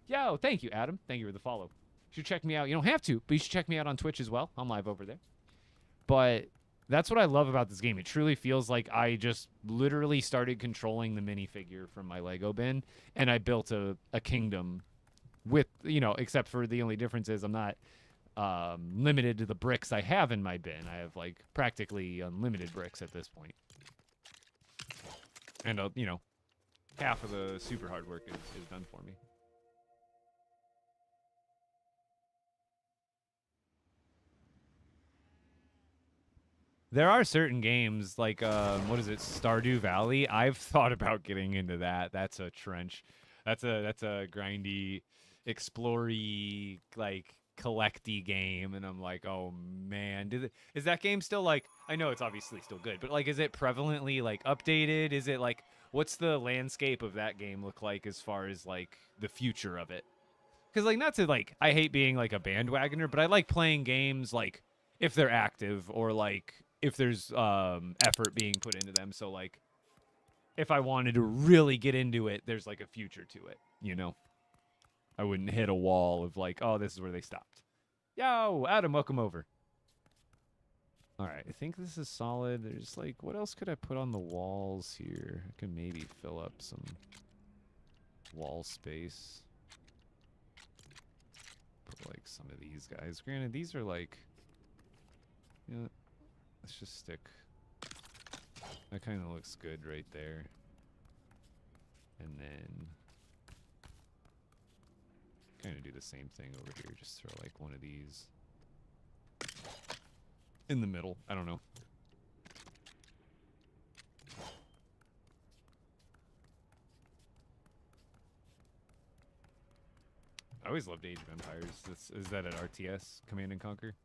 Yo, thank you, Adam. Thank you for the follow. You should check me out. You don't have to, but you should check me out on Twitch as well. I'm live over there. But that's what I love about this game. It truly feels like I just literally started controlling the minifigure from my Lego bin, and I built a kingdom with, you know, except for the only difference is I'm not limited to the bricks I have in my bin. I have like practically unlimited bricks at this point. And, you know, half of the super hard work is done for me. There are certain games like what is it, Stardew Valley? I've thought about getting into that. That's a trench. That's a grindy, explory, like collecty game, and I'm like, oh man, is that game still like? I know it's obviously still good, but like, is it prevalently like updated? Is it like, what's the landscape of that game look like as far as like the future of it? Because like, not to like, I hate being like a bandwagoner, but I like playing games like if they're active or like if there's effort being put into them. So like, if I wanted to really get into it, there's like a future to it, you know? I wouldn't hit a wall of like, oh, this is where they stopped. Yo, Adam, welcome over. All right, I think this is solid. There's like, what else could I put on the walls here? I can maybe fill up some wall space. Put like some of these guys. Granted, these are like, you know, let's just stick. That kind of looks good right there. And then kind of do the same thing over here. Just throw like one of these in the middle. I don't know. I always loved Age of Empires. Is that an RTS, Command and Conquer?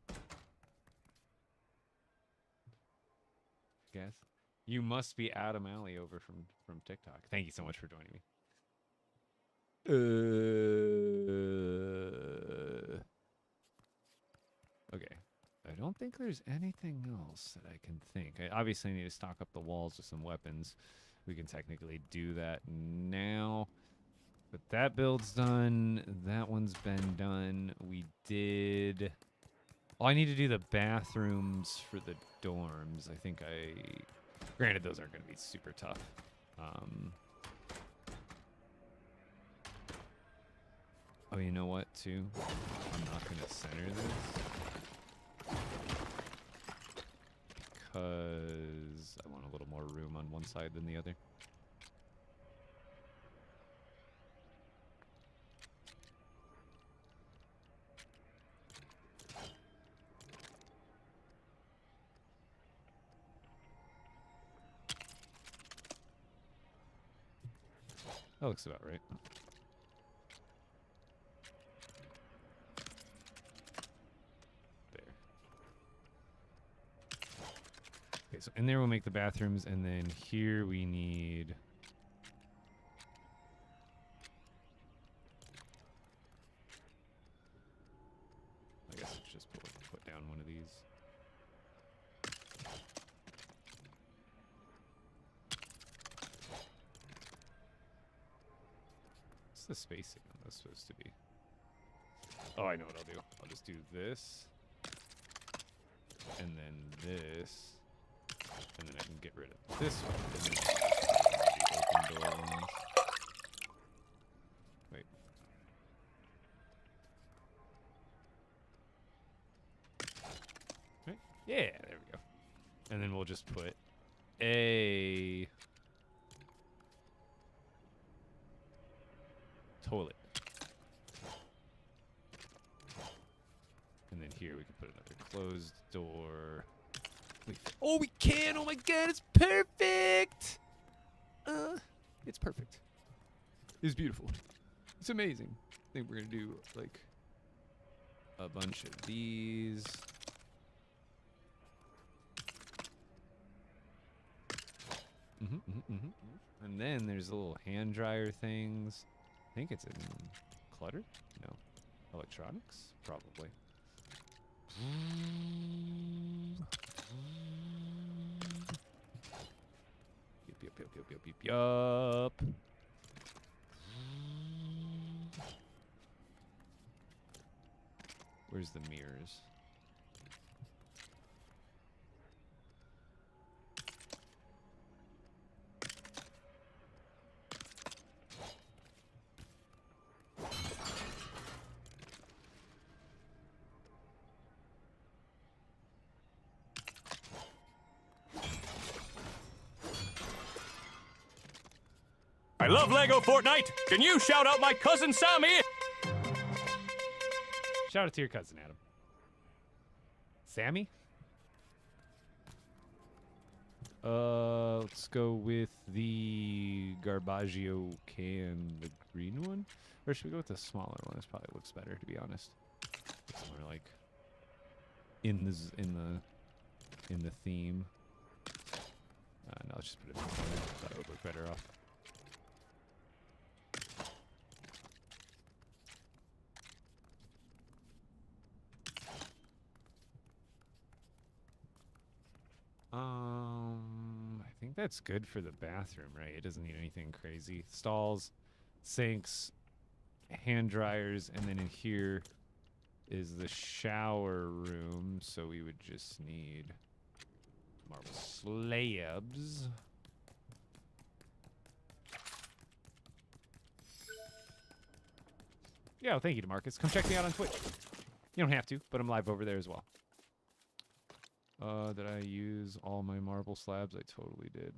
Guess. You must be Adam Alley over from TikTok. Thank you so much for joining me. Okay. I don't think there's anything else that I can think. I obviously need to stock up the walls with some weapons. We can technically do that now. But that build's done. That one's been done. We did... Oh, I need to do the bathrooms for the dorms. I think I... Granted, those aren't going to be super tough. Oh, you know what, too? I'm not going to center this. Because I want a little more room on one side than the other. That looks about right. There. Okay, so in there we'll make the bathrooms, and then here we need... I guess let's just put down one of these. The spacing on this supposed to be? Oh, I know what I'll do. I'll just do this, and then this, and then I can get rid of this one. And then the open door ones. Wait. Right? Yeah, there we go. And then we'll just put a toilet. And then here we can put another closed door. Oh, we can! Oh my god, it's perfect! It's perfect. It's beautiful. It's amazing. I think we're gonna do like a bunch of these. And then there's little hand dryer things. I think it's in clutter? No. Electronics? Probably. Yup. Where's the mirrors? I love LEGO Fortnite! Can you shout out my cousin Sammy? Shout out to your cousin, Adam. Sammy? Let's go with the Garbaggio can, the green one, or should we go with the smaller one? This probably looks better, to be honest. It's more like in the theme. No, let's just put it in the corner. Thought it would look better off. I think that's good for the bathroom, right? It doesn't need anything crazy. Stalls, sinks, hand dryers, and then in here is the shower room, so we would just need marble slabs. Yeah, well, thank you, DeMarcus. Come check me out on Twitch. You don't have to, but I'm live over there as well. Did I use all my marble slabs? I totally did.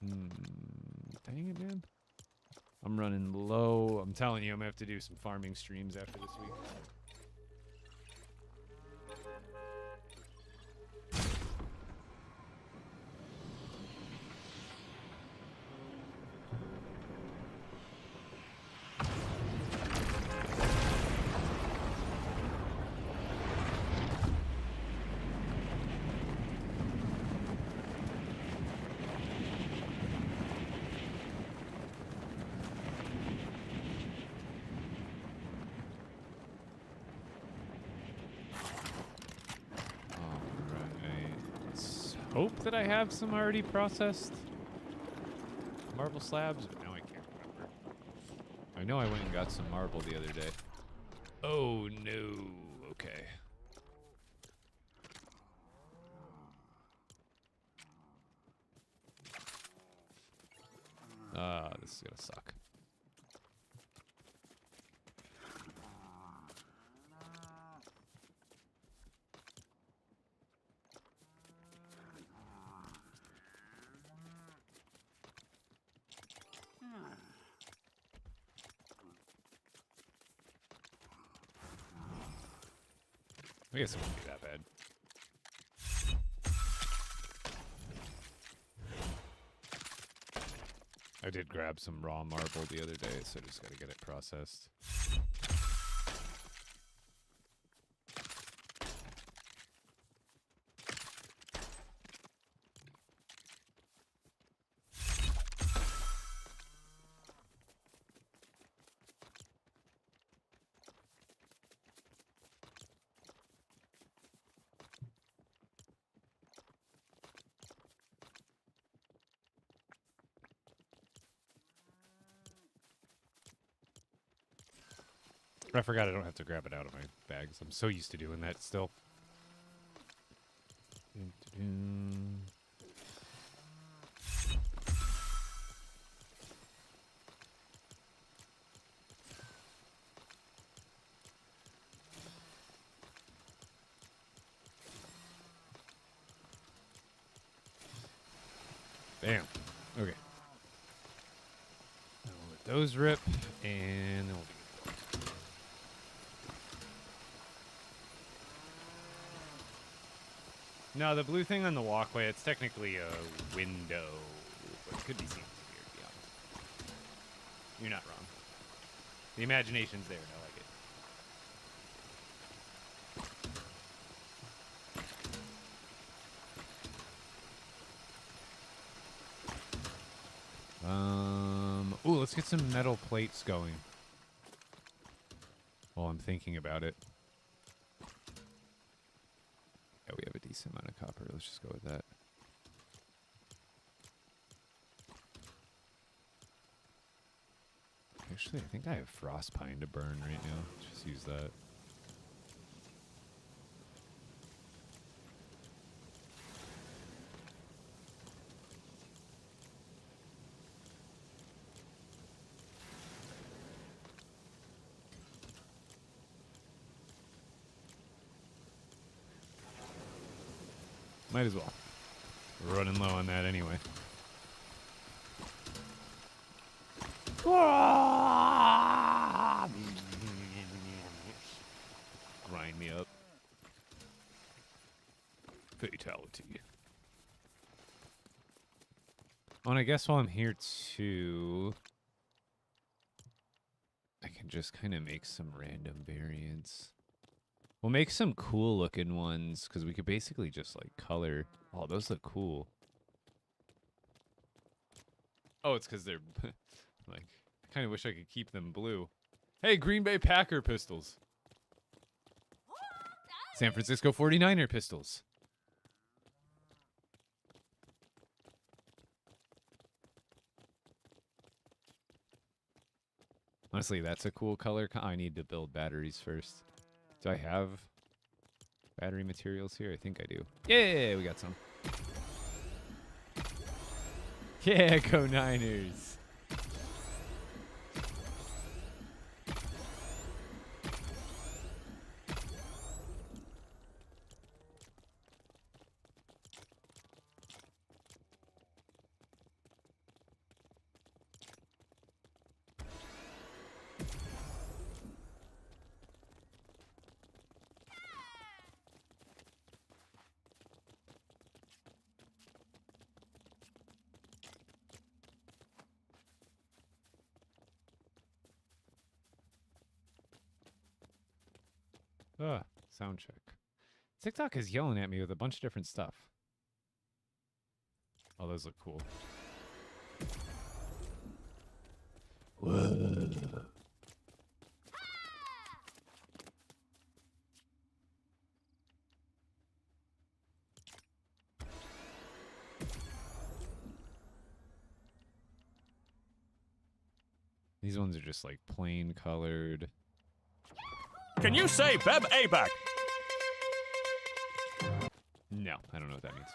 Dang it, man. I'm running low. I'm telling you, I'm going to have to do some farming streams after this week. Hope that I have some already processed marble slabs, but now I can't remember. I know I went and got some marble the other day. Oh no. Okay. This is gonna suck. I guess it wouldn't be that bad. I did grab some raw marble the other day, so I just gotta get it processed. I forgot I don't have to grab it out of my bags. I'm so used to doing that still. Bam. Okay. Now we'll let those rip, and then we'll be good. No, the blue thing on the walkway, it's technically a window, but it could be seen from here, to be honest. You're not wrong. The imagination's there, and I like it. Ooh, let's get some metal plates going while I'm thinking about it. Yeah, we have a decent amount of copper. Let's just go with that. Actually, I think I have frost pine to burn right now. Let's just use that. Might as well. We're running low on that anyway. Grind me up. reality. Oh, and I guess while I'm here too, I can just kind of make some random variants. We'll make some cool looking ones because we could basically just like color. Oh, those look cool. Oh, it's because they're like, I kind of wish I could keep them blue. Hey, Green Bay Packer pistols. San Francisco 49er pistols. Honestly, that's a cool color. I need to build batteries first. Do I have battery materials here? I think I do. Yeah, we got some. Yeah, go Niners. Sound check. TikTok is yelling at me with a bunch of different stuff. Oh, those look cool. Whoa. These ones are just like plain colored. Can you say Beb Aback? No, I don't know what that means.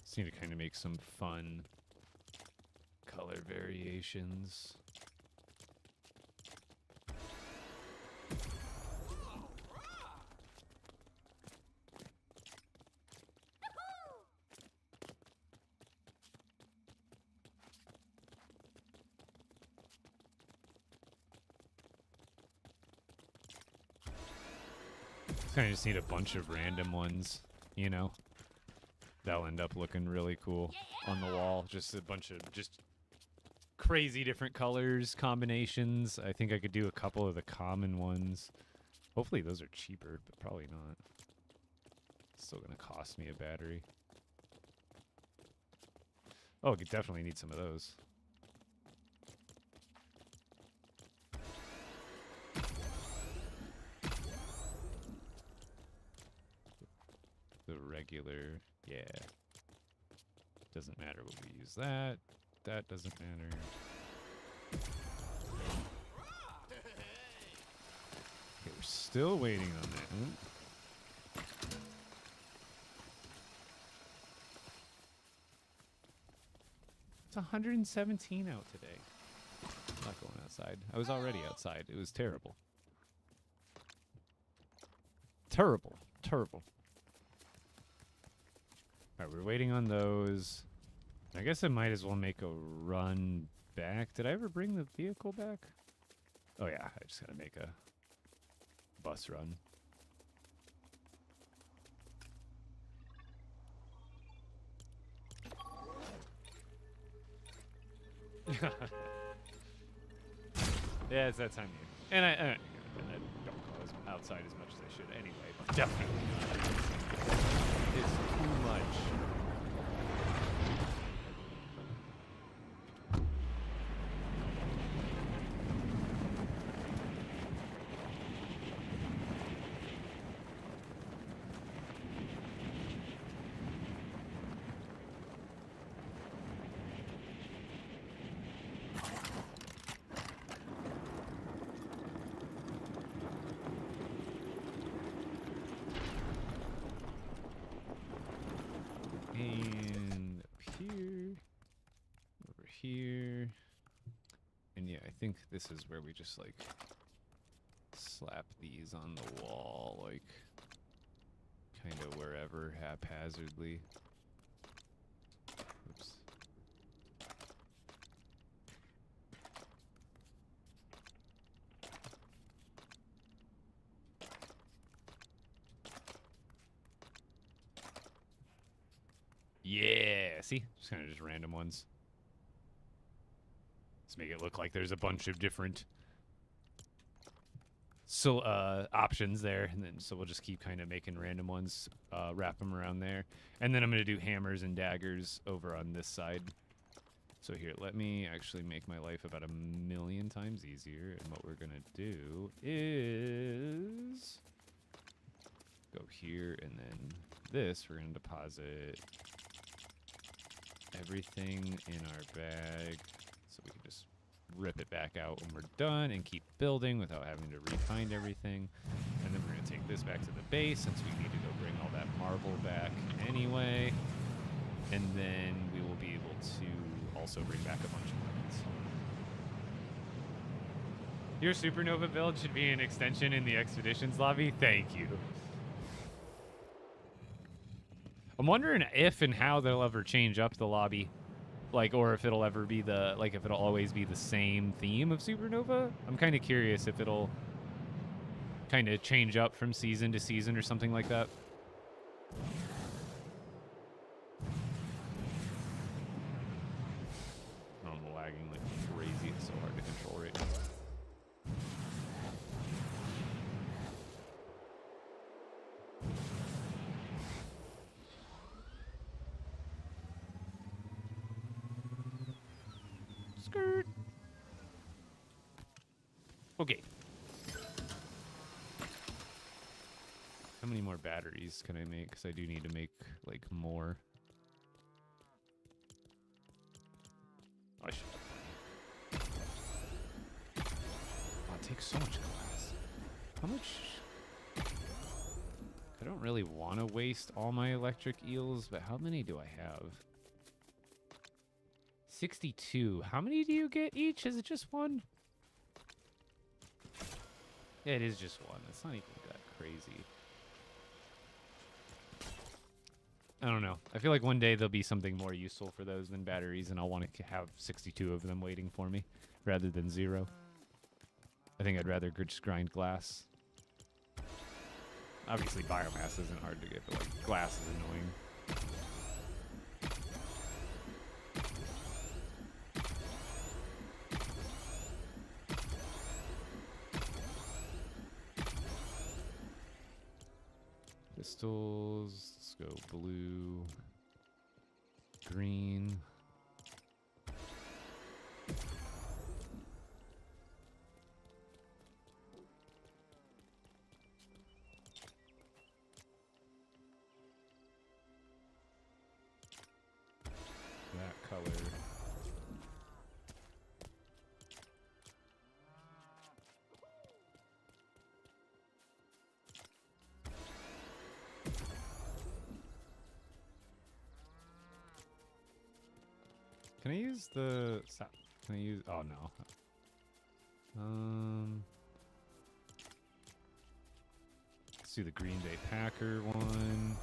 Just need to kind of make some fun color variations. Kind of just need a bunch of random ones, you know? That'll end up looking really cool on the wall. Just a bunch of just crazy different colors, combinations. I think I could do a couple of the common ones. Hopefully those are cheaper, but probably not. Still gonna cost me a battery. Oh, I definitely need some of those. The regular, yeah. Doesn't matter what we use that. That doesn't matter. Okay, we're still waiting on that. It's 117 out today. I'm not going outside. I was already outside. It was terrible. Terrible. Terrible. Alright, we're waiting on those. I guess I might as well make a run back. Did I ever bring the vehicle back? Oh yeah, I just gotta make a bus run. Yeah, it's that time of year. And I don't go outside as much as I should anyway, but definitely it's too much. think this is where we just like slap these on the wall, like kind of wherever haphazardly. Oops. Yeah, see? Just kind of just random ones. Let's make it look like there's a bunch of different options there, and then so we'll just keep kind of making random ones, wrap them around there, and then I'm gonna do hammers and daggers over on this side. So here, let me actually make my life about 1,000,000 times easier, and what we're gonna do is go here, and then this we're gonna deposit everything in our bag, so we can just rip it back out when we're done and keep building without having to re-find everything. And then we're going to take this back to the base since we need to go bring all that marble back anyway. And then we will be able to also bring back a bunch of weapons. Your Supernova build should be an extension in the Expeditions lobby. Thank you. I'm wondering if and how they'll ever change up the lobby. Like, or if it'll ever be the, like, if it'll always be the same theme of Supernova. I'm kind of curious if it'll kind of change up from season to season or something like that. I'm lagging like crazy. It's so hard to control right now. Skirt. Okay. How many more batteries can I make? Because I do need to make, like, more. Oh, I should have plenty. Oh, it takes so much glass. How much? I don't really want to waste all my electric eels, but how many do I have? 62. How many do you get each? Is it just one? Yeah, it is just one. It's not even that crazy. I don't know. I feel like one day there'll be something more useful for those than batteries, and I'll want to have 62 of them waiting for me rather than 0. I think I'd rather just grind glass. Obviously, biomass isn't hard to get, but like glass is annoying. Pistols, let's go blue, green. That color. Can I use the... Can I use... Oh, no. Let's do the Green Bay Packer one.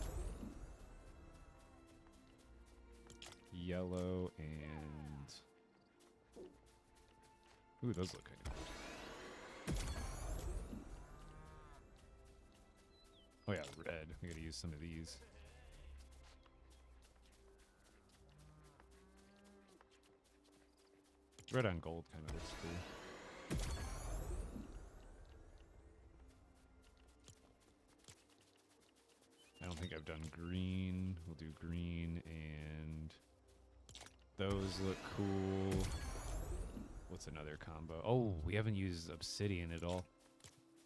Yellow and... Ooh, those look kind of cool. Oh, yeah, red. We gotta use some of these. Red on gold kind of looks cool. I don't think I've done green. We'll do green, and those look cool. What's another combo? Oh, we haven't used obsidian at all.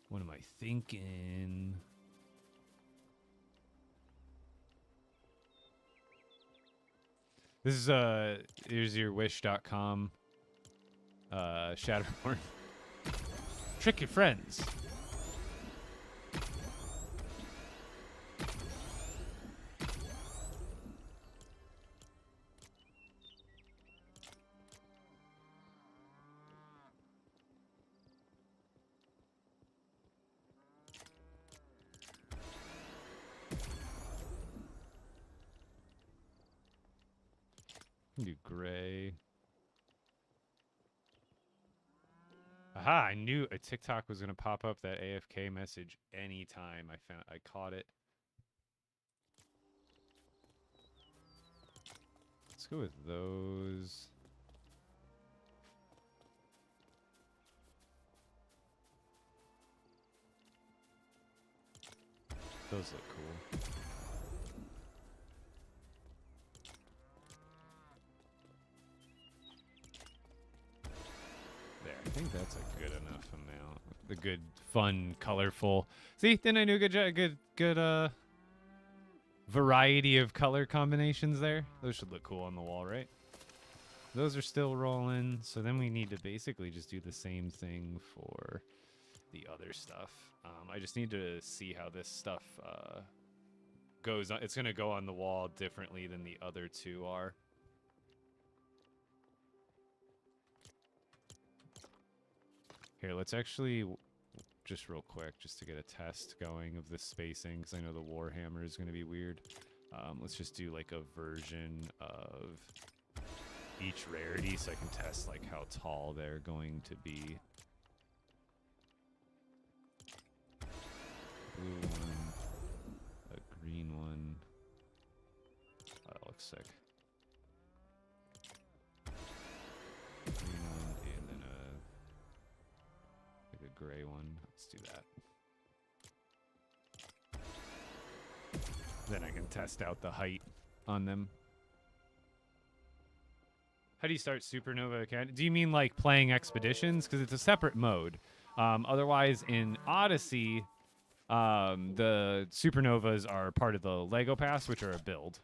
What am I thinking? This is here's your wish.com. Shadowborn. Trick your friends. Do gray. Aha! I knew a TikTok was gonna pop up that AFK message anytime. I caught it. Let's go with those. Those look cool. There, I think that's a good enough amount. The good, fun, colorful. See, then I knew good variety of color combinations there. Those should look cool on the wall, right? Those are still rolling, so then we need to basically just do the same thing for the other stuff. I just need to see how this stuff goes on. It's going to go on the wall differently than the other two are. Here, let's actually, just real quick, just to get a test going of the spacing, because I know the Warhammer is going to be weird. Let's just do like a version of each rarity so I can test like how tall they're going to be. Blue one, a green one. Oh, that looks sick. Green one, and then like a gray one. Let's do that. Then I can test out the height on them. How do you start Supernova Academy? Do you mean like playing expeditions? Because it's a separate mode. Otherwise, in Odyssey, the Supernovas are part of the LEGO Pass, which are a build.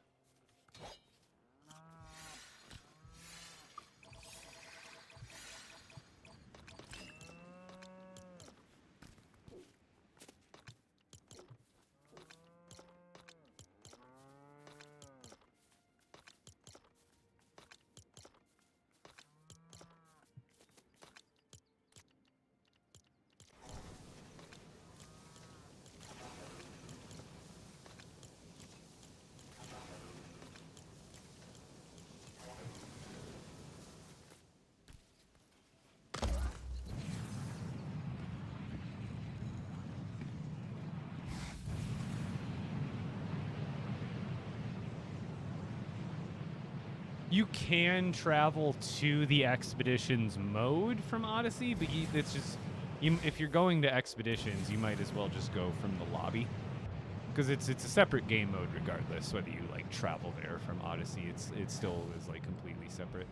You can travel to the expeditions mode from Odyssey, but it's just if you're going to expeditions, you might as well just go from the lobby, because it's a separate game mode regardless. Whether you like travel there from Odyssey, it still is like completely separate.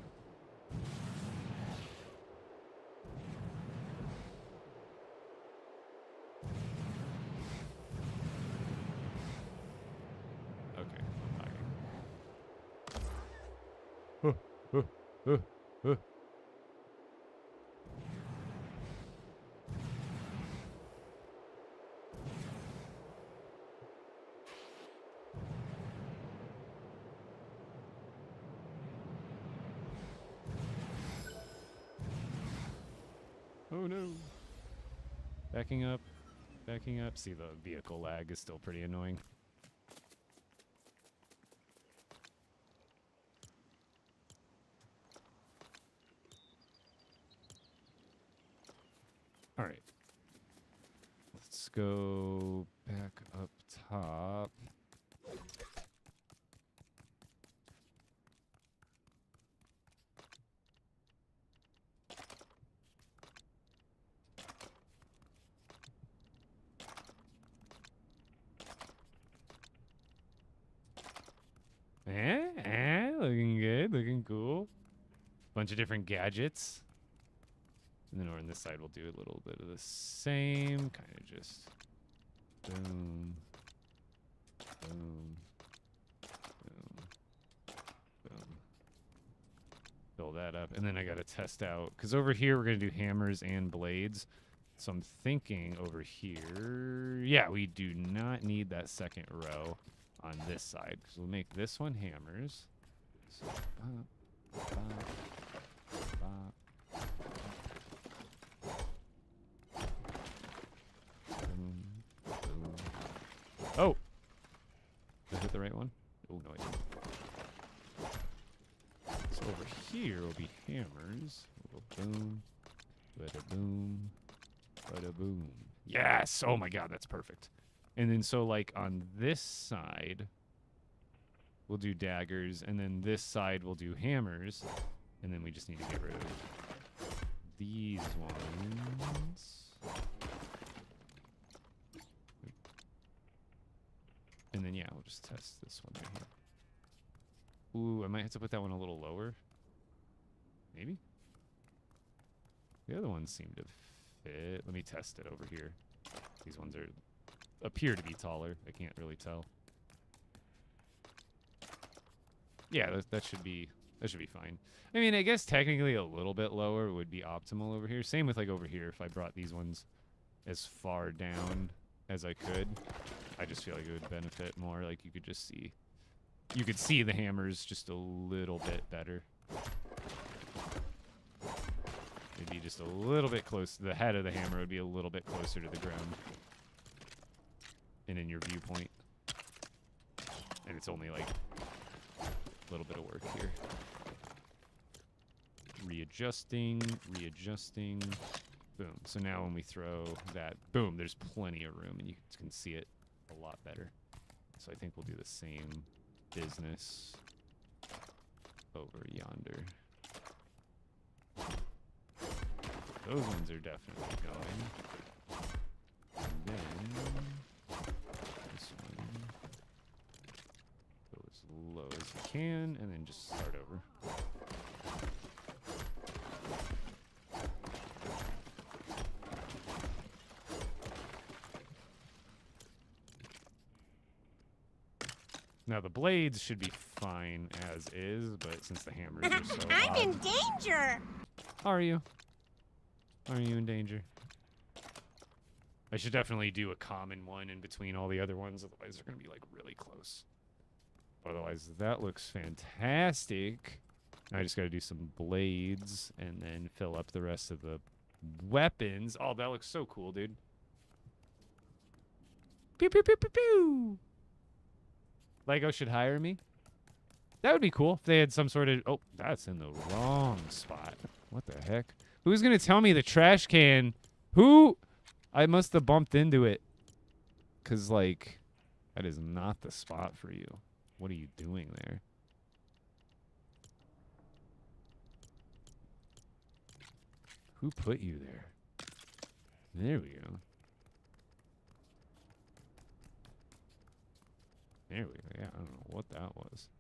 Oh no. Backing up. Backing up. See, the vehicle lag is still pretty annoying. All right. Let's go back up top. Looking good, looking cool. Bunch of different gadgets. And then over on this side, we'll do a little bit of the same. Kind of just boom, boom, boom, boom. Fill that up. And then I got to test out, because over here we're going to do hammers and blades. So I'm thinking over here, yeah, we do not need that second row on this side, because we'll make this one hammers. So, bop, bop, bop. Boom, boom. Oh! Did I hit the right one? Oh, no, I didn't. here will be hammers. Boom, bada boom, bada boom. Yes! Oh my god, that's perfect. And then so like on this side, we'll do daggers, and then this side we'll do hammers, and then we just need to get rid of these ones. And then, yeah, we'll just test this one right here. Ooh, I might have to put that one a little lower. Maybe? The other ones seem to fit. Let me test it over here. These ones appear to be taller. I can't really tell. Yeah, that should be fine. I mean, I guess technically a little bit lower would be optimal over here. Same with like over here. If I brought these ones as far down as I could, I just feel like it would benefit more. Like you could see the hammers just a little bit better. It'd be just a little bit close. The head of the hammer would be a little bit closer to the ground and in your viewpoint. And it's only like a little bit of work here. Readjusting. Boom. So now when we throw that, boom, there's plenty of room and you can see it a lot better. So I think we'll do the same business over yonder. Those ones are definitely going. And then this one. Go as low as you can, and then just start over. Now the blades should be fine as is, but since the hammers are so I'm odd, in danger! Are you? Are you in danger? I should definitely do a common one in between all the other ones, otherwise they're going to be like really close. Otherwise, that looks fantastic. Now I just got to do some blades and then fill up the rest of the weapons. Oh, that looks so cool, dude. Pew, pew, pew, pew, pew. LEGO should hire me. That would be cool if they had some sort of... Oh, that's in the wrong spot. What the heck? Who's going to tell me the trash can? Who? I must have bumped into it. Because, like, that is not the spot for you. What are you doing there? Who put you there? There we go. There we go. Yeah, I don't know what that was.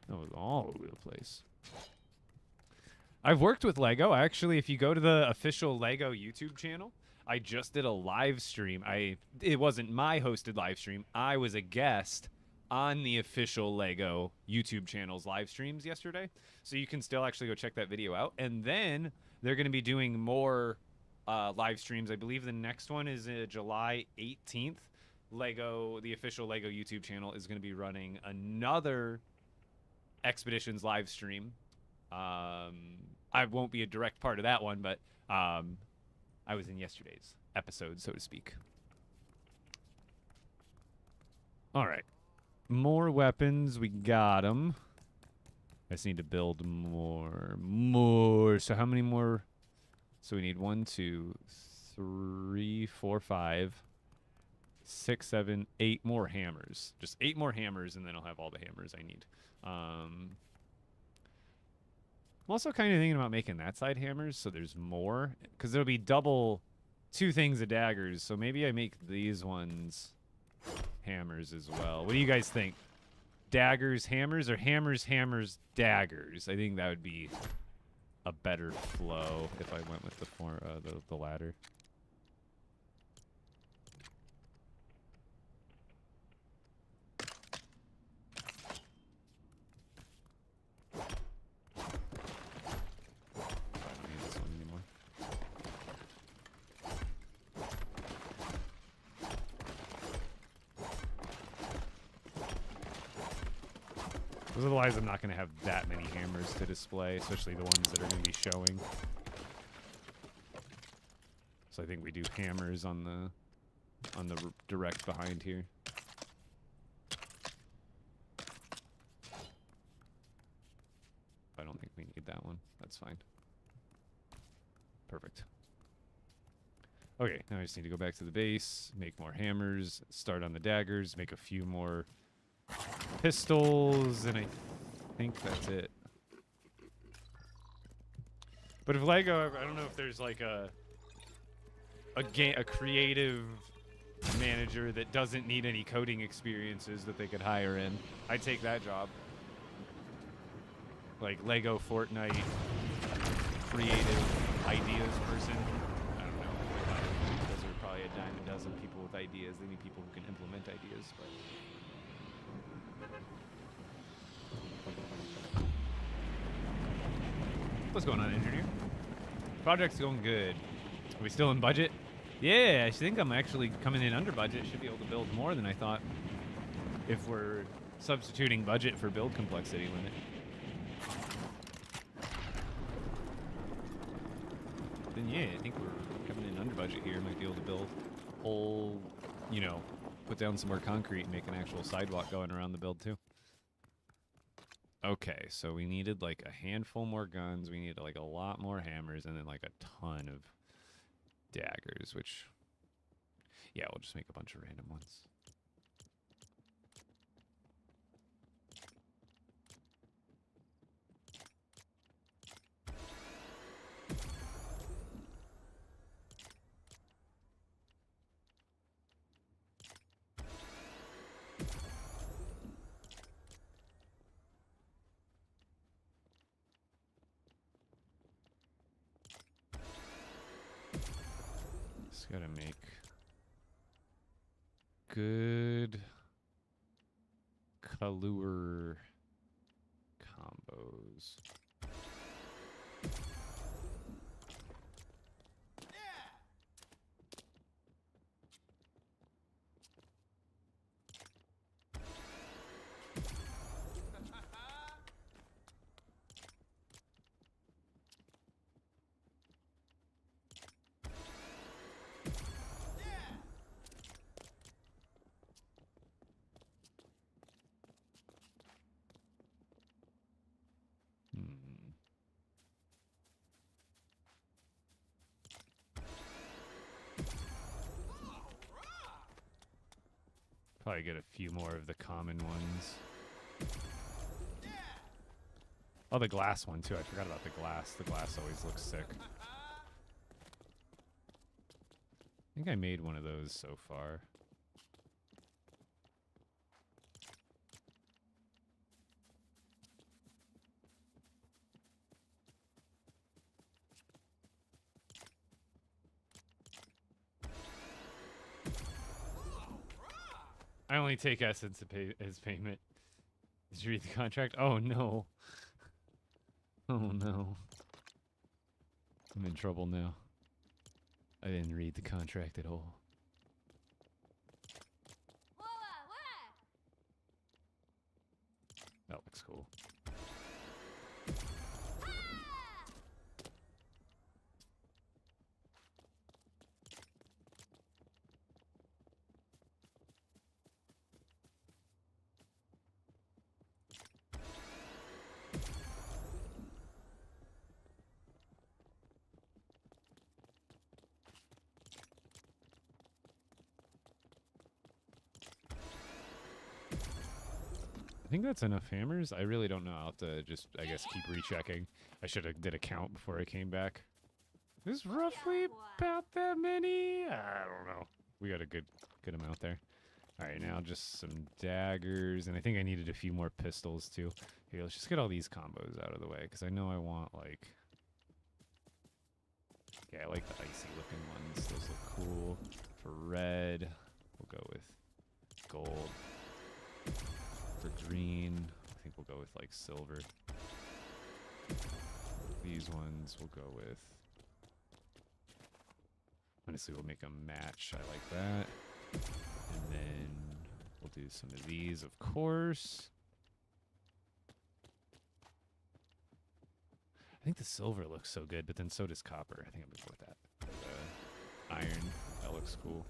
That was all over the place. I've worked with LEGO. Actually, if you go to the official LEGO YouTube channel, I just did a live stream. It wasn't my hosted live stream. I was a guest on the official LEGO YouTube channel's live streams yesterday. So you can still actually go check that video out. And then they're going to be doing more live streams. I believe the next one is July 18th. LEGO, the official LEGO YouTube channel, is going to be running another Expeditions live stream. I won't be a direct part of that one, but I was in yesterday's episode, so to speak. All right. More weapons. We got them. I just need to build more. So how many more? So we need 1, 2, 3, 4, 5, 6, 7, 8 more hammers. Just 8 more hammers, and then I'll have all the hammers I need. I'm also kind of thinking about making that side hammers so there's more, because there'll be double 2 things of daggers. So maybe I make these ones hammers as well. What do you guys think? Daggers, hammers, or hammers, hammers, daggers? I think that would be a better flow if I went with the latter. Because otherwise I'm not going to have that many hammers to display, especially the ones that are going to be showing. So I think we do hammers on the direct behind here. I don't think we need that one. Okay, now I just need to go back to the base, make more hammers, start on the daggers, make a few more pistols, and I think that's it. But if Lego, I don't know if there's like a creative manager that doesn't need any coding experiences that they could hire in. I'd take that job. Like LEGO Fortnite creative ideas person. I don't know. Those are probably a dime a dozen people with ideas. They need people who can implement ideas. But what's going on, engineer? Project's going good. Are we still in budget? Yeah, I think I'm actually coming in under budget. Should be able to build more than I thought if we're substituting budget for build complexity limit. Then yeah, I think we're coming in under budget here. Might be able to build whole, you know, put down some more concrete and make an actual sidewalk going around the build too. Okay, so we needed like a handful more guns. We needed like a lot more hammers and then like a ton of daggers, which, yeah, we'll just make a bunch of random ones. Just gotta make good color combos. Probably get a few more of the common ones. Oh, the glass one too. I forgot about the glass. The glass always looks sick. I think I made one of those so far. I only take essence as payment. Did you read the contract? Oh no. Oh no. I'm in trouble now. I didn't read the contract at all. That looks cool. I think that's enough hammers. I really don't know. I'll have to just, I guess, keep rechecking. I should have did a count before I came back. There's roughly about that many. I don't know. We got a good amount there. All right, now just some daggers, and I think I needed a few more pistols too. Here, let's just get all these combos out of the way, because I know I want like, yeah, I like the icy looking ones. Those look cool. For red, we'll go with gold. For green, I think we'll go with like silver. These ones we'll go with. Honestly, we'll make them match. I like that. And then we'll do some of these, of course. I think the silver looks so good, but then so does copper. I think I'm gonna go with that. The iron, that looks cool.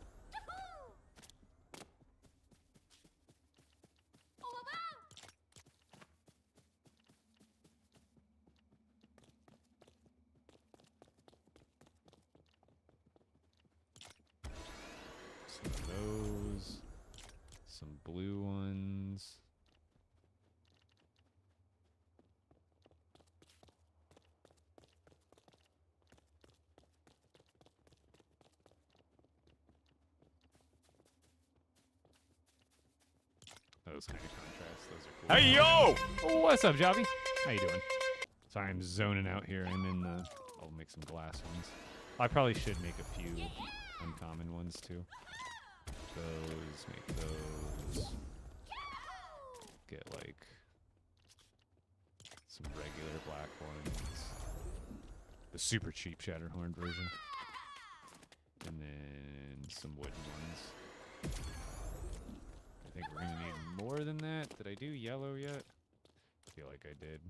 blue ones. Those kind of contrasts. Those are cool. Hey, yo! Oh, what's up, Javi? How you doing? Sorry, I'm zoning out here. I'm in the... I'll make some glass ones. I probably should make a few uncommon ones, too. Those, make those. Get, like, some regular black ones. The super cheap Shatterhorn version. And then some wooden ones. I think we're gonna need more than that. Did I do yellow yet? I feel like I did.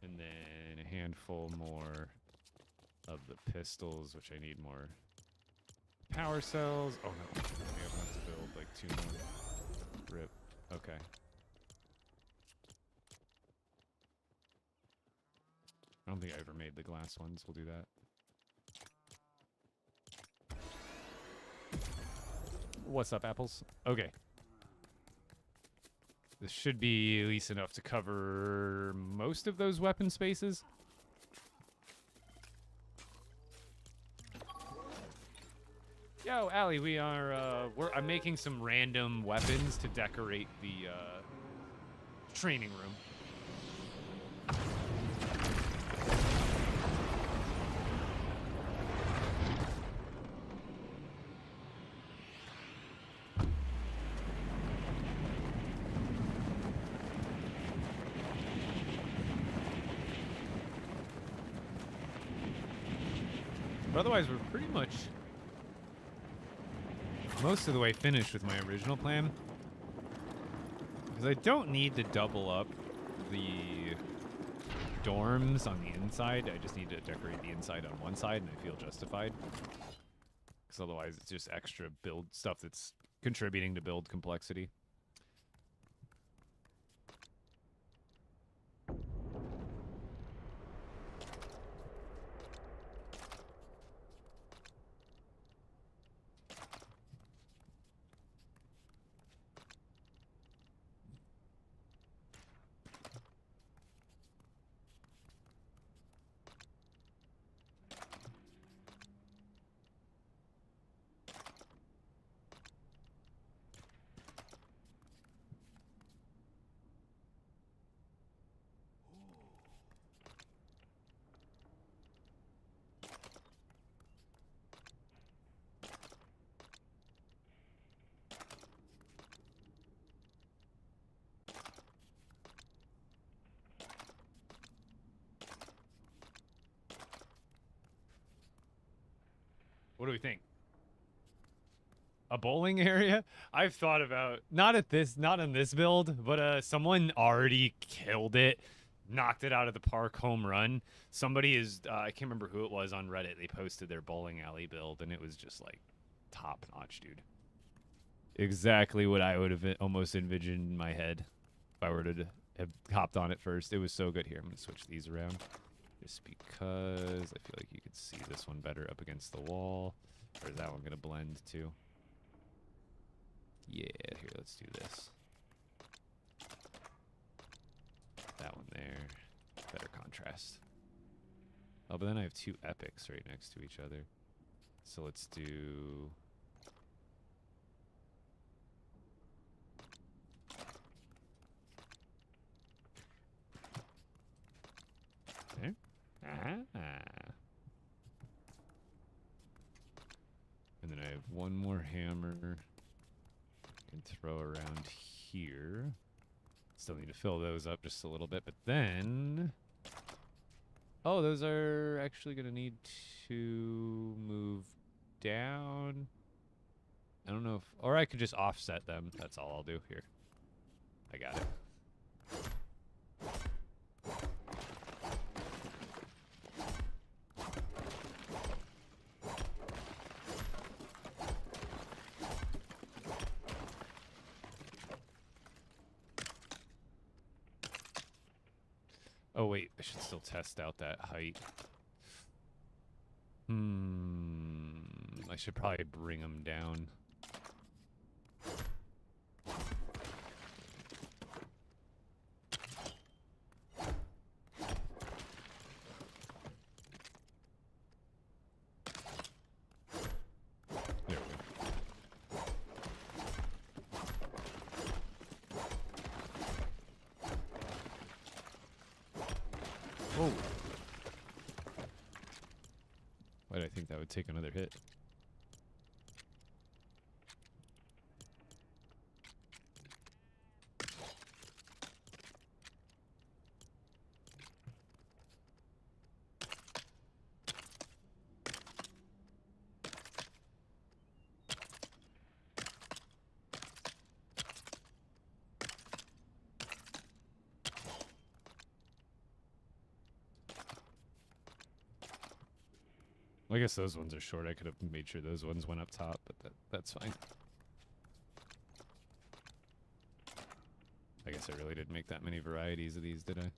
And then a handful more of the pistols, which I need more power cells. Oh no, we have enough to build like 2 more. Rip. Okay. I don't think I ever made the glass ones. We'll do that. What's up, apples? Okay. This should be at least enough to cover most of those weapon spaces. Yo, Allie, we are, I'm making some random weapons to decorate the, training room. But otherwise, we're pretty much most of the way finished with my original plan. Because I don't need to double up the dorms on the inside. I just need to decorate the inside on one side, and I feel justified. Because otherwise, it's just extra build stuff that's contributing to build complexity. What do we think? A bowling area? I've thought about not in this build, but someone already killed it, knocked it out of the park, home run. Somebody is I can't remember who it was on Reddit. They posted their bowling alley build, and it was just like top notch, dude. Exactly what I would have almost envisioned in my head if I were to have hopped on it first. It was so good. Here, I'm gonna switch these around. Just because I feel like you could see this one better up against the wall. Or is that one going to blend too? Yeah, here, let's do this. That one there. Better contrast. Oh, but then I have 2 epics right next to each other. So let's do... There. And then I have one more hammer I can throw around here. Still need to fill those up just a little bit, but then... Oh, those are actually going to need to move down. I don't know if... Or I could just offset them. That's all I'll do here. I got it. Oh wait, I should still test out that height. I should probably bring them down. There we go. Oh. Why did I think that would take another hit? I guess those ones are short. I could have made sure those ones went up top, but that's fine. I guess I really didn't make that many varieties of these, did I?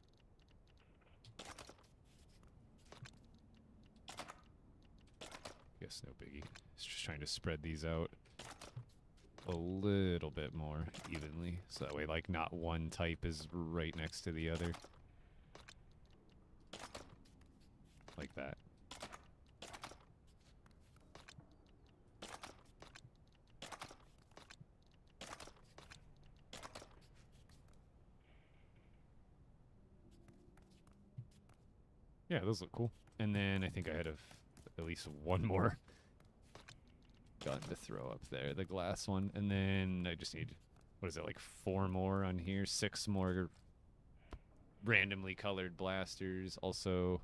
Guess no biggie. It's just trying to spread these out a little bit more evenly, so that way, like, not one type is right next to the other. Like that. Yeah, those look cool. And then I think I had at least one more gun to throw up there, the glass one. And then I just need, what is it, like 4 more on here? 6 more randomly colored blasters. Also,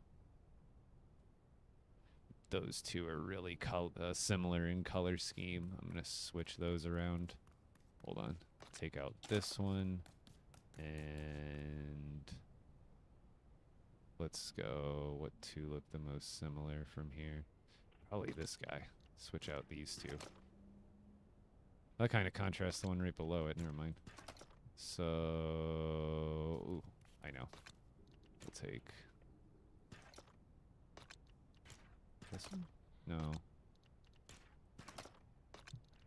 those two are really similar in color scheme. I'm going to switch those around. Hold on. Take out this one. And let's go, what two look the most similar from here? Probably this guy. Switch out these two. That kind of contrasts the one right below it. Never mind. So, ooh, I know. We'll take this one? No.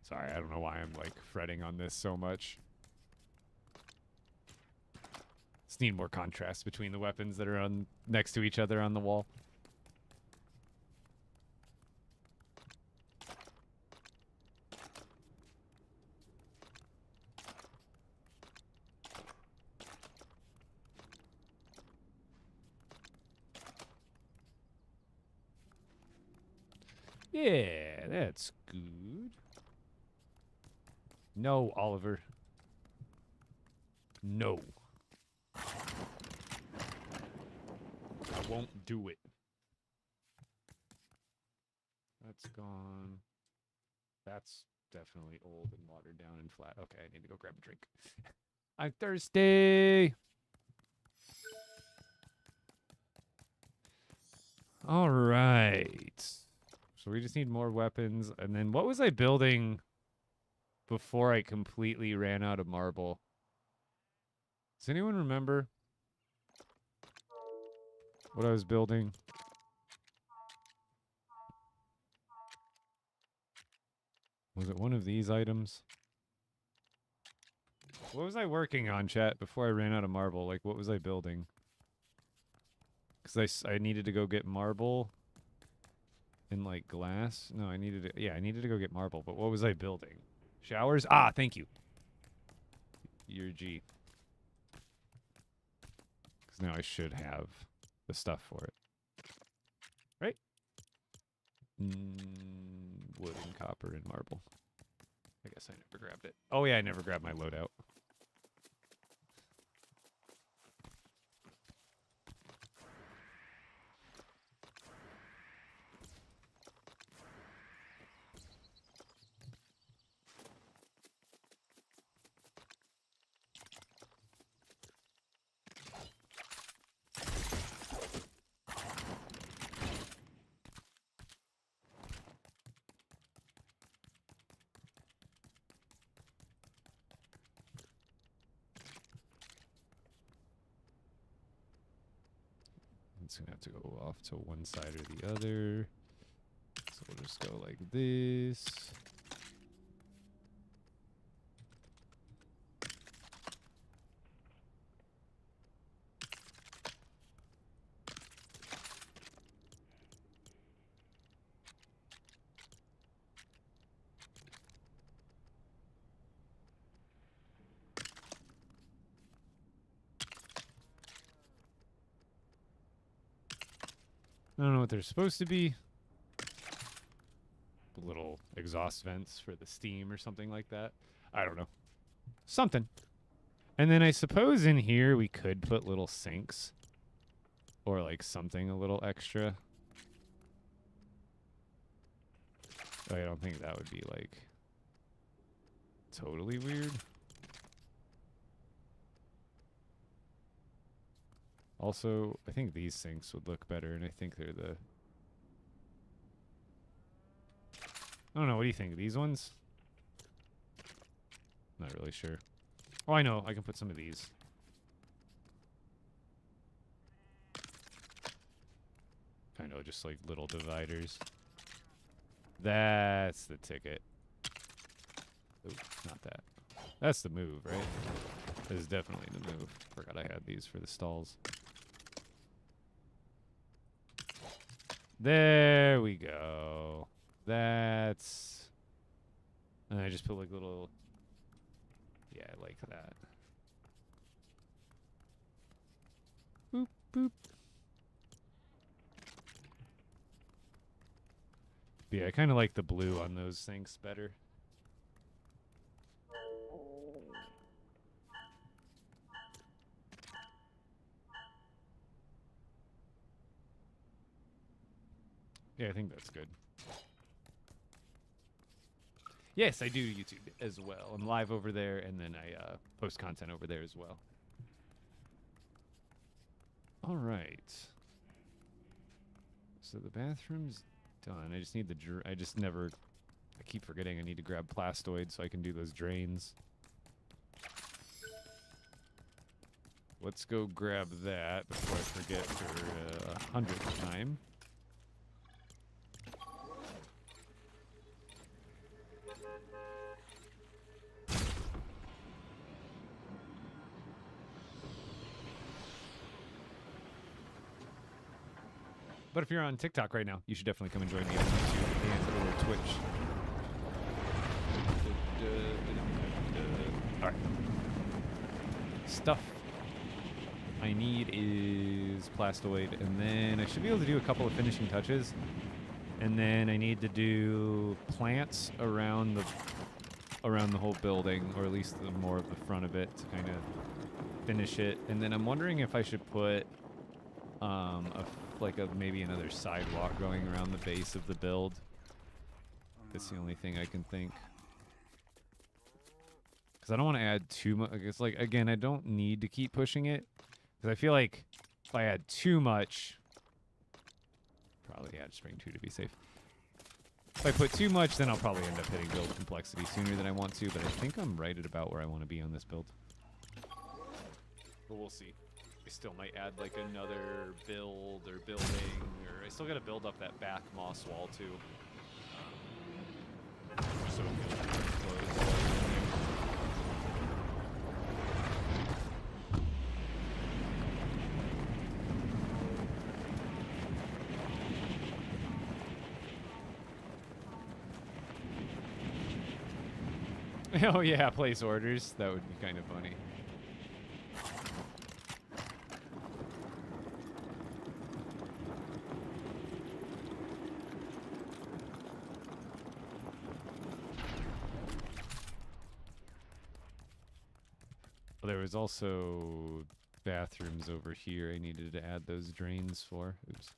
Sorry, I don't know why I'm like fretting on this so much. Just need more contrast between the weapons that are on next to each other on the wall. Yeah, that's good. No, Oliver. No. I won't do it. That's gone. That's definitely old and watered down and flat. Okay, I need to go grab a drink. I'm thirsty. All right. So we just need more weapons. And then what was I building before I completely ran out of marble? Does anyone remember what I was building? Was it one of these items? What was I working on, chat, before I ran out of marble? Like, what was I building? Because I needed to go get marble and, like, glass. No, I needed to... Yeah, I needed to go get marble, but what was I building? Showers? Ah, thank you. Your G. Because now I should have the stuff for it. Right? Wood and copper and marble. I guess I never grabbed it. Oh, yeah, I never grabbed my loadout. It's gonna have to go off to one side or the other. So we'll just go like this. I don't know what they're supposed to be. Little exhaust vents for the steam or something like that. I don't know. Something. And then I suppose in here we could put little sinks. Or like something a little extra. I don't think that would be like totally weird. Also, I think these sinks would look better, and I think they're the... I don't know, what do you think? These ones? Not really sure. Oh, I know. I can put some of these. I know, just like little dividers. That's the ticket. Ooh, not that. That's the move, right? That is definitely the move. Forgot I had these for the stalls. There we go. That's... And I just put like little... Yeah, like that. Boop, boop. But yeah, I kind of like the blue on those sinks better. Yeah, I think that's good. Yes, I do YouTube as well. I'm live over there, and then I post content over there as well. All right. So the bathroom's done. I just need the... I keep forgetting I need to grab plastoid so I can do those drains. Let's go grab that before I forget for 100th time. But if you're on TikTok right now, you should definitely come and join me on YouTube and or Twitch. All right. Stuff I need is plastoid, and then I should be able to do a couple of finishing touches. And then I need to do plants around the whole building, or at least more of the front of it to kind of finish it. And then I'm wondering if I should put maybe another sidewalk going around the base of the build. That's the only thing I can think. Because I don't want to add too much. It's like, again, I don't need to keep pushing it. Because I feel like if I add too much, probably add spring 2 to be safe. If I put too much, then I'll probably end up hitting build complexity sooner than I want to. But I think I'm right at about where I want to be on this build. But we'll see. I still might add like another build or building, or I still got to build up that back moss wall too. So it feels closed. Oh yeah, place orders. That would be kind of funny. There was also bathrooms over here I needed to add those drains for. Oops.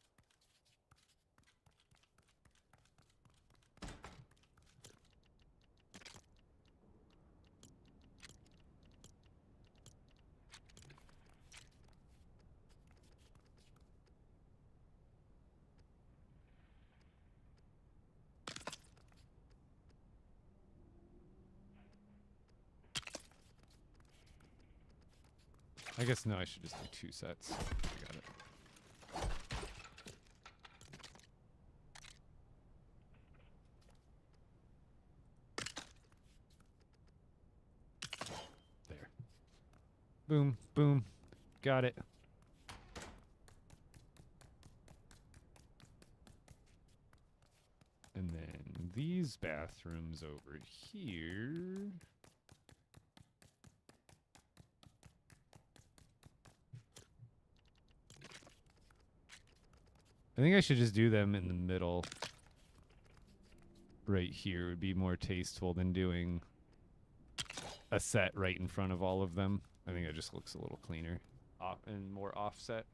I guess no, I should just do 2 sets. I got it. Boom, boom. Got it. And then these bathrooms over here. I think I should just do them in the middle. Right here would be more tasteful than doing a set right in front of all of them. I think it just looks a little cleaner and more offset.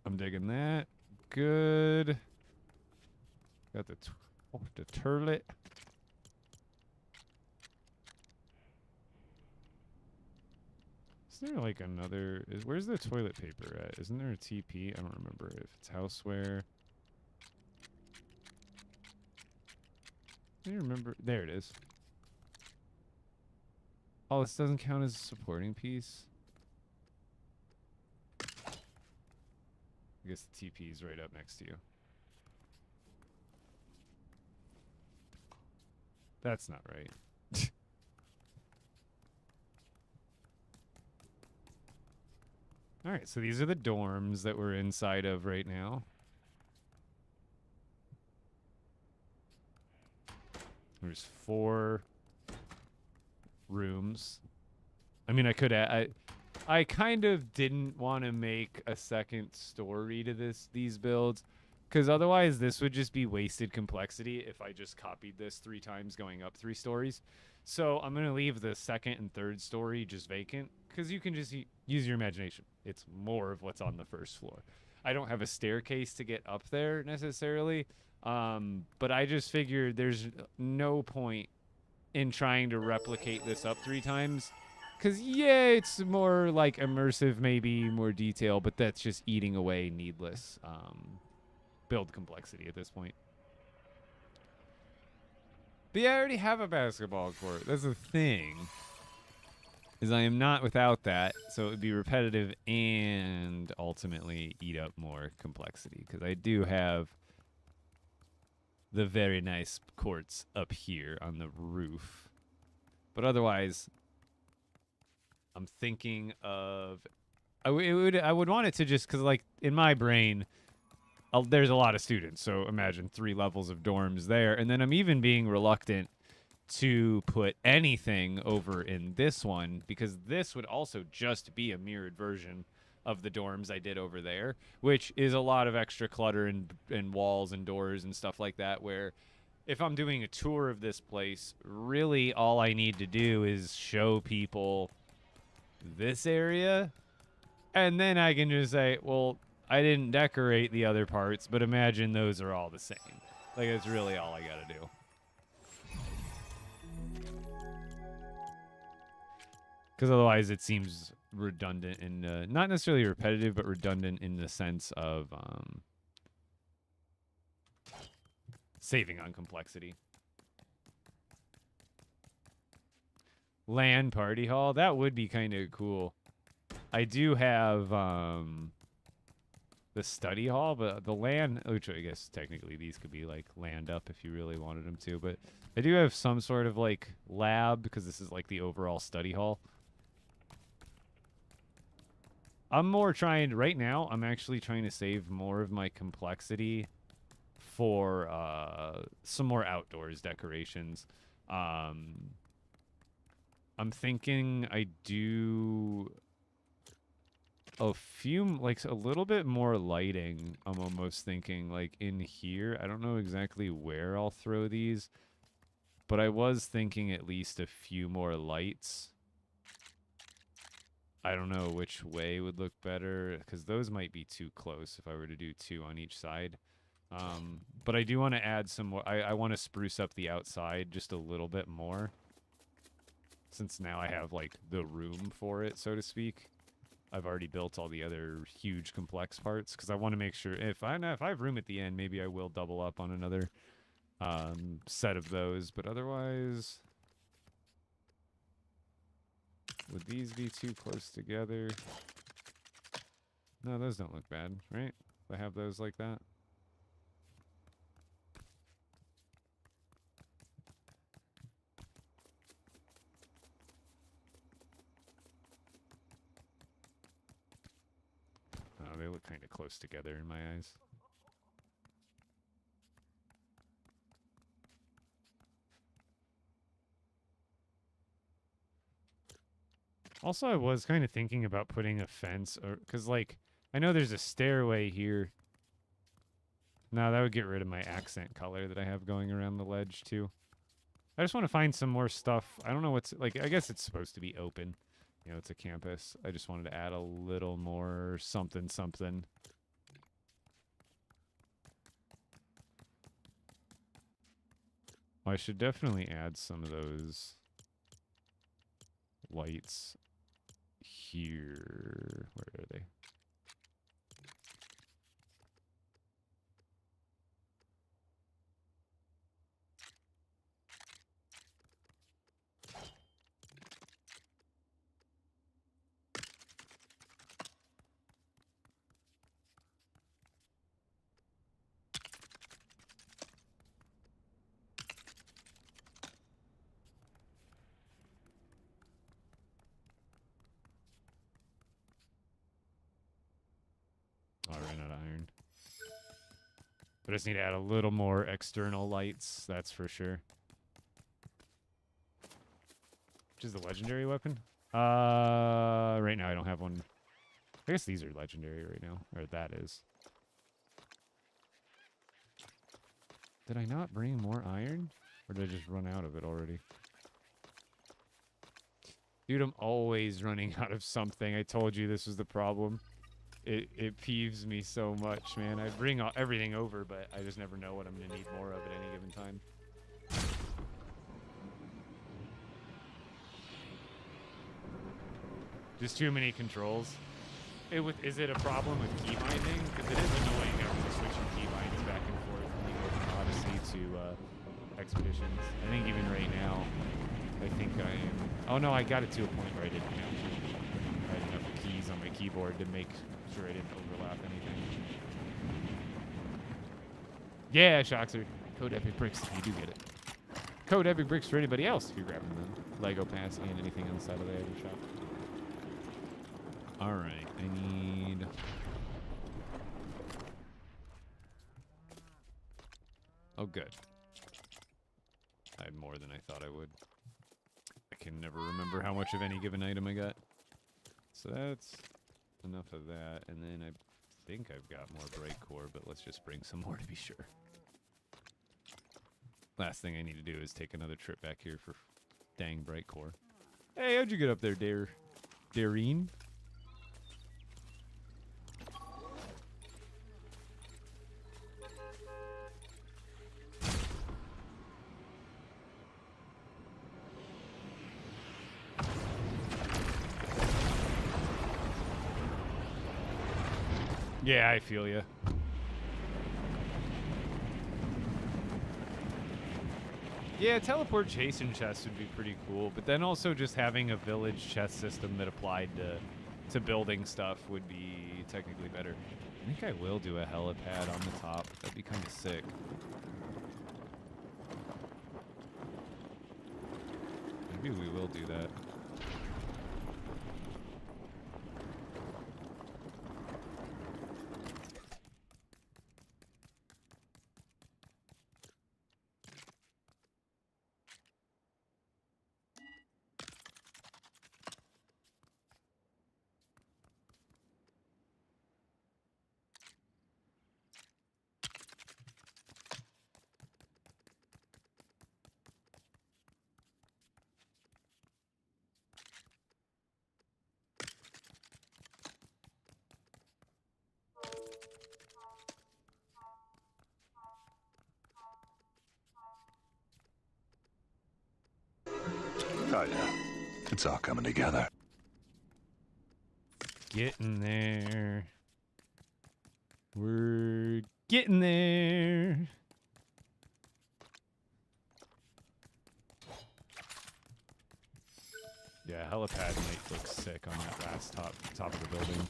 I'm digging that. Good. Got the turlet. Is there like another? Where's the toilet paper at? Isn't there a TP? I don't remember if it's houseware. I remember. There it is. Oh, this doesn't count as a supporting piece. I guess the TP is right up next to you. That's not right. All right, so these are the dorms that we're inside of right now. There's 4 rooms. I mean, I could add, I kind of didn't want to make a second story to these builds, because otherwise this would just be wasted complexity if I just copied this 3 times going up 3 stories. So I'm going to leave the second and third story just vacant, because you can just use your imagination. It's more of what's on the first floor. I don't have a staircase to get up there necessarily, but I just figured there's no point in trying to replicate this up 3 times. Because, yeah, it's more like immersive, maybe more detail, but that's just eating away needless build complexity at this point. But yeah, I already have a basketball court. That's the thing. Is I am not without that, so it would be repetitive and ultimately eat up more complexity. Because I do have the very nice courts up here on the roof. But otherwise, I'm thinking of... I would want it to just... Because, like, in my brain, there's a lot of students. So imagine 3 levels of dorms there. And then I'm even being reluctant to put anything over in this one, because this would also just be a mirrored version of the dorms I did over there, which is a lot of extra clutter and walls and doors and stuff like that, where if I'm doing a tour of this place, really all I need to do is show people this area, and then I can just say, well, I didn't decorate the other parts, but imagine those are all the same. Like, that's really all I gotta do. Because otherwise it seems redundant and not necessarily repetitive, but redundant in the sense of saving on complexity. LAN party hall, that would be kind of cool. I do have the study hall, but the LAN, which I guess technically these could be like LANed up if you really wanted them to, but I do have some sort of like lab, because this is like the overall study hall. I'm more trying, right now, I'm actually trying to save more of my complexity for some more outdoors decorations. I'm thinking I do a few, like a little bit more lighting. I'm almost thinking like in here. I don't know exactly where I'll throw these, but I was thinking at least a few more lights. I don't know which way would look better, because those might be too close if I were to do 2 on each side. But I do want to add some more. I want to spruce up the outside just a little bit more, since now I have like the room for it, so to speak. I've already built all the other huge complex parts, because I want to make sure if I have room at the end, maybe I will double up on another set of those. But otherwise, would these be too close together? No, those don't look bad, right? If I have those like that. know, they look kind of close together in my eyes. Also, I was kind of thinking about putting a fence, or because, like, I know there's a stairway here. No, that would get rid of my accent color that I have going around the ledge, too. I just want to find some more stuff. I don't know what's, like, I guess it's supposed to be open. You know, it's a campus. I just wanted to add a little more something, something. Well, I should definitely add some of those lights here. Where are they? Oh, I ran out of iron. But I just need to add a little more external lights, that's for sure. Which is the legendary weapon? Right now I don't have one. I guess these are legendary right now, or that is. Did I not bring more iron? Or did I just run out of it already? Dude, I'm always running out of something. I told you this was the problem. It peeves me so much, man. I bring everything over, but I just never know what I'm going to need more of at any given time. Just too many controls. Is it a problem with key binding? Because it is annoying having to switching key binds back and forth when you go from Odyssey to Expeditions. I think even right now, I think I am... Oh no, I got it to a point where I didn't have to. I had enough keys on my keyboard to make sure I didn't overlap anything. Yeah, Shoxer. Code Epic Bricks if you do get it. Code Epic Bricks for anybody else if you're grabbing the Lego Pass and anything on the side of the item shop. Alright, I need... Oh, good. I had more than I thought I would. I can never remember how much of any given item I got. So that's enough of that. And then I think I've got more bright core, but let's just bring some more to be sure. Last thing I need to do is take another trip back here for dang bright core. Hey, how'd you get up there, Dareen? Yeah, I feel ya. Yeah, teleport chasing chests would be pretty cool, but then also just having a village chest system that applied to building stuff would be technically better. I think I will do a helipad on the top. That'd be kind of sick. Maybe we will do that. Oh, yeah. It's all coming together. Getting there. We're getting there. Yeah, helipad might look sick on that last top of the building.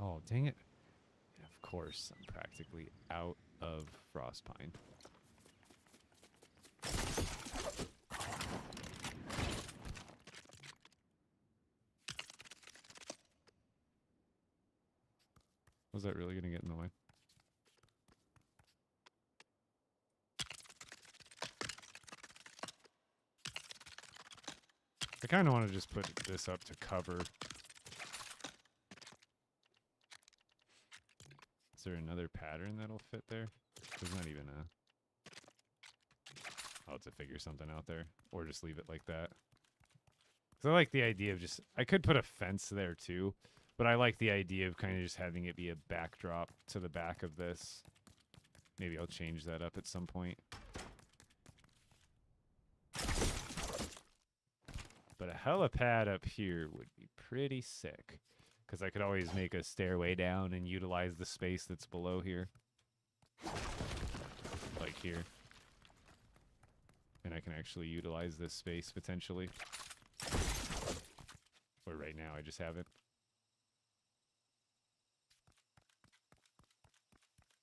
Oh, dang it. Of course, I'm practically out of frost pine. Was that really going to get in the way? I kind of want to just put this up to cover. Is there another pattern that'll fit there? There's not even a... I'll have to figure something out there. Or just leave it like that. Because I like the idea of just... I could put a fence there too. But I like the idea of kind of just having it be a backdrop to the back of this. Maybe I'll change that up at some point. But a helipad up here would be pretty sick. Because I could always make a stairway down and utilize the space that's below here. Like here. And I can actually utilize this space potentially. Or right now I just haven't.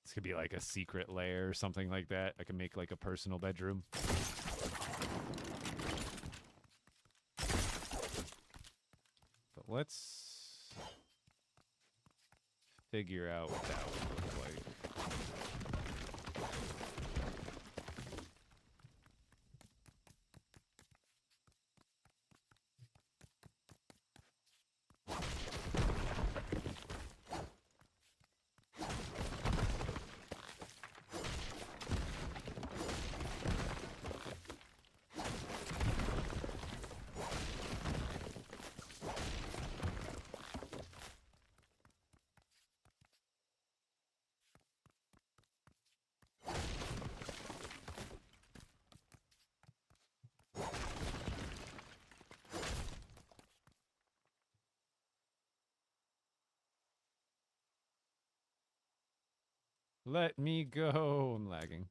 This could be like a secret lair or something like that. I can make like a personal bedroom. But let's figure out what that would look like. Let me go. I'm lagging.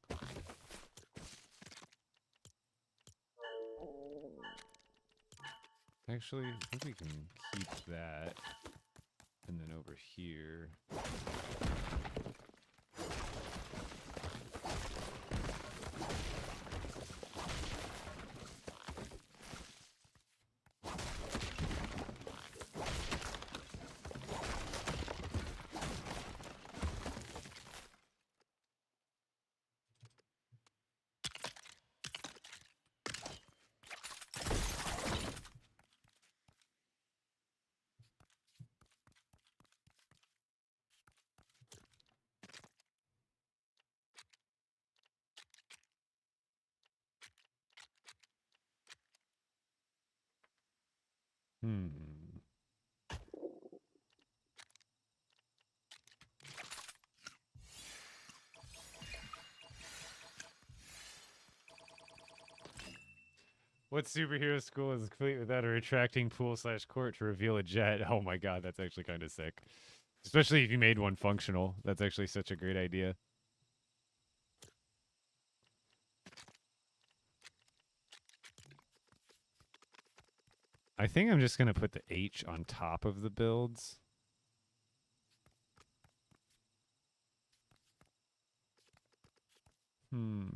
Actually, I think we can keep that. And then over here. Hmm. What superhero school is complete without a retracting pool/court to reveal a jet? Oh my god, that's actually kind of sick. Especially if you made one functional. That's actually such a great idea. I think I'm just going to put the H on top of the builds. Hmm.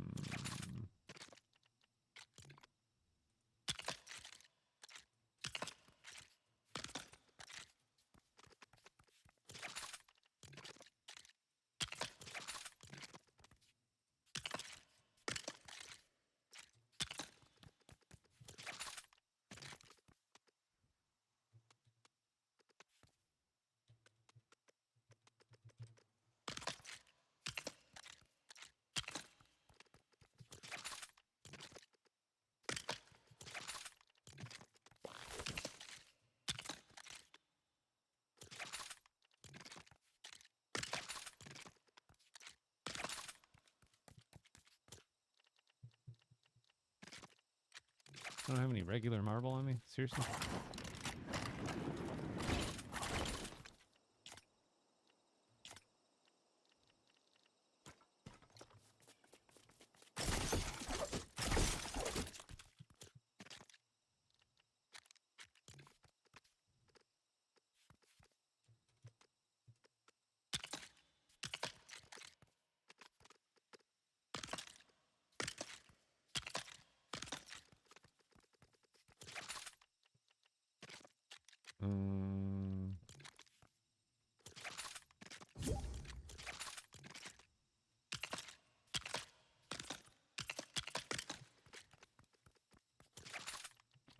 I don't have any regular marble on me? Seriously? I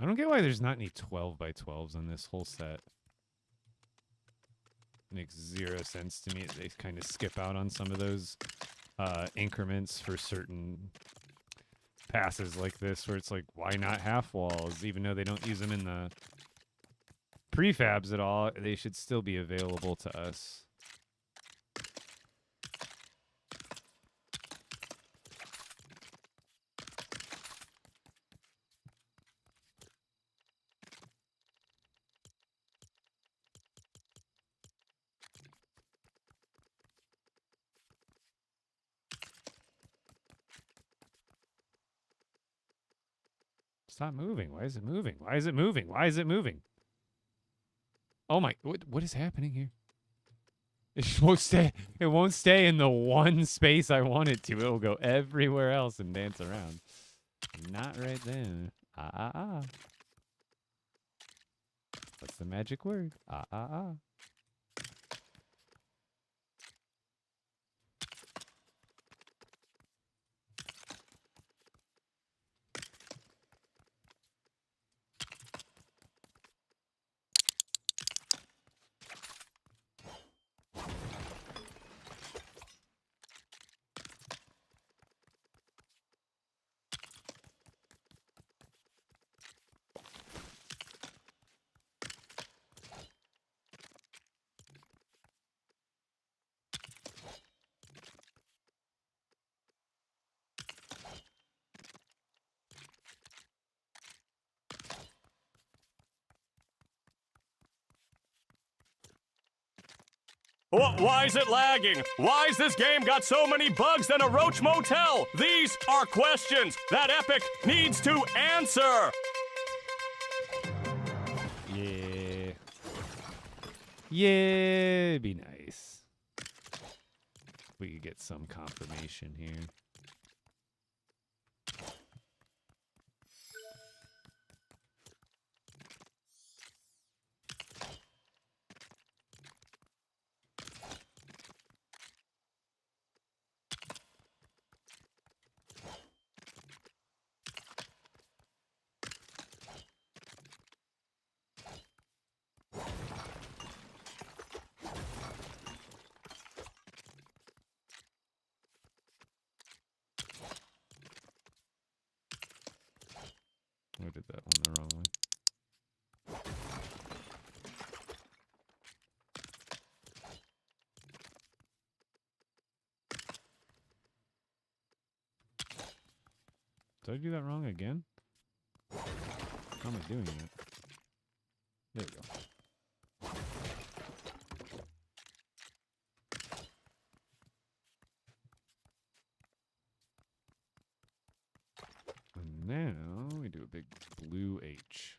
don't get why there's not any 12 by 12s on this whole set. Makes zero sense to me. They kind of skip out on some of those increments for certain passes like this, where it's like, why not half walls? Even though they don't use them in the prefabs at all, they should still be available to us. Stop moving. Why is it moving? Why is it moving? Why is it moving? Oh my, what is happening here? It won't stay. It won't stay in the one space I want it to. It'll go everywhere else and dance around. Not right there. What's the magic word? Why is it lagging? Why's this game got so many bugs than a Roach Motel? These are questions that Epic needs to answer. Yeah. Yeah, it'd be nice. We could get some confirmation here. I did that one the wrong way. Did I do that wrong again? How am I doing it? There we go. And now we do a big blue H.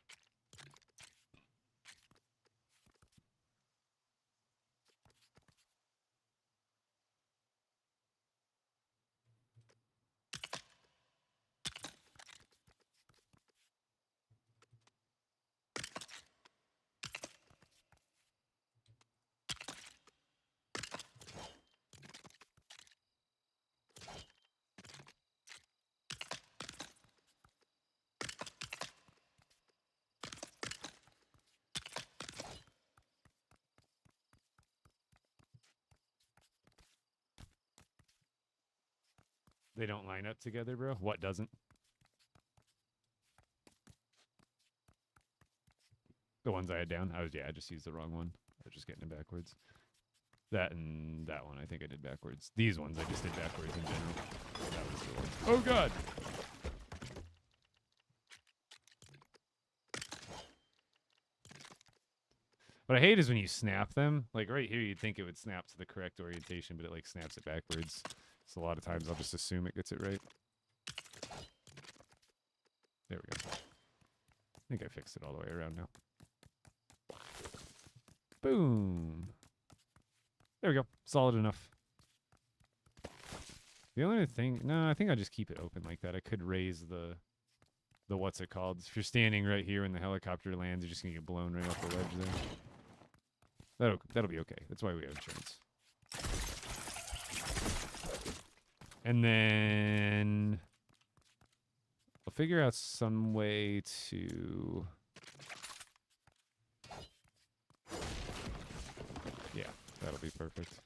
They don't line up together, bro? What doesn't? The ones I had down? I just used the wrong one. I was just getting it backwards. That and that one I think I did backwards. These ones I just did backwards in general. That was the one. Oh god! What I hate is when you snap them. Like right here you'd think it would snap to the correct orientation, but it like snaps it backwards. So a lot of times I'll just assume it gets it right. There we go. I think I fixed it all the way around now. Boom. There we go. Solid enough. The only thing... No, I think I'll just keep it open like that. I could raise the the what's it called? If you're standing right here when the helicopter lands, you're just gonna get blown right off the ledge there. That'll be okay. That's why we have insurance. And then I'll figure out some way to. Yeah, that'll be perfect.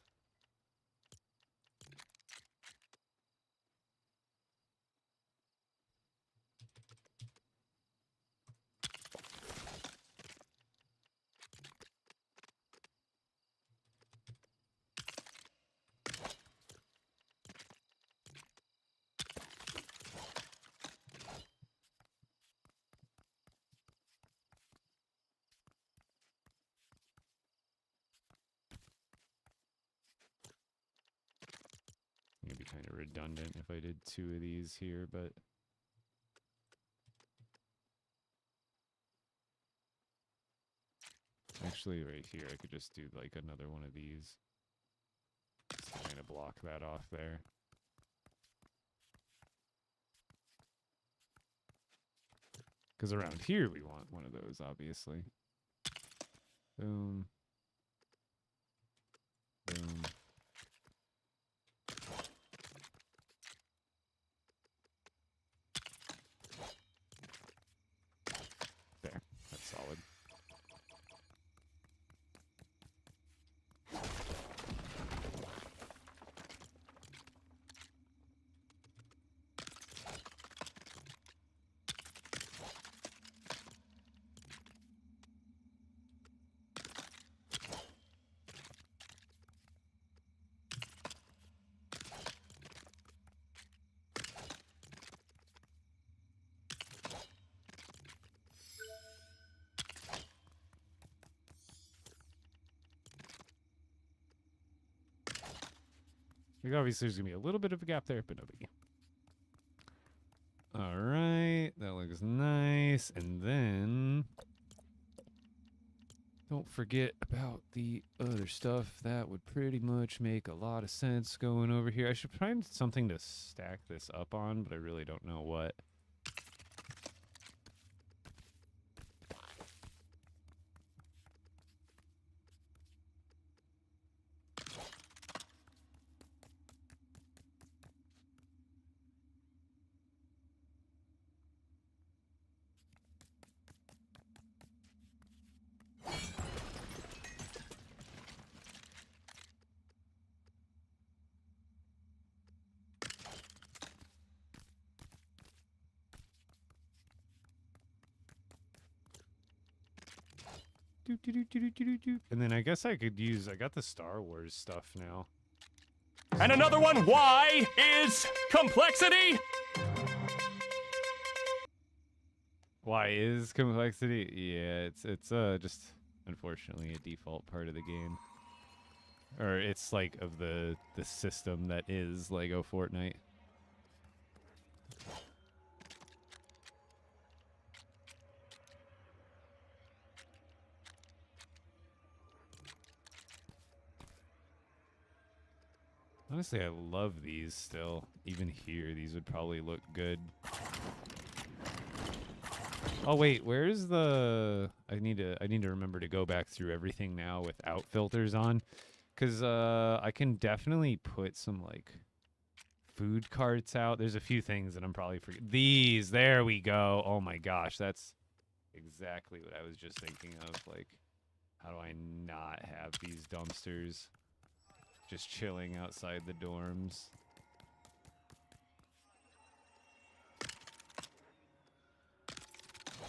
It'd be kind of redundant if I did 2 of these here, but actually right here I could just do like another one of these just to kind of block that off there. Because around here we want one of those, obviously. Boom. Boom. There. That's solid. Like obviously there's gonna be a little bit of a gap there, but no biggie. All right, that looks nice. And then don't forget about the other stuff. That would pretty much make a lot of sense going over here. I should find something to stack this up on, but I really don't know what. And then I guess I could use, I got the Star Wars stuff now. And another one, why is complexity? Why is complexity? Yeah, it's just unfortunately a default part of the game. Or it's like of the system that is LEGO Fortnite. Honestly, I love these still. Even here, these would probably look good. Oh wait, where's the? I need to remember to go back through everything now without filters on, because I can definitely put some like food carts out. There's a few things that I'm probably forgetting. These, there we go. Oh my gosh, that's exactly what I was just thinking of. Like, how do I not have these dumpsters just chilling outside the dorms?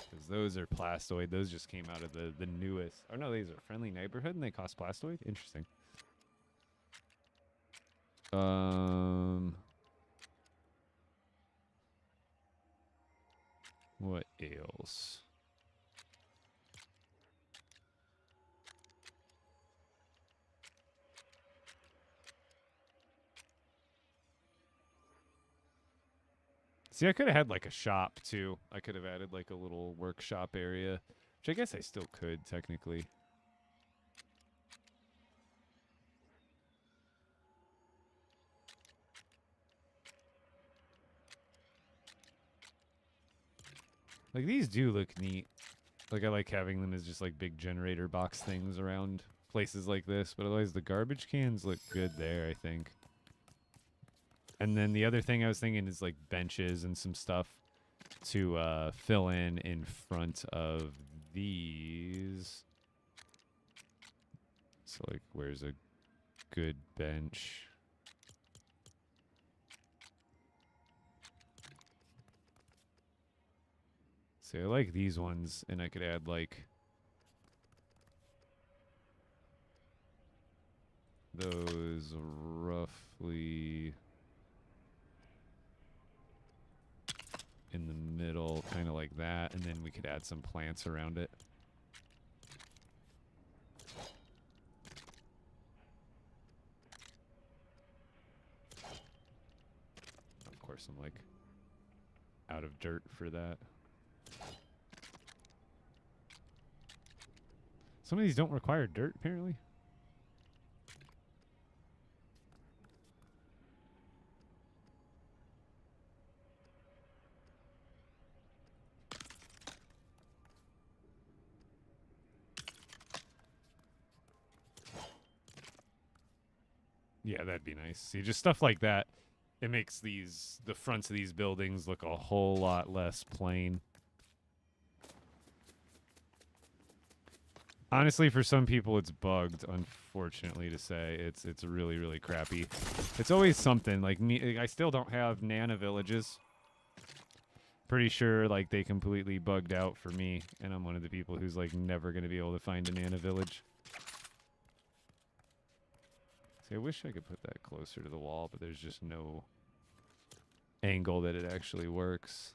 Because those are plastoid. Those just came out of the newest. Oh no, these are Friendly Neighborhood and they cost plastoid? Interesting. What else? See, I could have had like a shop too. I could have added like a little workshop area, which I guess I still could technically. Like, these do look neat. Like, I like having them as just, like, big generator box things around places like this. But otherwise, the garbage cans look good there, I think. And then the other thing I was thinking is, like, benches and some stuff to fill in front of these. So, like, where's a good bench? See, I like these ones, and I could add, like, those roughly in the middle, kind of like that, and then we could add some plants around it. Of course, I'm, like, out of dirt for that. Some of these don't require dirt, apparently. Yeah, that'd be nice. See, just stuff like that. It makes the fronts of these buildings look a whole lot less plain. Honestly, for some people, it's bugged, unfortunately to say. It's really, really crappy. It's always something. Like, me, I still don't have Nana villages. Pretty sure, like, they completely bugged out for me, and I'm one of the people who's, like, never going to be able to find a Nana village. See, I wish I could put that closer to the wall, but there's just no angle that it actually works.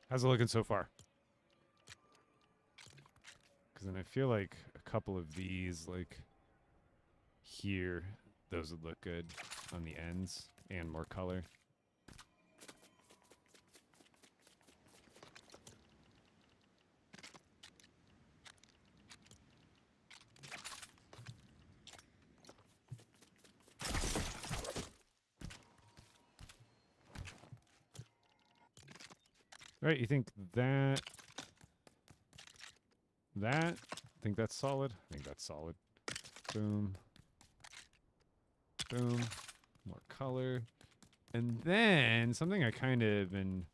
How's it looking so far? Because then I feel like a couple of these, like here, those would look good on the ends and more color. Right, you think that... I think that's solid? I think that's solid. Boom. Boom. More color. And then, something I kind of been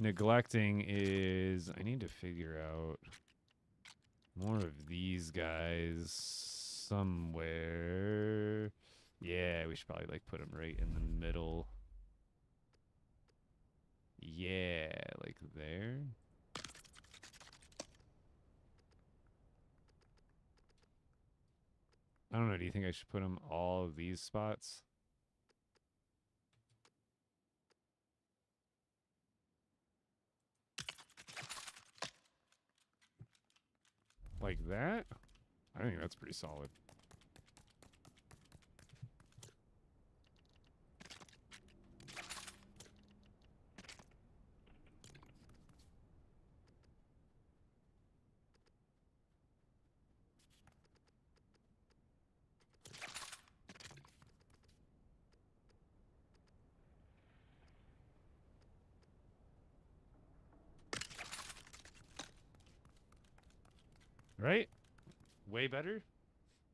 neglecting is... I need to figure out more of these guys somewhere. Yeah, we should probably, like, put them right in the middle. Yeah, like there. I don't know, do you think I should put them all of these spots? Like that? I think that's pretty solid. Right? Way better?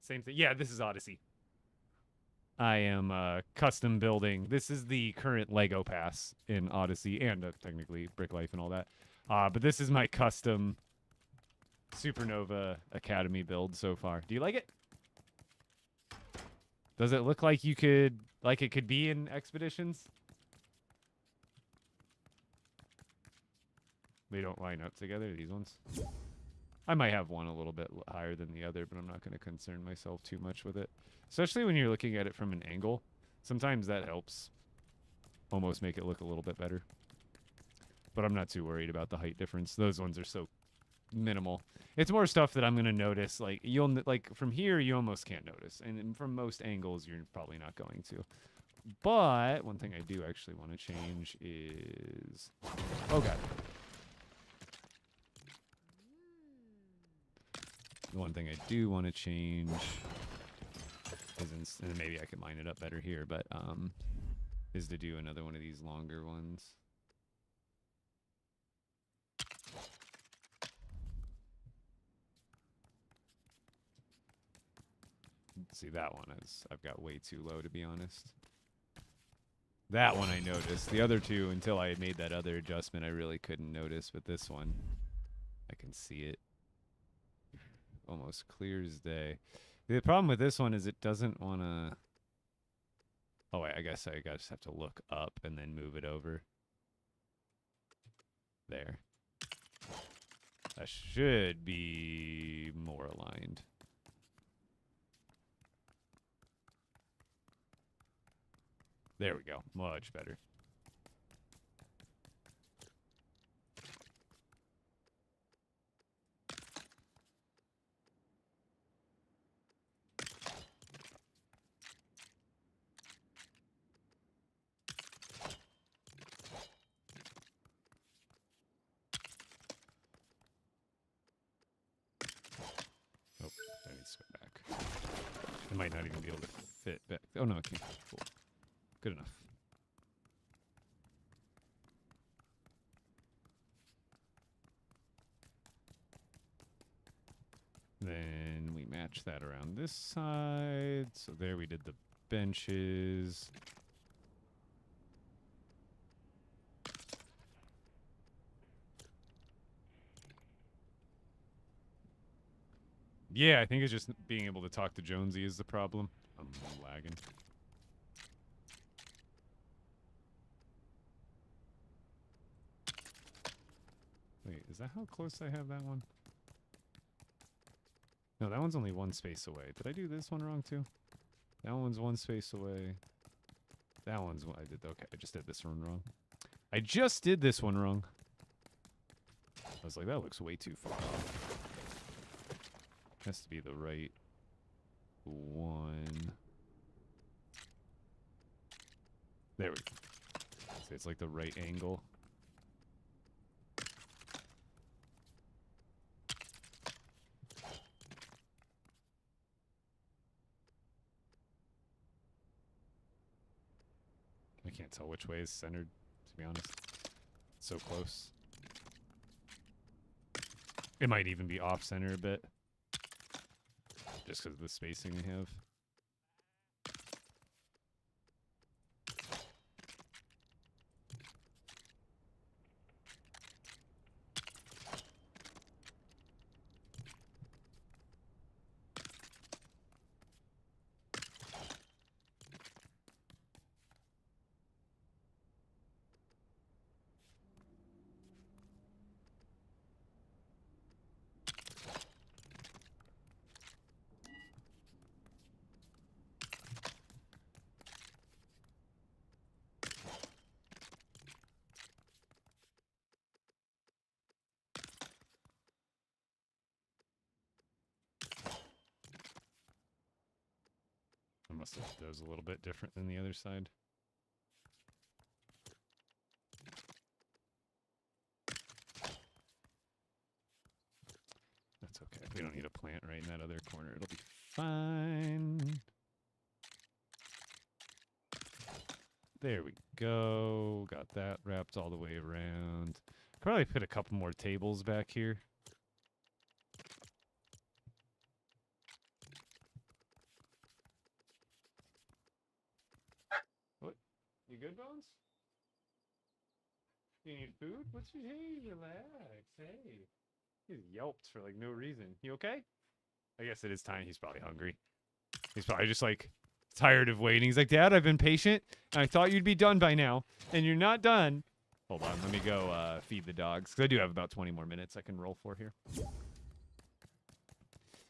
Same thing. Yeah, this is Odyssey. I am custom building. This is the current Lego pass in Odyssey and technically Brick Life and all that. But this is my custom Supernova Academy build so far. Do you like it? Does it look like you could, like it could be in Expeditions? They don't line up together, these ones. I might have one a little bit higher than the other, but I'm not going to concern myself too much with it. Especially when you're looking at it from an angle. Sometimes that helps almost make it look a little bit better. But I'm not too worried about the height difference. Those ones are so minimal. It's more stuff that I'm going to notice. Like, from here, you almost can't notice. And from most angles, you're probably not going to. But one thing I do actually want to change is... Oh, God. The one thing I do want to change is, and maybe I can line it up better here, but is to do another one of these longer ones. See, that one I've got way too low, to be honest. That one I noticed. The other two, until I had made that other adjustment, I really couldn't notice. But this one, I can see it almost clear as day. The problem with this one is it doesn't want to... Oh, wait, I guess I just have to look up and then move it over. There. That should be more aligned. There we go. Much better. Oh, that needs to go back. It might not even be able to fit back. Oh, no, it can. Cool. Good enough. Then we match that around this side. So there we did the benches. Yeah, I think it's just being able to talk to Jonesy is the problem. I'm lagging. Wait, is that how close I have that one? No, that one's only one space away. Did I do this one wrong too? That one's one space away. That one's what I did. Okay, I just did this one wrong. I just did this one wrong. I was like, that looks way too far off. Has to be the right one. There we go. So it's like the right angle. I can't tell which way is centered, to be honest. It's so close. It might even be off-center a bit. Just because of the spacing we have. I must have those a little bit different than the other side. That's okay. We don't need a plant right in that other corner. It'll be fine. There we go. Got that wrapped all the way around. Probably put a couple more tables back here. What? You good, Bones? You need food? What's your... Hey, relax. Hey. He yelped for like no reason. You okay? I guess it is time. He's probably hungry. He's probably just like tired of waiting. He's like, Dad, I've been patient, and I thought you'd be done by now, and you're not done. Hold on, let me go feed the dogs, because I do have about 20 more minutes I can roll for here.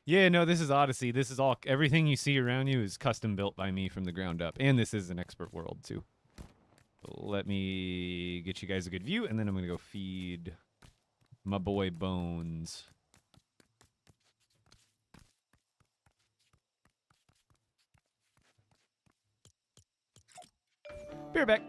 Yeah, no, this is Odyssey. This is all, everything you see around you is custom built by me from the ground up, and this is an expert world, too. Let me get you guys a good view, and then I'm going to go feed my boy Bones. Be right back.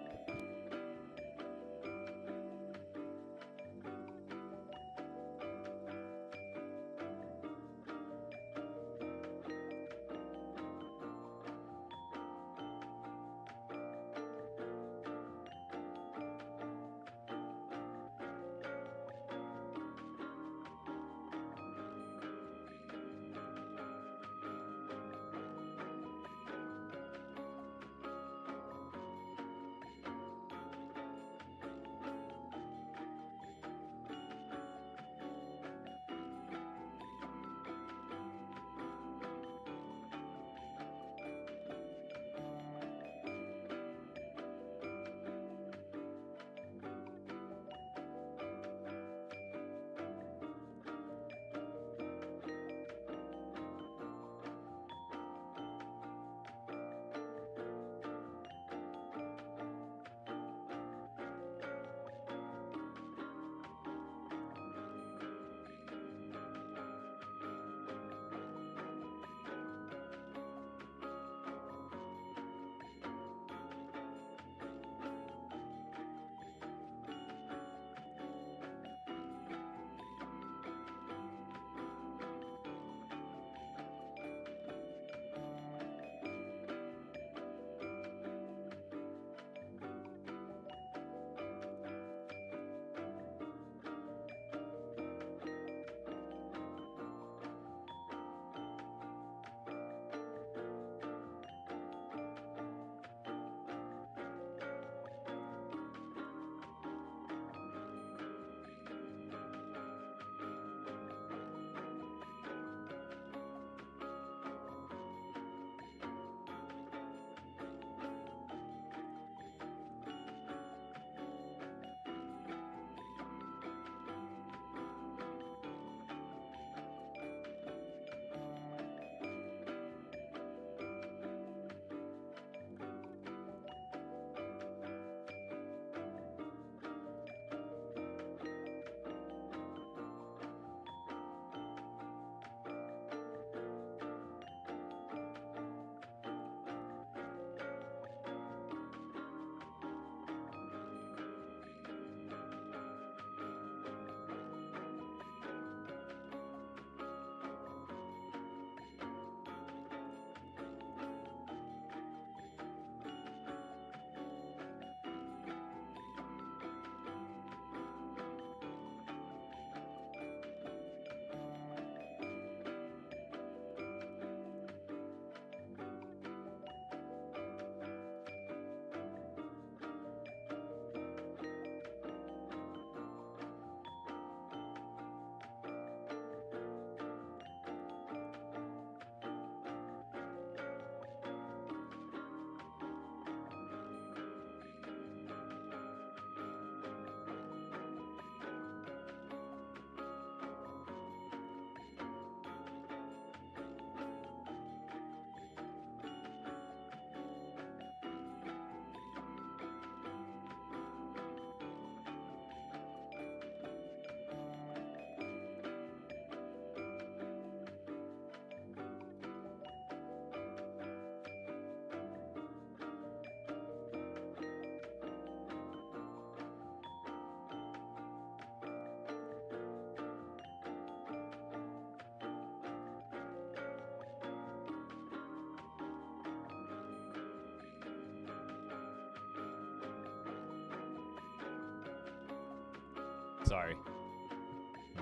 Sorry.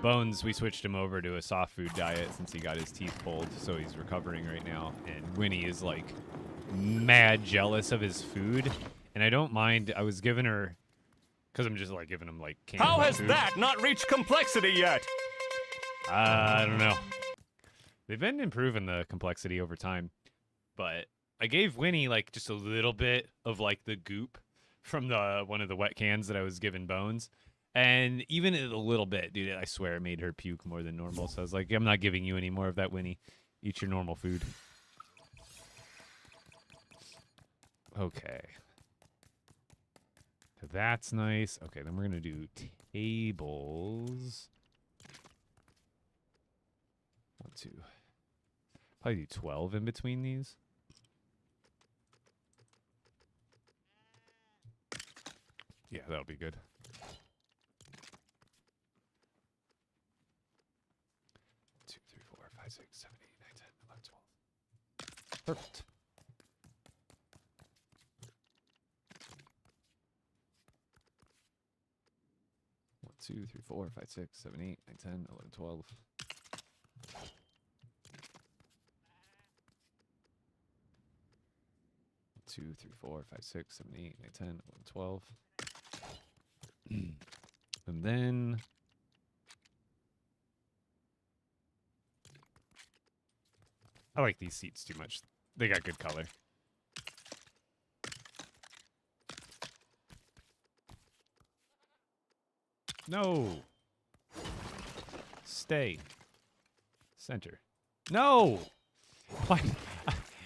Bones, we switched him over to a soft food diet since he got his teeth pulled, so he's recovering right now. And Winnie is, like, mad jealous of his food. And I don't mind, I was giving her, because I'm just, like, giving him, like, canned How has food. that not reached complexity yet? I don't know. They've been improving the complexity over time. But I gave Winnie like just a little bit of like the goop from the one of the wet cans that I was giving Bones. And even a little bit, dude, I swear it made her puke more than normal. So I was like, I'm not giving you any more of that, Winnie. Eat your normal food. Okay. So that's nice. Okay, then we're going to do tables. 1, 2. Probably do 12 in between these. Yeah, that'll be good. 2, 3, 4, 5, 6, 7, 8, 9, 10, 11, 12. Perfect. One, 2, 3, 4, 5, 6, 7, 8, 9, 10, 11, 12. 2, 3, 4, 5, 6, 7, 8, 9, 10, 11, 12. And then I like these seats too much. They got good color. No. Stay. Center. No. Why?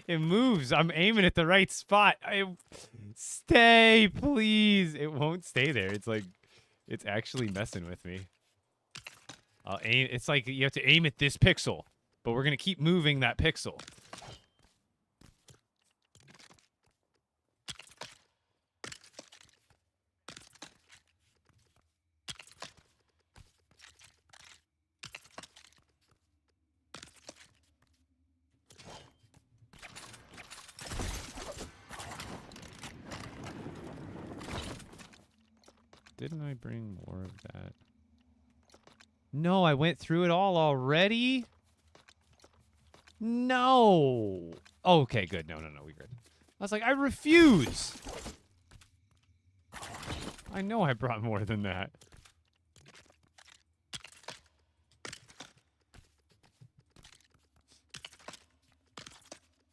It moves. I'm aiming at the right spot. Stay, please. It won't stay there. It's like, it's actually messing with me. I'll aim. It's like you have to aim at this pixel, but we're going to keep moving that pixel. Didn't I bring more of that? No, I went through it all already? No. Okay, good. No, we good. I was like, I refuse. I know I brought more than that.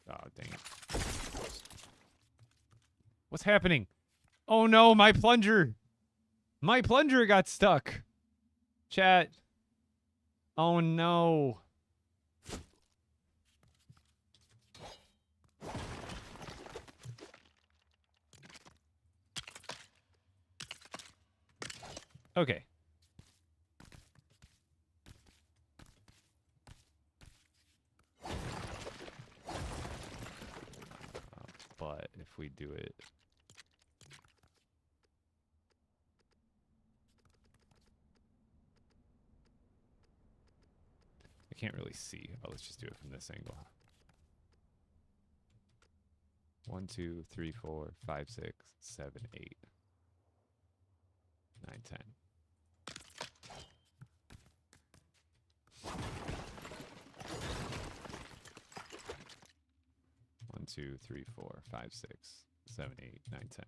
Oh, dang it. What's happening? Oh no, my plunger. My plunger got stuck. Chat. Oh no. Okay. But if we do it... I can't really see. Oh, let's just do it from this angle. 1, 2, 3, 4, 5, 6, 7, 8, 9, 10. 1, 2, 3, 4, 5, 6, 7, 8, 9, 10.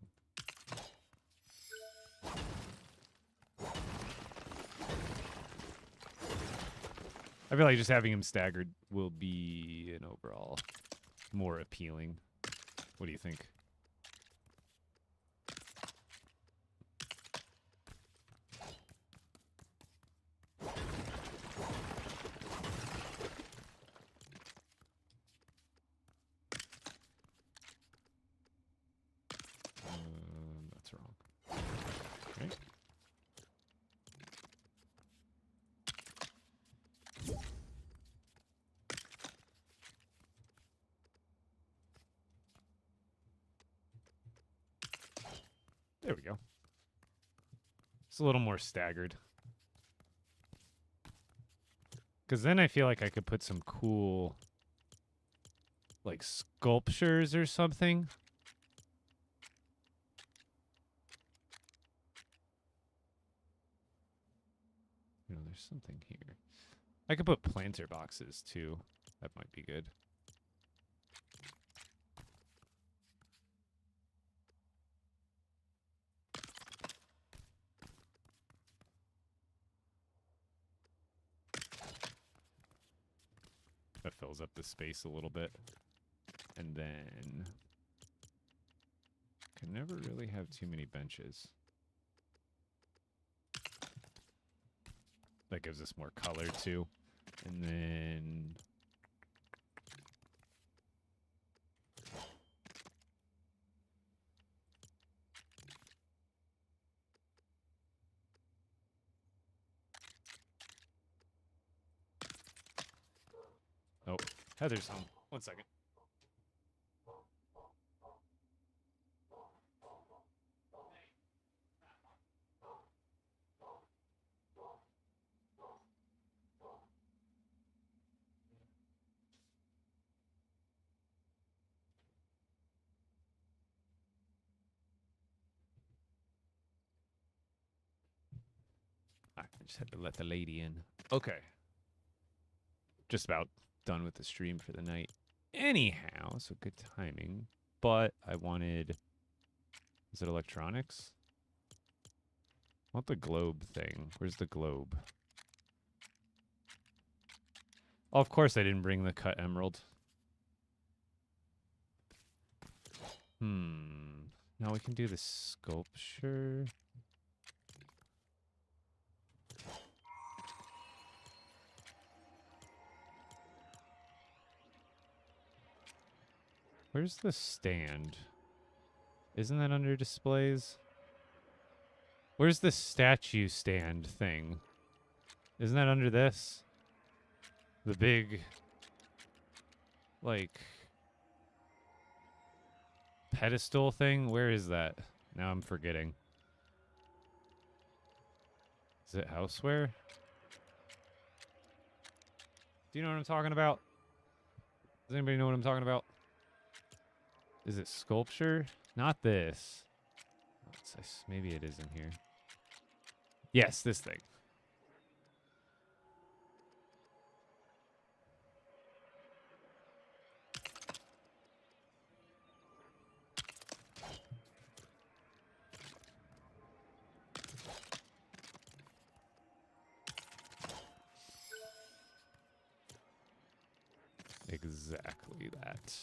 I feel like just having him staggered will be an overall more appealing. What do you think? That's wrong. Okay. There we go. It's a little more staggered. Because then I feel like I could put some cool, like, sculptures or something. You know, there's something here. I could put planter boxes, too. That might be good. That fills up the space a little bit. And then can never really have too many benches. That gives us more color too. And then oh, Heather's home. 1 second. I just had to let the lady in. Okay. Just about done with the stream for the night. Anyhow, so good timing. But I wanted... Is it electronics? I want the globe thing. Where's the globe? Oh, of course I didn't bring the cut emerald. Now we can do the sculpture. Where's the stand? Isn't that under displays? Where's the statue stand thing? Isn't that under this? The big, like, pedestal thing? Where is that? Now I'm forgetting. Is it houseware? Do you know what I'm talking about? Does anybody know what I'm talking about? Is it sculpture? Not this. Maybe it is in here. Yes, this thing. Exactly that.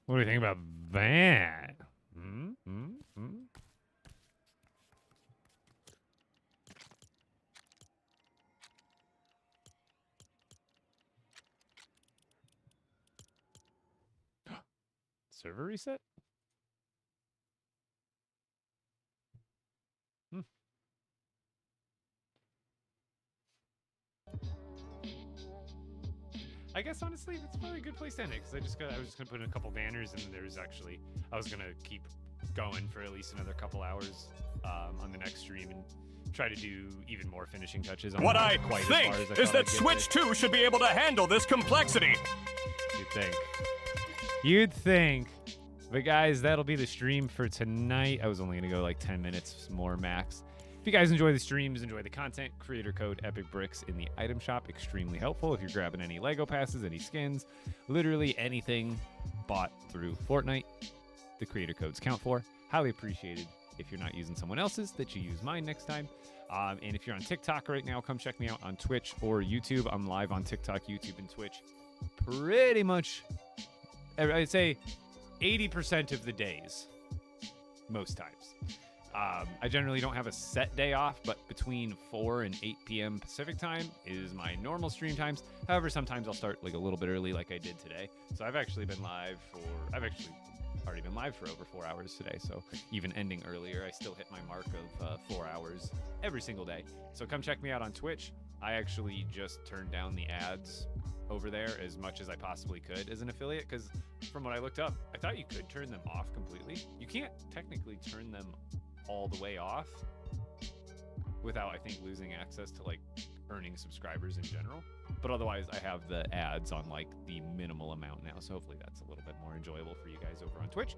What do you think about that? Server reset? I guess honestly, that's probably a good place to end it because I was just gonna put in a couple banners, and I was gonna keep going for at least another couple hours on the next stream and try to do even more finishing touches. What I think is that Switch 2 should be able to handle this complexity. You'd think. But guys, that'll be the stream for tonight. I was only gonna go like 10 minutes more max. If you guys enjoy the streams, enjoy the content, creator code Epic Bricks in the item shop. Extremely helpful if you're grabbing any LEGO passes, any skins, literally anything bought through Fortnite. The creator codes count for. Highly appreciated if you're not using someone else's, that you use mine next time. And if you're on TikTok right now, come check me out on Twitch or YouTube. I'm live on TikTok, YouTube, and Twitch pretty much, I'd say 80% of the days, most times. I generally don't have a set day off, but between 4 and 8 p.m. Pacific time is my normal stream times. However, sometimes I'll start like a little bit early like I did today. So I've actually already been live for over 4 hours today. So even ending earlier, I still hit my mark of 4 hours every single day. So come check me out on Twitch I actually just turned down the ads over there as much as I possibly could as an affiliate, because from what I looked up, I thought you could turn them off completely. You can't technically turn them all the way off without, I think, losing access to like earning subscribers in general. But otherwise, I have the ads on like the minimal amount now, so hopefully that's a little bit more enjoyable for you guys over on Twitch.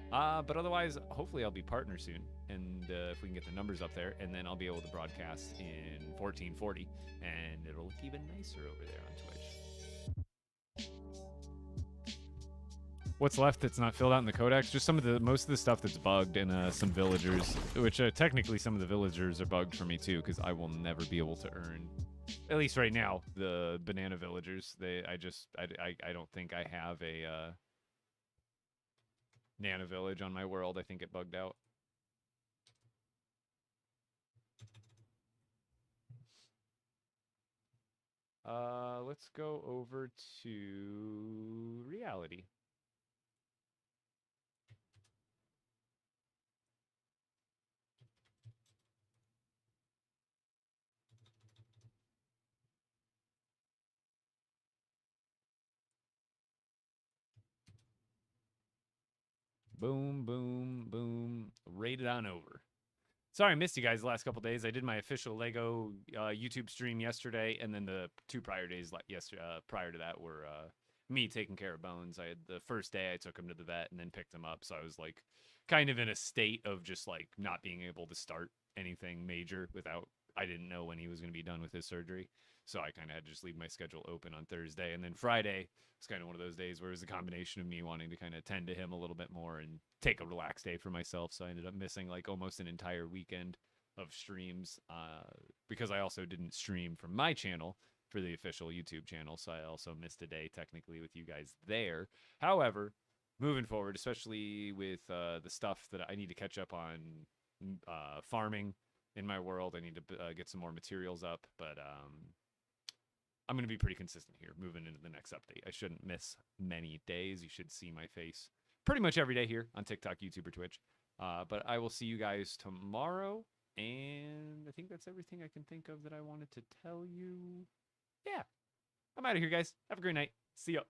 But otherwise, hopefully I'll be partner soon, and if we can get the numbers up there, and then I'll be able to broadcast in 1440, and it'll look even nicer over there on Twitch. What's left that's not filled out in the codex? Just most of the stuff that's bugged, and some villagers, which technically some of the villagers are bugged for me too, because I will never be able to earn, at least right now, the banana villagers. I don't think I have a Nana Village on my world. I think it bugged out. Let's go over to reality. Boom, boom, boom. Rated on over. Sorry I missed you guys the last couple days. I did my official LEGO YouTube stream yesterday, and then the 2 prior days prior to that were me taking care of Bones. I had the first day I took him to the vet and then picked him up, so I was like kind of in a state of just like not being able to start anything major without, I didn't know when he was going to be done with his surgery. So I kind of had to just leave my schedule open on Thursday. And then Friday was kind of one of those days where it was a combination of me wanting to kind of tend to him a little bit more and take a relaxed day for myself. So I ended up missing like almost an entire weekend of streams because I also didn't stream from my channel for the official YouTube channel. So I also missed a day technically with you guys there. However, moving forward, especially with the stuff that I need to catch up on farming in my world, I need to get some more materials up. But I'm going to be pretty consistent here moving into the next update. I shouldn't miss many days. You should see my face pretty much every day here on TikTok, YouTube, or Twitch. But I will see you guys tomorrow. And I think that's everything I can think of that I wanted to tell you. Yeah, I'm out of here, guys. Have a great night. See ya.